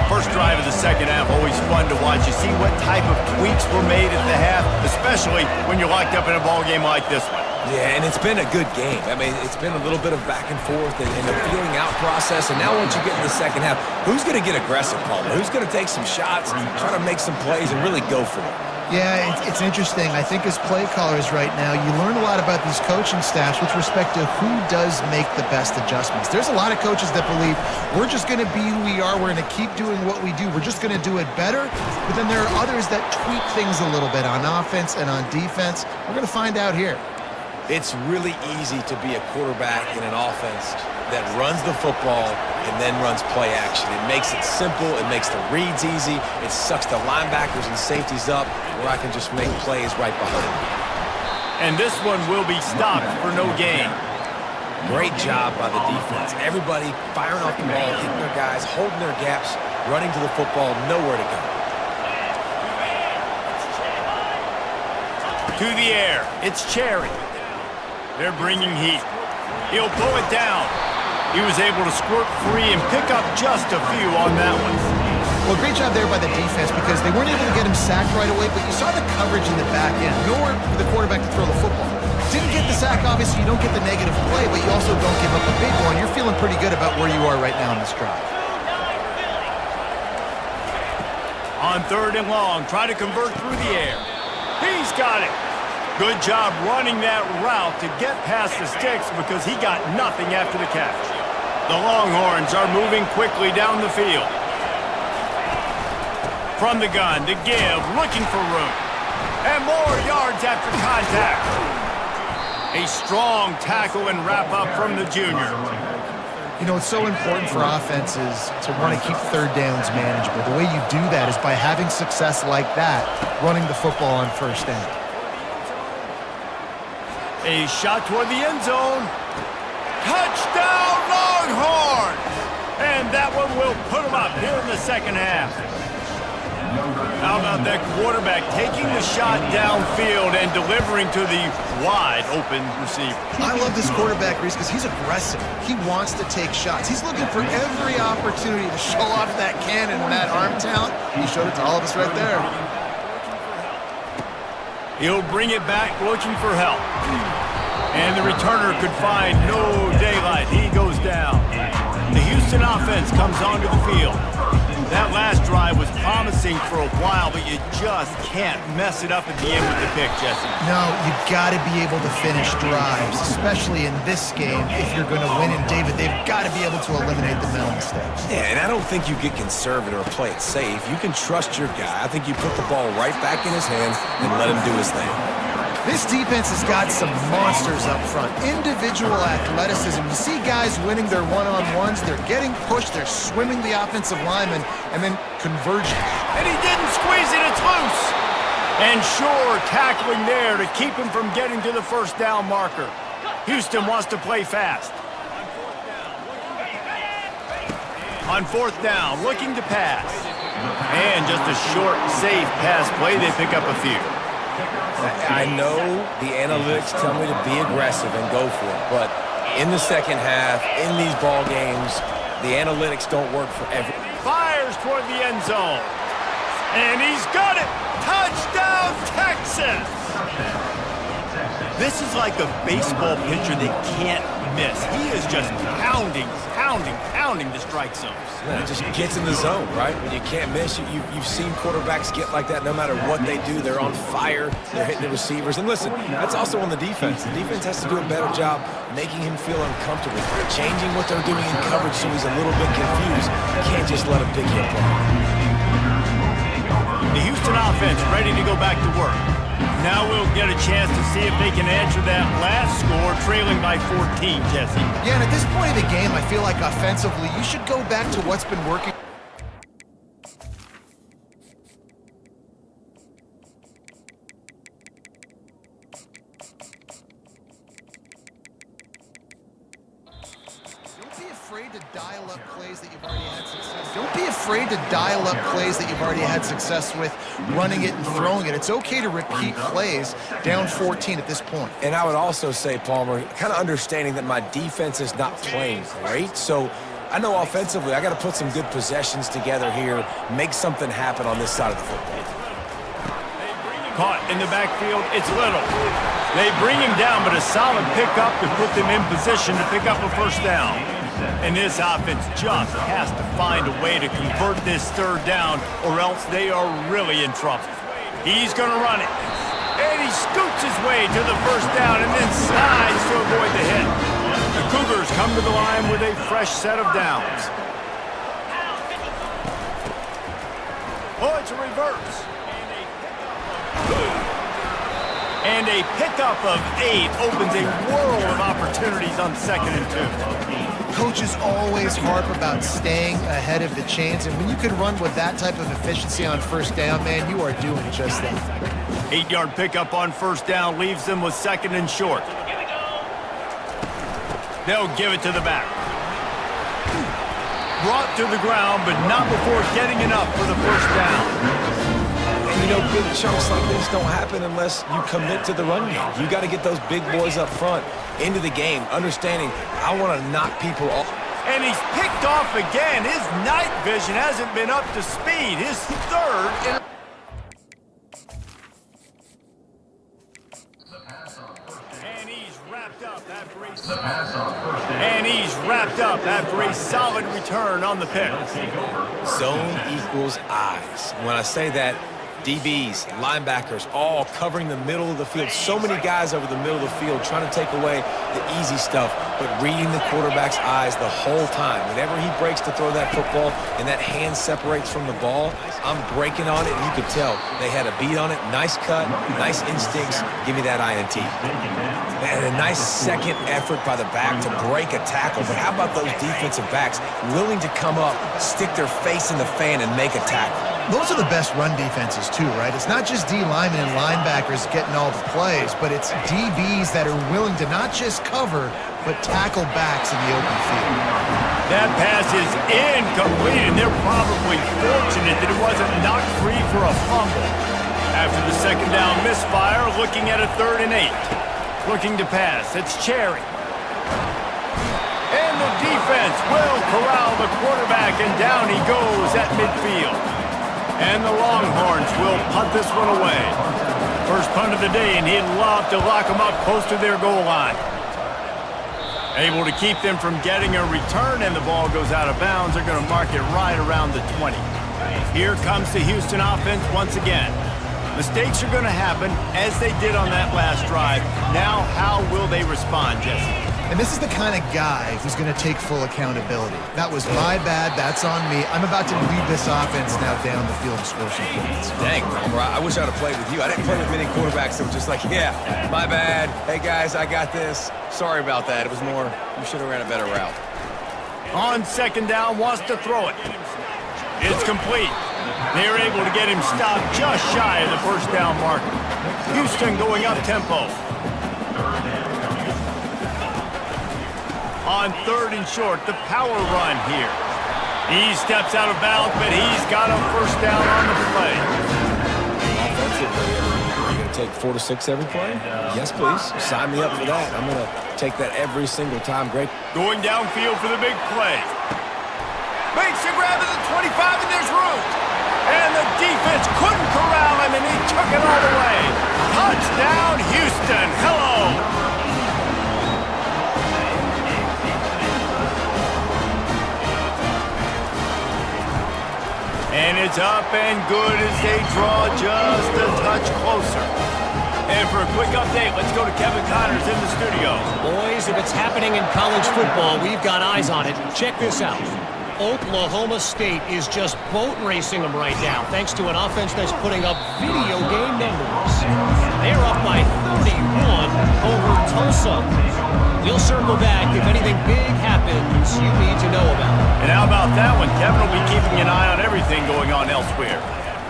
First drive of the second half, always fun to watch. You see what type of tweaks were made at the half, especially when you're locked up in a ball game like this one. Yeah, and it's been a good game. I mean, it's been a little bit of back and forth and a feeling out process. And now once you get in the second half, who's going to get aggressive, Paul? Who's going to take some shots, try to make some plays, and really go for it? Yeah, it's interesting. I think as play callers right now, you learn a lot about these coaching staffs with respect to who does make the best adjustments. There's a lot of coaches that believe we're just going to be who we are. We're going to keep doing what we do. We're just going to do it better. But then there are others that tweak things a little bit on offense and on defense. We're going to find out here. It's really easy to be a quarterback in an offense that runs the football and then runs play action. It makes it simple. It makes the reads easy. It sucks the linebackers and safeties up where I can just make plays right behind them. And this one will be stopped for no gain. Great job by the defense. Everybody firing off the ball, hitting their guys, holding their gaps, running to the football, nowhere to go. To the air, it's Cherry. They're bringing heat. He'll pull it down. He was able to squirt free and pick up just a few on that one. Well, great job there by the defense because they weren't able to get him sacked right away, but you saw the coverage in the back end. Nowhere for the quarterback to throw the football. Didn't get the sack, obviously. You don't get the negative play, but you also don't give up a big one. You're feeling pretty good about where you are right now in this drive. On 3rd and long, try to convert through the air. He's got it. Good job running that route to get past the sticks because he got nothing after the catch. The Longhorns are moving quickly down the field. From the gun to give, looking for room. And more yards after contact. A strong tackle and wrap up from the junior. You know, it's so important for offenses to want to keep 3rd downs manageable. The way you do that is by having success like that, running the football on 1st down. A shot toward the end zone. Touchdown, Longhorns! And that one will put them up here in the 2nd half. How about that quarterback taking the shot downfield and delivering to the wide-open receiver? I love this quarterback, Reese, because he's aggressive. He wants to take shots. He's looking for every opportunity to show off that cannon and that arm talent. He showed it to all of us right there. He'll bring it back looking for help. And the returner could find no daylight. He goes down. The Houston offense comes onto the field. That last drive was promising for a while, but you just can't mess it up at the end with the pick, Jesse. No, you've got to be able to finish drives, especially in this game. If you're going to win, and David, they've got to be able to eliminate the mental mistakes. Yeah, and I don't think you get conservative or play it safe. You can trust your guy. I think you put the ball right back in his hands and let him do his thing. This defense has got some monsters up front. Individual athleticism. You see guys winning their one-on-ones. They're getting pushed. They're swimming the offensive lineman, and then conversion. And he didn't squeeze it. It's loose. And sure, tackling there to keep him from getting to the 1st down marker. Houston wants to play fast. On 4th down, looking to pass. And just a short, safe pass play. They pick up a few. I know the analytics tell me to be aggressive and go for it, but in the 2nd half, in these ball games, the analytics don't work for every. Fires toward the end zone. And he's got it! Touchdown, Texas! This is like a baseball pitcher that can't miss. He is just pounding the strike zones. Yeah, it just gets in the zone, right? When you can't miss, you've seen quarterbacks get like that no matter what they do. They're on fire. They're hitting the receivers. And listen, that's also on the defense. The defense has to do a better job making him feel uncomfortable, changing what they're doing in coverage so he's a little bit confused. You can't just let a big hit play. The Houston offense ready to go back to work. Now we'll get a chance to see if they can answer that last score, trailing by 14, Jesse. Yeah, and at this point of the game, I feel like offensively, you should go back to what's been working. Don't be afraid to dial up plays that you've already had success. Don't be afraid to dial up plays that you've already had success with, running it and throwing it. It's okay to repeat plays down 14 at this point. And I would also say, Palmer, kind of understanding that my defense is not playing great, so I know offensively I got to put some good possessions together here, make something happen on this side of the football. Caught in the backfield, it's Little. They bring him down, but a solid pickup to put them in position to pick up a 1st down. And this offense just has to find a way to convert this 3rd down, or else they are really in trouble. He's going to run it. And he scoots his way to the first down and then slides to avoid the hit. The Cougars come to the line with a fresh set of downs. Oh, it's a reverse. And a pickup of 8 opens a world of opportunities on 2nd and 2. Coaches always harp about staying ahead of the chains, and when you can run with that type of efficiency on first down, man, you are doing just that. 8-yard pickup on first down leaves them with 2nd and short. They'll give it to the back. Brought to the ground, but not before getting enough for the first down. And, you know, big chunks like this don't happen unless you commit to the run game. You got to get those big boys up front into the game, understanding I want to knock people off. And he's picked off again. His night vision hasn't been up to speed. His 3rd. And he's wrapped up after a solid return on the pick. Zone equals eyes. When I say that, DBs, linebackers, all covering the middle of the field. So many guys over the middle of the field trying to take away the easy stuff, but reading the quarterback's eyes the whole time. Whenever he breaks to throw that football and that hand separates from the ball, I'm breaking on it, and you could tell they had a beat on it. Nice cut, nice instincts. Give me that INT. And a nice second effort by the back to break a tackle. But how about those defensive backs willing to come up, stick their face in the fan, and make a tackle? Those are the best run defenses, too, right? It's not just D linemen and linebackers getting all the plays, but it's DBs that are willing to not just cover, but tackle backs in the open field. That pass is incomplete, and they're probably fortunate that it wasn't knocked free for a fumble. After the 2nd down misfire, looking at a 3rd and 8. Looking to pass, it's Cherry. And the defense will corral the quarterback, and down he goes at midfield. And the Longhorns will punt this one away. First punt of the day, and he'd love to lock them up close to their goal line. Able to keep them from getting a return, and the ball goes out of bounds. They're going to mark it right around the 20. Here comes the Houston offense once again. Mistakes are going to happen, as they did on that last drive. Now, how will they respond, Jesse? And this is the kind of guy who's going to take full accountability. That was my bad. That's on me. I'm about to lead this offense now down the field to score some points. Dang, Homer, I wish I'd have played with you. I didn't play with many quarterbacks that were just like, yeah, my bad. Hey, guys, I got this. Sorry about that. It was more, you should have ran a better route. On 2nd down, wants to throw it. It's complete. They are able to get him stopped just shy of the first down marker. Houston going up tempo. On 3rd and short, the power run here. He steps out of bounds, but he's got a first down on the play. Offensively, are you going to take 4 to 6 every play? Yes, please. Sign me up for that. I'm going to take that every single time. Great. Going downfield for the big play. Makes a grab at the 25, and there's room. And the defense couldn't corral him, and he took it all the way. Touchdown, Houston. Hello. And it's up and good as they draw just a touch closer. And for a quick update, let's go to Kevin Connors in the studio. Boys, if it's happening in college football, we've got eyes on it. Check this out. Oklahoma State is just boat racing them right now, thanks to an offense that's putting up video game numbers. They're up by 31 over Tulsa. We'll circle back if anything big happens you need to know about. And how about that one? Kevin will be keeping an eye on everything going on elsewhere.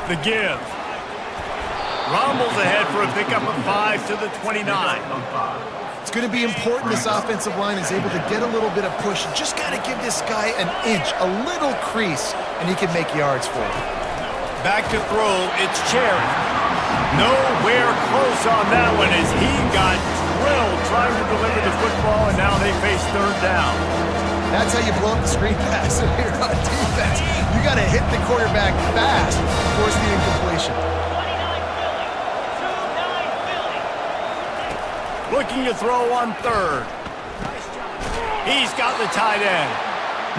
The give. Rumbles ahead for a pickup of 5 to the 29. It's going to be important this offensive line is able to get a little bit of push. You just got to give this guy an inch, a little crease, and he can make yards for it. Back to throw, it's Cherry. Nowhere close on that one as he got drilled trying to deliver the football, and now they face 3rd down. That's how you blow up the screen pass if you're on defense. You got to hit the quarterback fast to force the incompletion. Looking to throw on 3rd. He's got the tight end.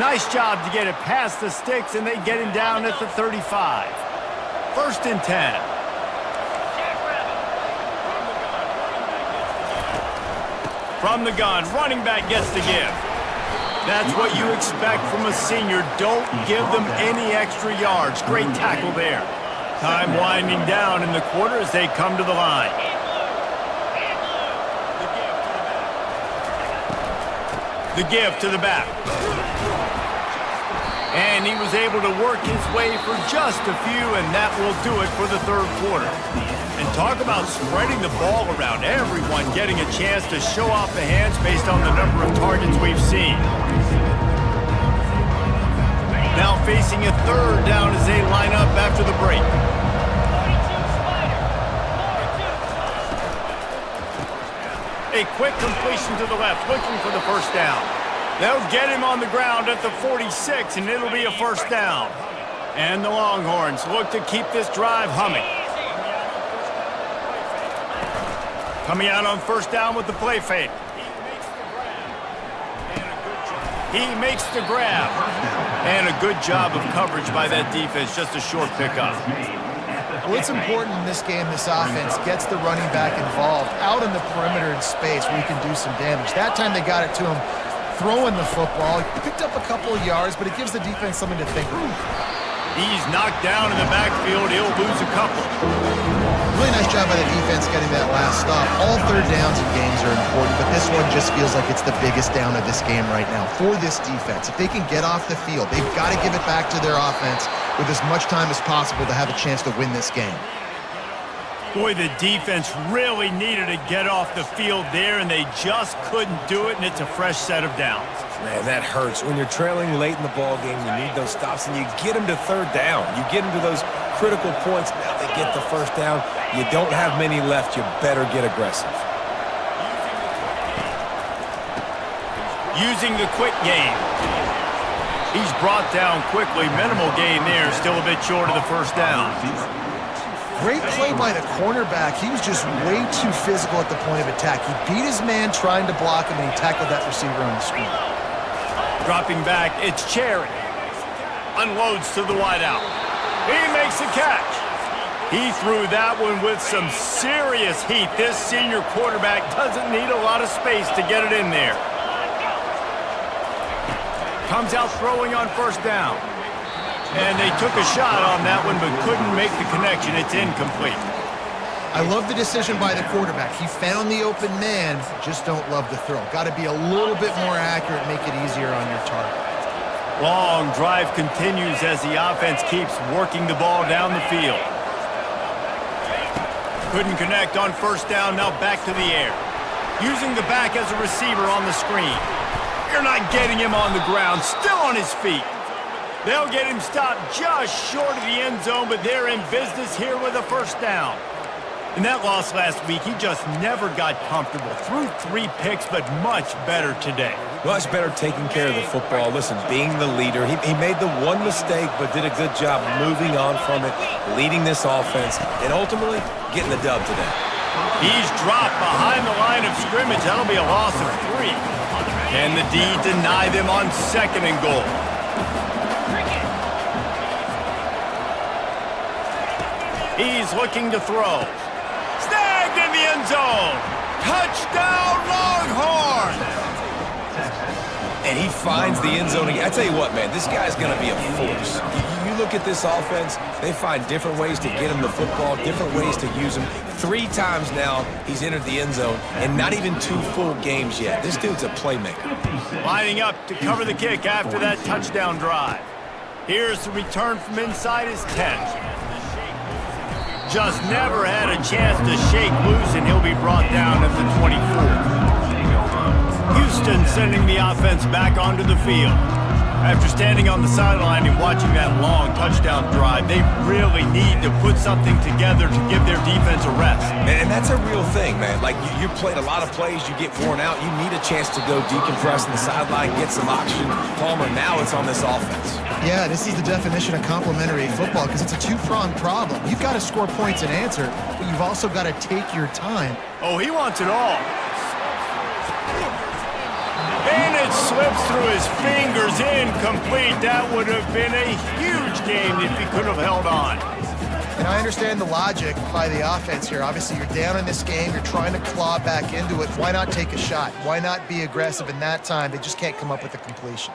Nice job to get it past the sticks, and they get him down at the 35. 1st and 10. From the gun, running back gets the give. That's what you expect from a senior. Don't give them any extra yards. Great tackle there. Time winding down in the quarter as they come to the line. The give to the back. And he was able to work his way for just a few, and that will do it for the third quarter. And talk about spreading the ball around. Everyone getting a chance to show off the hands based on the number of targets we've seen. Now facing a third down as they line up after the break. A quick completion to the left, looking for the first down. They'll get him on the ground at the 46, and it'll be a first down. And the Longhorns look to keep this drive humming. Coming out on first down with the play fake. He makes the grab. And a good job of coverage by that defense, just a short pickup. What's important in this game, this offense gets the running back involved out in the perimeter in space where he can do some damage. That time they got it to him throwing the football. He picked up a couple of yards, but it gives the defense something to think about. He's knocked down in the backfield. He'll lose a couple. Really nice job by the defense getting that last stop. All third downs in games are important, but this one just feels like it's the biggest down of this game right now for this defense. If they can get off the field, they've got to give it back to their offense with as much time as possible to have a chance to win this game. Boy, the defense really needed to get off the field there, and they just couldn't do it, and it's a fresh set of downs. Man, that hurts. When you're trailing late in the ball game, you need those stops, and you get them to third down. You get them to those critical points. Now they get the first down. You don't have many left. You better get aggressive. Using the quick game. He's brought down quickly. Minimal gain there. Still a bit short of the first down. Great play by the cornerback. He was just way too physical at the point of attack. He beat his man trying to block him, and he tackled that receiver on the screen. Dropping back, it's Cherry. Unloads to the wideout. He makes the catch. He threw that one with some serious heat. This senior quarterback doesn't need a lot of space to get it in there. Comes out throwing on first down. And they took a shot on that one, but couldn't make the connection. It's incomplete. I love the decision by the quarterback. He found the open man, just don't love the throw. Got to be a little bit more accurate, make it easier on your target. Long drive continues as the offense keeps working the ball down the field. Couldn't connect on first down, now back to the air. Using the back as a receiver on the screen. You're not getting him on the ground, still on his feet. They'll get him stopped just short of the end zone, but they're in business here with a first down. In that loss last week, he just never got comfortable. Threw 3 picks, but much better today. Much better taking care of the football. Listen, being the leader, he made the one mistake, but did a good job moving on from it, leading this offense, and ultimately getting the dub today. He's dropped behind the line of scrimmage. That'll be a loss of 3. Can the D deny them on 2nd and goal? He's looking to throw. Snagged in the end zone. Touchdown, Longhorns! And he finds the end zone again. I tell you what, man, this guy's going to be a force. You look at this offense, they find different ways to get him the football, different ways to use him. 3 times now he's entered the end zone, and not even 2 full games yet. This dude's a playmaker. Lining up to cover the kick after that touchdown drive. Here's the return from inside his 10. Just never had a chance to shake loose, and he'll be brought down at the 24. Houston sending the offense back onto the field. After standing on the sideline and watching that long touchdown drive, they really need to put something together to give their defense a rest. And that's a real thing, man. Like, you played a lot of plays, you get worn out, you need a chance to go decompress on the sideline, get some oxygen. Palmer, now it's on this offense. Yeah, this is the definition of complementary football because it's a 2-pronged problem. You've got to score points and answer, but you've also got to take your time. Oh, he wants it all. And it slips through his fingers, incomplete. That would have been a huge game if he could have held on. And I understand the logic by the offense here. Obviously, you're down in this game. You're trying to claw back into it. Why not take a shot? Why not be aggressive in that time? They just can't come up with a completion.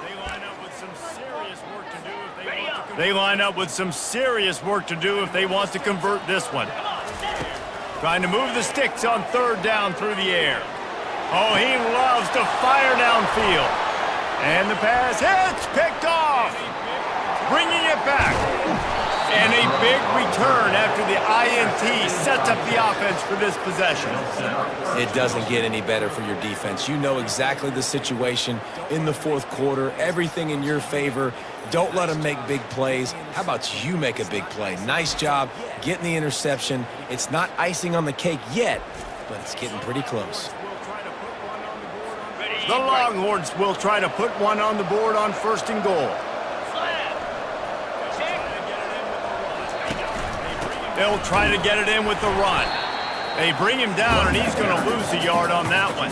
They line up with some serious work to do if they want to. They line up with some serious work to do if they want to convert this one. Trying to move the sticks on third down through the air. Oh, he loves to fire downfield. And the pass hits, picked off. Bringing it back. And a big return after the INT sets up the offense for this possession. It doesn't get any better for your defense. You know exactly the situation in the fourth quarter, everything in your favor. Don't let them make big plays. How about you make a big play? Nice job getting the interception. It's not icing on the cake yet, but it's getting pretty close. The Longhorns will try to put one on the board on first and goal. They'll try to get it in with the run. They bring him down, and he's going to lose a yard on that one.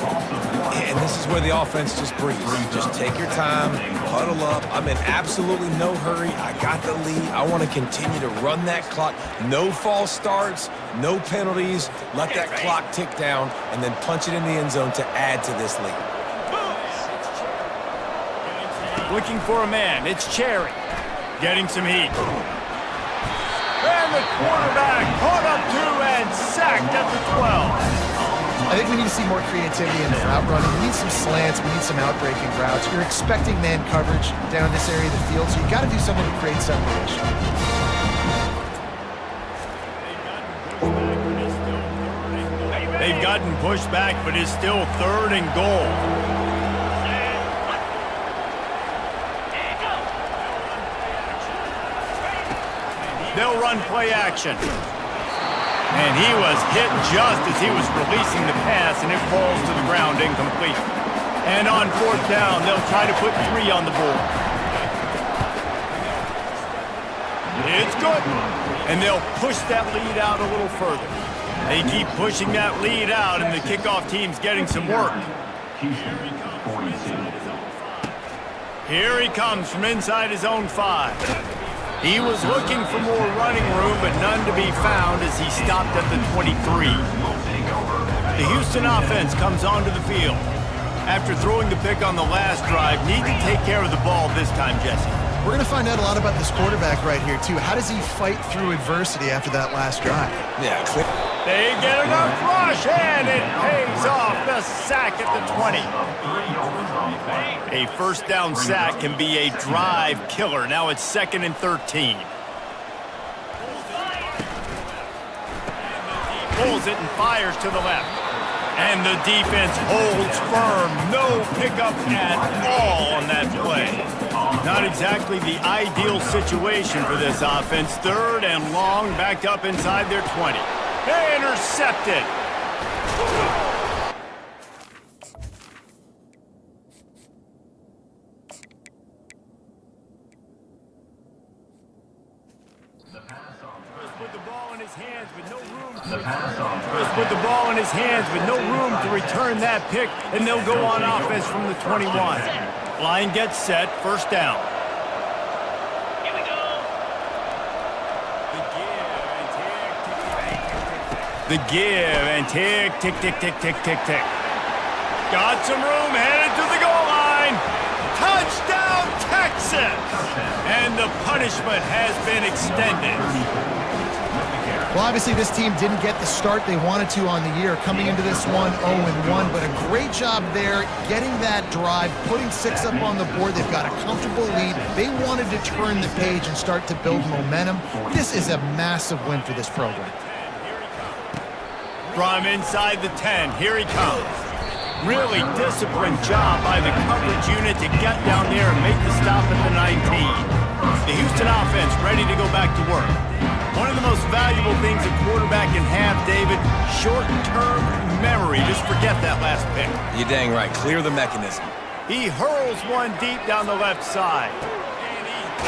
And this is where the offense just breathes. Just take your time, huddle up. I'm in absolutely no hurry. I got the lead. I want to continue to run that clock. No false starts, no penalties. Let that clock tick down, and then punch it in the end zone to add to this lead. Looking for a man. It's Cherry. Getting some heat. And the quarterback caught up to and sacked at the 12. I think we need to see more creativity in the route running. We need some slants. We need some outbreaking routes. You're expecting man coverage down this area of the field, so you got to do something to create separation. They've gotten pushed back, but it's still third and goal. They'll run play action. And he was hit just as he was releasing the pass, and it falls to the ground incomplete. And on fourth down, they'll try to put 3 on the board. It's good. And they'll push that lead out a little further. They keep pushing that lead out, and the kickoff team's getting some work. Here he comes from inside his own 5. He was looking for more running room, but none to be found as he stopped at the 23. The Houston offense comes onto the field. After throwing the pick on the last drive, need to take care of the ball this time, Jesse. We're going to find out a lot about this quarterback right here, too. How does he fight through adversity after that last drive? Yeah, clear. They get enough rush, and it pays off. The sack at the 20. A first down sack can be a drive killer. Now it's 2nd and 13. Pulls it and fires to the left. And the defense holds firm. No pickup at all on that play. Not exactly the ideal situation for this offense. 3rd and long, backed up inside their 20. Intercepted. Put the ball in his hands with no room to return that pick, and they'll go on offense from the 21. Line gets set, first down. Here we go. The give and tick, tick, tick, tick, tick, tick, tick. Got some room, headed to the goal line. Touchdown, Texas! And the punishment has been extended. Well, obviously, this team didn't get the start they wanted to on the year, coming into this one 0-1, but a great job there, getting that drive, putting 6 up on the board. They've got a comfortable lead. They wanted to turn the page and start to build momentum. This is a massive win for this program. From inside the 10, here he comes. Really disciplined job by the coverage unit to get down there and make the stop at the 19. The Houston offense ready to go back to work. One of the most valuable things a quarterback can have, David, short-term memory. Just forget that last pick. You're dang right. Clear the mechanism. He hurls one deep down the left side.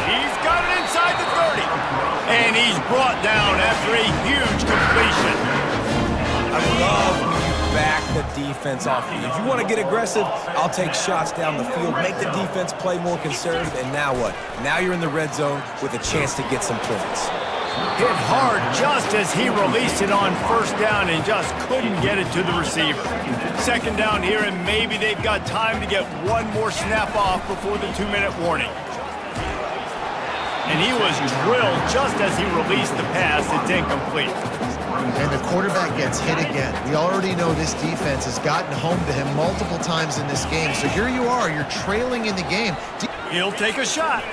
He's got it inside the 30. And he's brought down after a huge completion. I love when you back the defense off you. If you want to get aggressive, I'll take shots down the field, make the defense play more conservative, and now what? Now you're in the red zone with a chance to get some points. Hit hard just as he released it on first down and just couldn't get it to the receiver. Second down here, and maybe they've got time to get one more snap off before the 2-minute warning. And he was drilled just as he released the pass. It's incomplete. And the quarterback gets hit again. We already know this defense has gotten home to him multiple times in this game. So here you are, you're trailing in the game. He'll take a shot.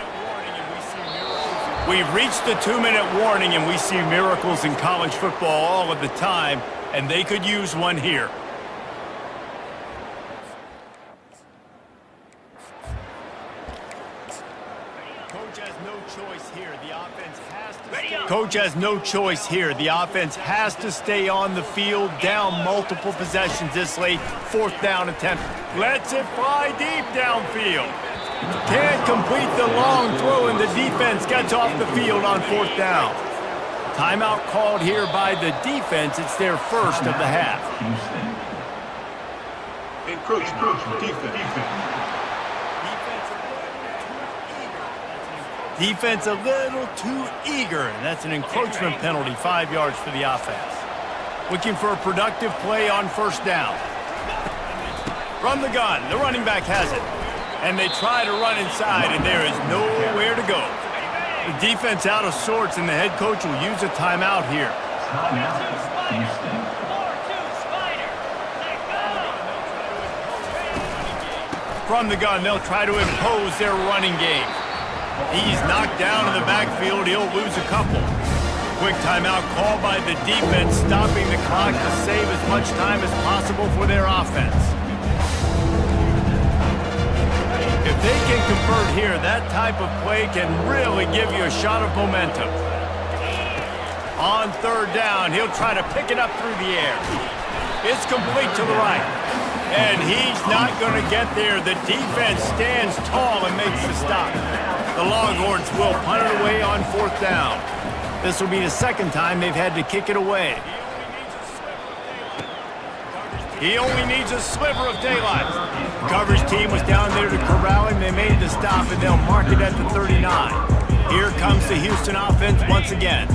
We've reached the 2-minute warning, and we see miracles in college football all of the time, and they could use one here. Coach has no choice here. The offense has to Coach has no choice here. The offense has to stay on the field, down multiple possessions this late. 4th down attempt. Lets it fly deep downfield. Can't complete the long throw, and the defense gets off the field on 4th down. Timeout called here by the defense. It's their first of the half. Encroachment, defense. Defense a little too eager, and that's an encroachment penalty, 5 yards for the offense. Looking for a productive play on 1st down. From the gun, the running back has it. And they try to run inside, and there is nowhere to go. The defense out of sorts, and the head coach will use a timeout here. From the gun, they'll try to impose their running game. He's knocked down in the backfield. He'll lose a couple. Quick timeout called by the defense, stopping the clock to save as much time as possible for their offense. If they can convert here, that type of play can really give you a shot of momentum. On 3rd down, he'll try to pick it up through the air. It's complete to the right. And he's not going to get there. The defense stands tall and makes the stop. The Longhorns will punt it away on 4th down. This will be the 2nd time they've had to kick it away. He only needs a sliver of daylight. The coverage team was down there to corral him. They made the stop, and they'll mark it at the 39. Here comes the Houston offense once again.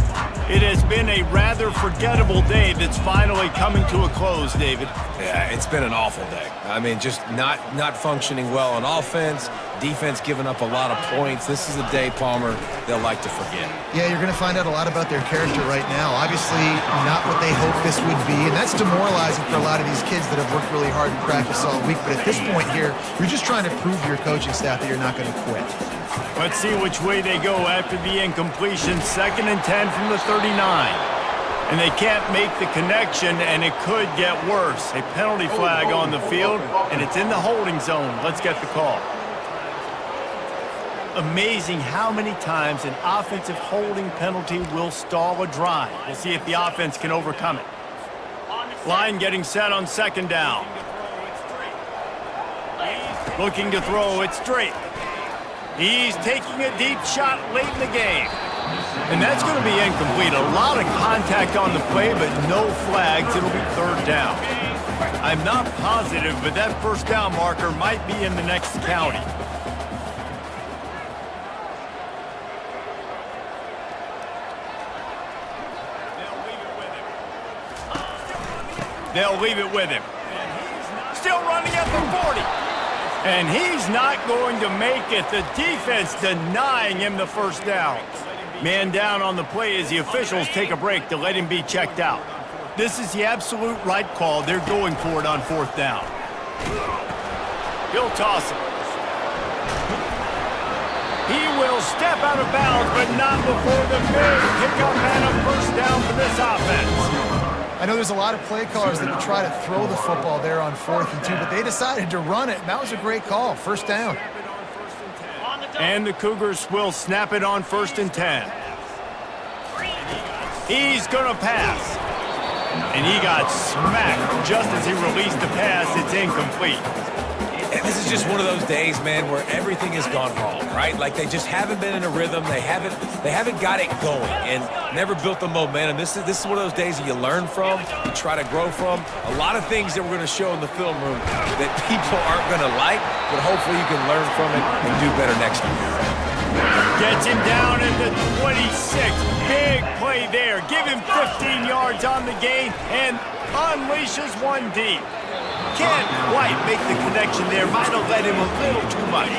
It has been a rather forgettable day that's finally coming to a close, David. Yeah, it's been an awful day. I mean, just not functioning well on offense, defense giving up a lot of points. This is a day, Palmer, they'll like to forget. Yeah, you're going to find out a lot about their character right now. Obviously, not what they hoped this would be, and that's demoralizing for a lot of these kids that have worked really hard in practice all week. But at this point here, you're just trying to prove to your coaching staff that you're not going to quit. Let's see which way they go after the incompletion. 2nd and 10 from the 39. And they can't make the connection, and it could get worse. A penalty flag on the field, and it's in the holding zone. Let's get the call. Amazing how many times an offensive holding penalty will stall a drive. We'll see if the offense can overcome it. Line getting set on 2nd down. Looking to throw it straight. He's taking a deep shot late in the game. And that's going to be incomplete. A lot of contact on the play, but no flags. It'll be 3rd down. I'm not positive, but that 1st down marker might be in the next county. They'll leave it with him. Still running at the 40. And he's not going to make it. The defense denying him the 1st down. Man down on the play as the officials take a break to let him be checked out. This is the absolute right call. They're going for it on 4th down. He'll toss it. He will step out of bounds, but not before the big pickup and a 1st down for this offense. I know there's a lot of play callers that would try to throw the football there on 4th and 2, but they decided to run it, and that was a great call. 1st down. And the Cougars will snap it on 1st and 10. He's going to pass. And he got smacked just as he released the pass. It's incomplete. And this is just one of those days, man, where everything has gone wrong, right? Like they just haven't been in a rhythm. They haven't got it going and never built the momentum. This is one of those days that you learn from, you try to grow from. A lot of things that we're going to show in the film room that people aren't going to like, but hopefully you can learn from it and do better next time. Gets him down at the 26. Big play there. Give him 15 yards on the gain and unleashes one deep. Can't quite make the connection there. Might have led him a little too much.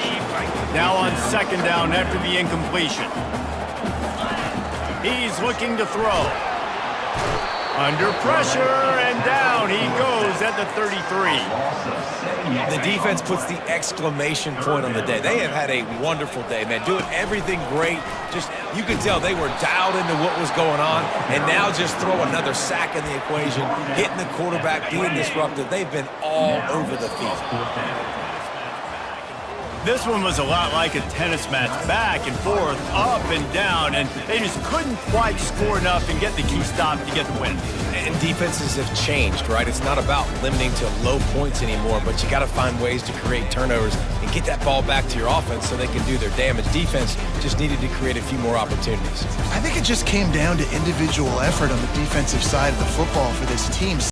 Now on second down after the incompletion. He's looking to throw. Under pressure, and down he goes at the 33. The defense puts the exclamation point on the day. They have had a wonderful day, man. Doing everything great. Just, you could tell they were dialed into what was going on, and now just throw another sack in the equation, hitting the quarterback, being disruptive. They've been all over the field. This one was a lot like a tennis match, back and forth, up and down, and they just couldn't quite score enough and get the key stop to get the win. And defenses have changed, right? It's not about limiting to low points anymore, but you got to find ways to create turnovers and get that ball back to your offense so they can do their damage. Defense just needed to create a few more opportunities. I think it just came down to individual effort on the defensive side of the football for this team.